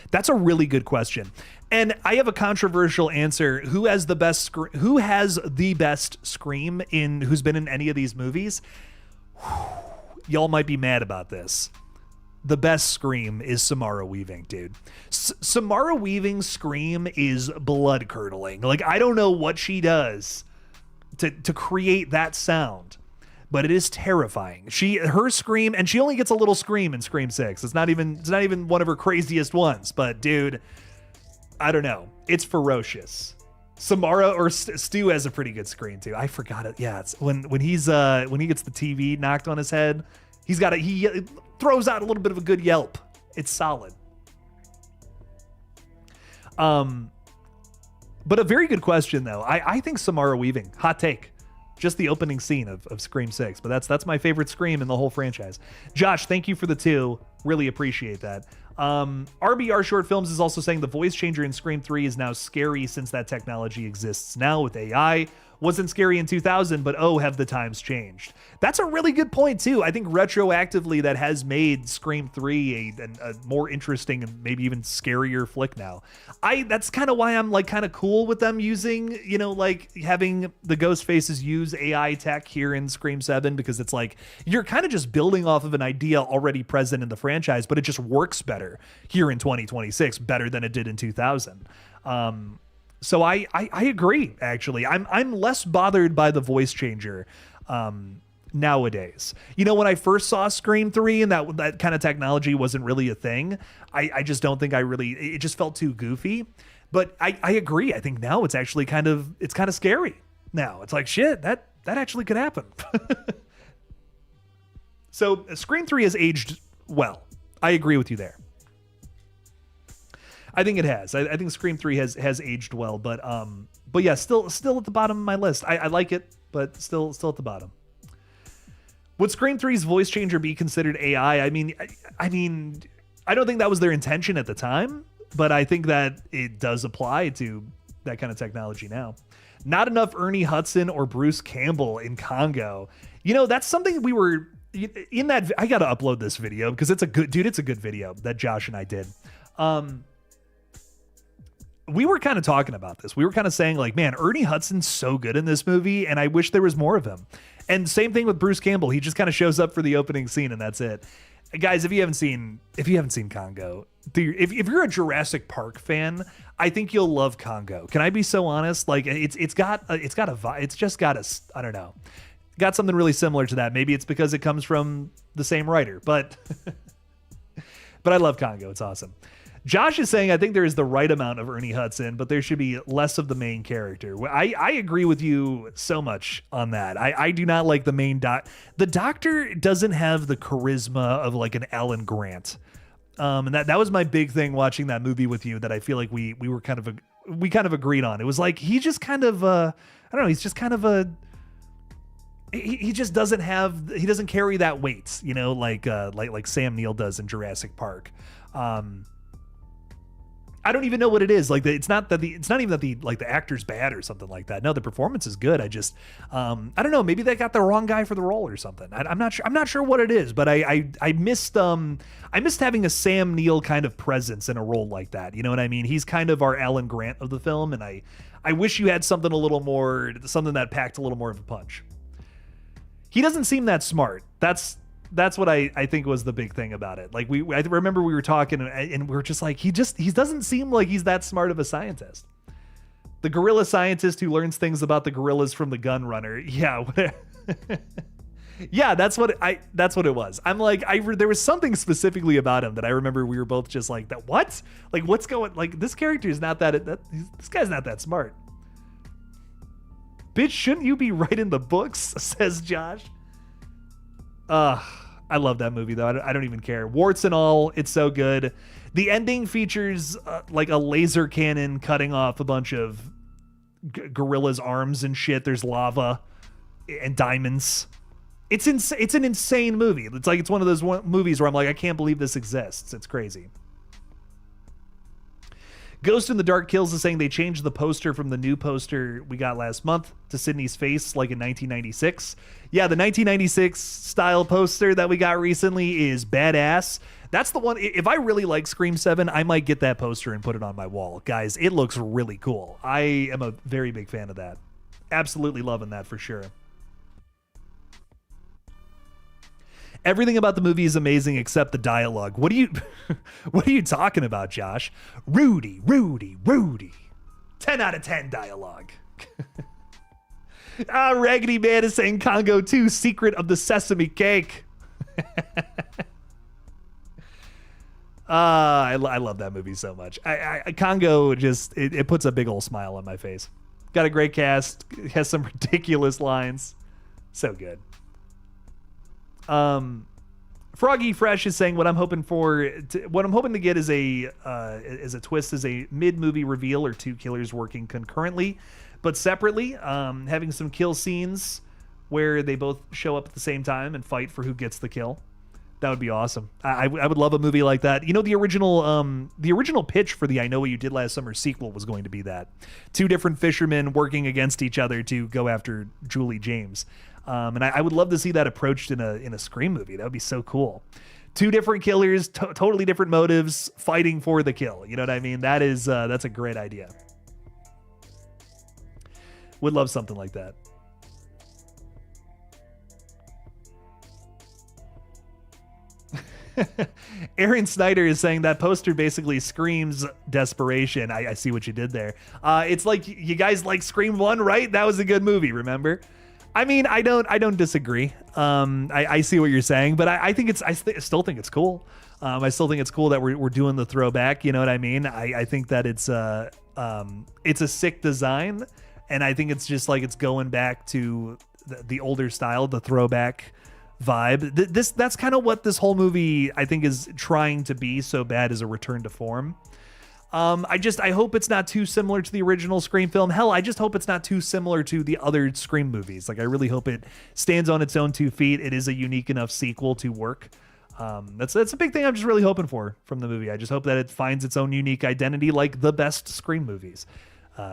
That's a really good question. And I have a controversial answer. Who has the best Scream who's been in any of these movies? Y'all might be mad about this. The best Scream is Samara Weaving, dude. Samara Weaving's Scream is blood curdling. Like, I don't know what she does to create that sound, but it is terrifying. Her Scream, and she only gets a little scream in Scream 6. It's not even one of her craziest ones, but dude, I don't know. It's ferocious. Samara or Stu has a pretty good scream too. I forgot it. Yeah, it's when he gets the TV knocked on his head. He throws out a little bit of a good yelp. It's solid. But a very good question though. I think Samara Weaving, hot take, just the opening scene of Scream 6, but that's my favorite Scream in the whole franchise. Josh, thank you for the 2. Really appreciate that. RBR Short Films is also saying the voice changer in Scream 3 is now scary since that technology exists now with AI. Wasn't scary in 2000, but oh, have the times changed? That's a really good point too. I think retroactively that has made Scream 3 a more interesting and maybe even scarier flick now. That's kind of why I'm like kind of cool with them using, like having the Ghostfaces use AI tech here in Scream 7, because it's like you're kind of just building off of an idea already present in the franchise, but it just works better here in 2026, better than it did in 2000. So I agree, actually. I'm less bothered by the voice changer nowadays. When I first saw Scream 3 and that kind of technology wasn't really a thing, I just don't think it just felt too goofy. But I agree. I think now it's actually kind of scary. Now it's like, shit, that actually could happen. So Scream 3 has aged well. I agree with you there. I think it has. I think Scream 3 has aged well, but yeah, still at the bottom of my list. I like it, but still at the bottom. Would Scream 3's voice changer be considered AI? I mean, I don't think that was their intention at the time, but I think that it does apply to that kind of technology now. Not enough Ernie Hudson or Bruce Campbell in Congo. That's something we were in that. I got to upload this video because it's a good video that Josh and I did. We were kind of talking about this. We were kind of saying like, man, Ernie Hudson's so good in this movie and I wish there was more of him. And same thing with Bruce Campbell. He just kind of shows up for the opening scene and that's it. Guys, if you haven't seen Congo, if you're a Jurassic Park fan, I think you'll love Congo. Can I be so honest? Like it's got a vibe. It's just got I don't know. Got something really similar to that. Maybe it's because it comes from the same writer, but I love Congo. It's awesome. Josh is saying, I think there is the right amount of Ernie Hudson, but there should be less of the main character. I agree with you so much on that. I do not like the main The doctor doesn't have the charisma of like an Alan Grant. And that was my big thing watching that movie with you that I feel like we kind of agreed on. It was like, he just kind of, I don't know. He's just kind of he just he doesn't carry that weight, like Sam Neill does in Jurassic Park. I don't even know what it is. Like it's not even that the actor's bad or something like that. No, the performance is good. I just, I don't know. Maybe they got the wrong guy for the role or something. I'm not sure. I'm not sure what it is, but I missed having a Sam Neill kind of presence in a role like that. You know what I mean? He's kind of our Alan Grant of the film. And I wish you had something that packed a little more of a punch. He doesn't seem that smart. That's what I think was the big thing about it. Like I remember we were talking and we were just like, he doesn't seem like he's that smart of a scientist. The gorilla scientist who learns things about the gorillas from the gun runner. Yeah. Yeah, that's what it was. I'm like, there was something specifically about him that I remember we were both just like, that what? Like, what's going, like, this character is not this guy's not that smart. Bitch, shouldn't you be writing the books? Says Josh. I love that movie though. I don't even care. Warts and all, it's so good. The ending features like a laser cannon cutting off a bunch of gorillas' arms and shit. There's lava and diamonds. It's an insane movie. It's like, it's one of those movies where I'm like, I can't believe this exists. It's crazy. Ghost in the Dark Kills is saying they changed the poster from the new poster we got last month to Sydney's face, like in 1996. Yeah, the 1996 style poster that we got recently is badass. That's the one. If I really like Scream 7, I might get that poster and put it on my wall. Guys, it looks really cool. I am a very big fan of that. Absolutely loving that for sure. Everything about the movie is amazing except the dialogue. What are you talking about, Josh? Rudy. 10 out of 10 dialogue. Raggedy Man is saying Congo 2, Secret of the Sesame Cake. I love that movie so much. Congo just, it puts a big old smile on my face. Got a great cast, has some ridiculous lines. So good. Froggy Fresh is saying what I'm hoping to get is a twist, is a mid-movie reveal or two killers working concurrently but separately, having some kill scenes where they both show up at the same time and fight for who gets the kill. That would be awesome. I would love a movie like that. You know, the original pitch for the I Know What You Did Last Summer sequel was going to be that. Two different fishermen working against each other to go after Julie James. And I would love to see that approached in a Scream movie. That would be so cool. Two different killers, totally different motives, fighting for the kill. You know what I mean? That's a great idea. Would love something like that. Aaron Snyder is saying that poster basically screams desperation. I see what you did there. It's like, you guys like Scream 1, right? That was a good movie, remember? I mean, I don't disagree. I see what you're saying, but I still think it's cool. I still think it's cool that we're doing the throwback. You know what I mean? I think that it's a sick design, and I think it's just like it's going back to the older style, the throwback vibe. That's kind of what this whole movie I think is trying to be so bad, as a return to form. I hope it's not too similar to the original Scream film. Hell, I just hope it's not too similar to the other Scream movies. Like, I really hope it stands on its own 2 feet. It is a unique enough sequel to work. That's a big thing I'm just really hoping for from the movie. I just hope that it finds its own unique identity, like the best Scream movies.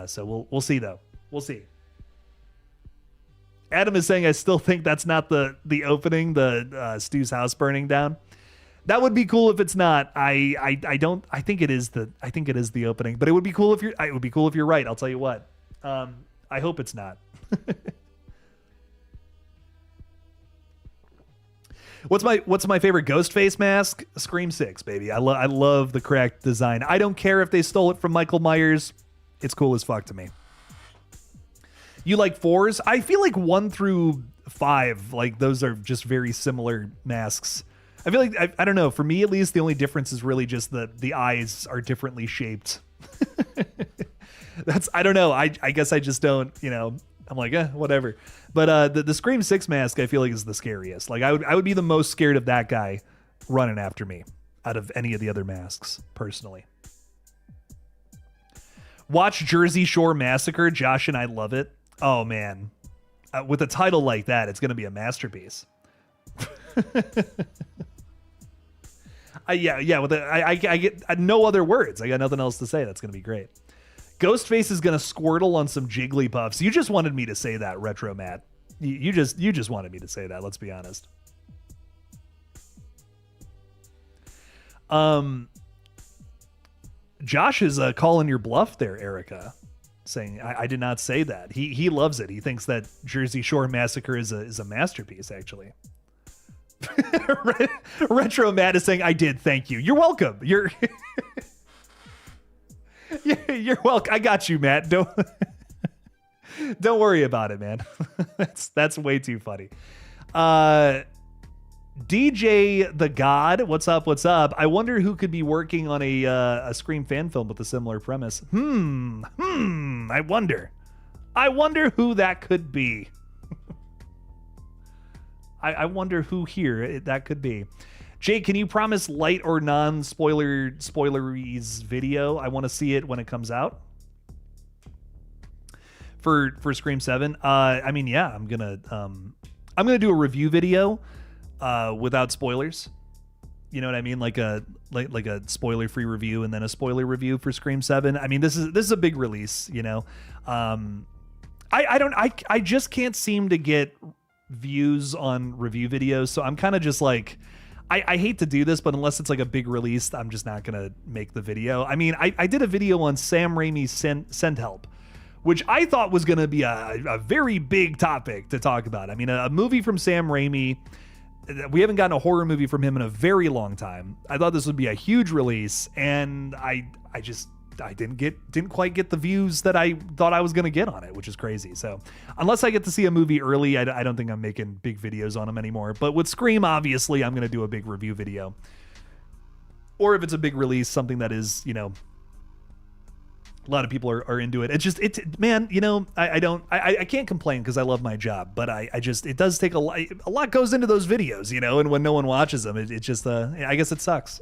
So we'll see though. We'll see. Adam is saying, I still think that's not the opening, the Stu's house burning down. That would be cool if it's not. I think it is the opening, but it would be cool if you're right. I'll tell you what. I hope it's not. What's my favorite Ghostface mask? Scream 6, baby. I love the correct design. I don't care if they stole it from Michael Myers. It's cool as fuck to me. You like 4s? I feel like 1 through 5, like those are just very similar masks. I feel like, I don't know, for me at least, the only difference is really just the eyes are differently shaped. I don't know. I guess I just don't, I'm like, whatever. But the Scream 6 mask, I feel like, is the scariest. Like, I would be the most scared of that guy running after me out of any of the other masks, personally. Watch Jersey Shore Massacre. Josh and I love it. Oh, man. With a title like that, it's going to be a masterpiece. I get no other words. I got nothing else to say. That's going to be great. Ghostface is going to squirtle on some Jigglypuffs. You just wanted me to say that, Retro Matt. You just wanted me to say that. Let's be honest. Josh is calling your bluff there, Erica, saying I did not say that. He loves it. He thinks that Jersey Shore Massacre is a masterpiece, actually. Retro Matt is saying, I did, thank you. You're welcome. You're welcome. I got you, Matt. Don't worry about it, man. That's way too funny. DJ the God, what's up? What's up? I wonder who could be working on a Scream fan film with a similar premise. I wonder who that could be. I wonder who here that could be. Jake, can you promise light or spoileries video? I want to see it when it comes out. For Scream 7. I mean, yeah, I'm gonna do a review video without spoilers. You know what I mean? Like a spoiler-free review and then a spoiler review for Scream 7. I mean, this is a big release, you know. I just can't seem to get views on review videos, so I'm kind of just like, I hate to do this, but unless it's like a big release, I'm just not gonna make the video. I mean, I did a video on Sam Raimi's Send Help, which I thought was gonna be a very big topic to talk about. I mean, a movie from Sam Raimi. We haven't gotten a horror movie from him in a very long time. I thought this would be a huge release, and I didn't quite get the views that I thought I was going to get on it, which is crazy. So unless I get to see a movie early, I don't think I'm making big videos on them anymore. But with Scream, obviously, I'm going to do a big review video. Or if it's a big release, something that is, you know, a lot of people are into it. Man, you know, I can't complain because I love my job, but it does take a lot goes into those videos, you know, and when no one watches them, it just, I guess it sucks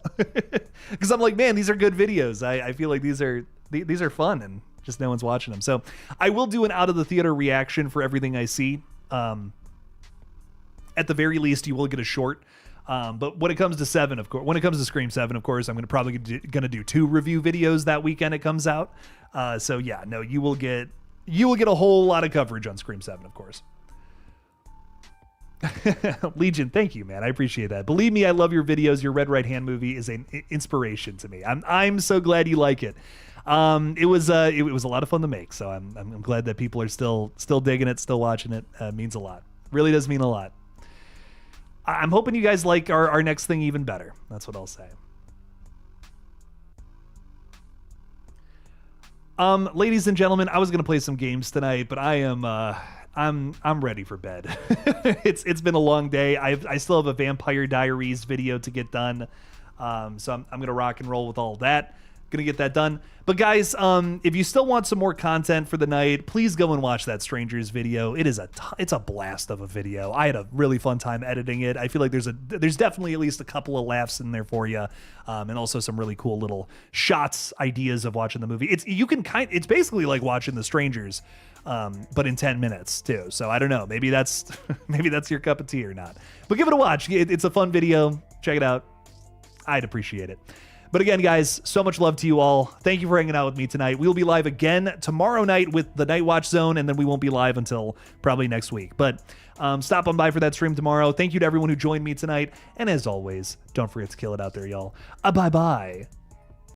because I'm like, man, these are good videos. I feel like these are fun and just no one's watching them. So I will do an out of the theater reaction for everything I see. At the very least, you will get a short. But when it comes to Scream 7, of course, I'm probably gonna do 2 review videos that weekend it comes out. So yeah, no, you will get a whole lot of coverage on Scream 7, of course. Legion, thank you, man. I appreciate that. Believe me, I love your videos. Your Red Right Hand movie is an inspiration to me. I'm so glad you like it. It was a lot of fun to make. So I'm glad that people are still digging it, still watching it. Means a lot. Really does mean a lot. I'm hoping you guys like our next thing even better. That's what I'll say. Ladies and gentlemen, I was gonna play some games tonight, but I'm ready for bed. It's been a long day. I still have a Vampire Diaries video to get done. So I'm gonna rock and roll with all of that. Gonna get that done. But guys, if you still want some more content for the night, please go and watch that Strangers video. It's a blast of a video. I had a really fun time editing it. I feel like there's definitely at least a couple of laughs in there for you, and also some really cool little shots, ideas of watching the movie. It's basically like watching the Strangers, but in 10 minutes too. So I don't know. Maybe that's your cup of tea or not. But give it a watch. It's a fun video. Check it out. I'd appreciate it. But again, guys, so much love to you all. Thank you for hanging out with me tonight. We'll be live again tomorrow night with the Night Watch Zone, and then we won't be live until probably next week. But stop on by for that stream tomorrow. Thank you to everyone who joined me tonight. And as always, don't forget to kill it out there, y'all. Bye-bye.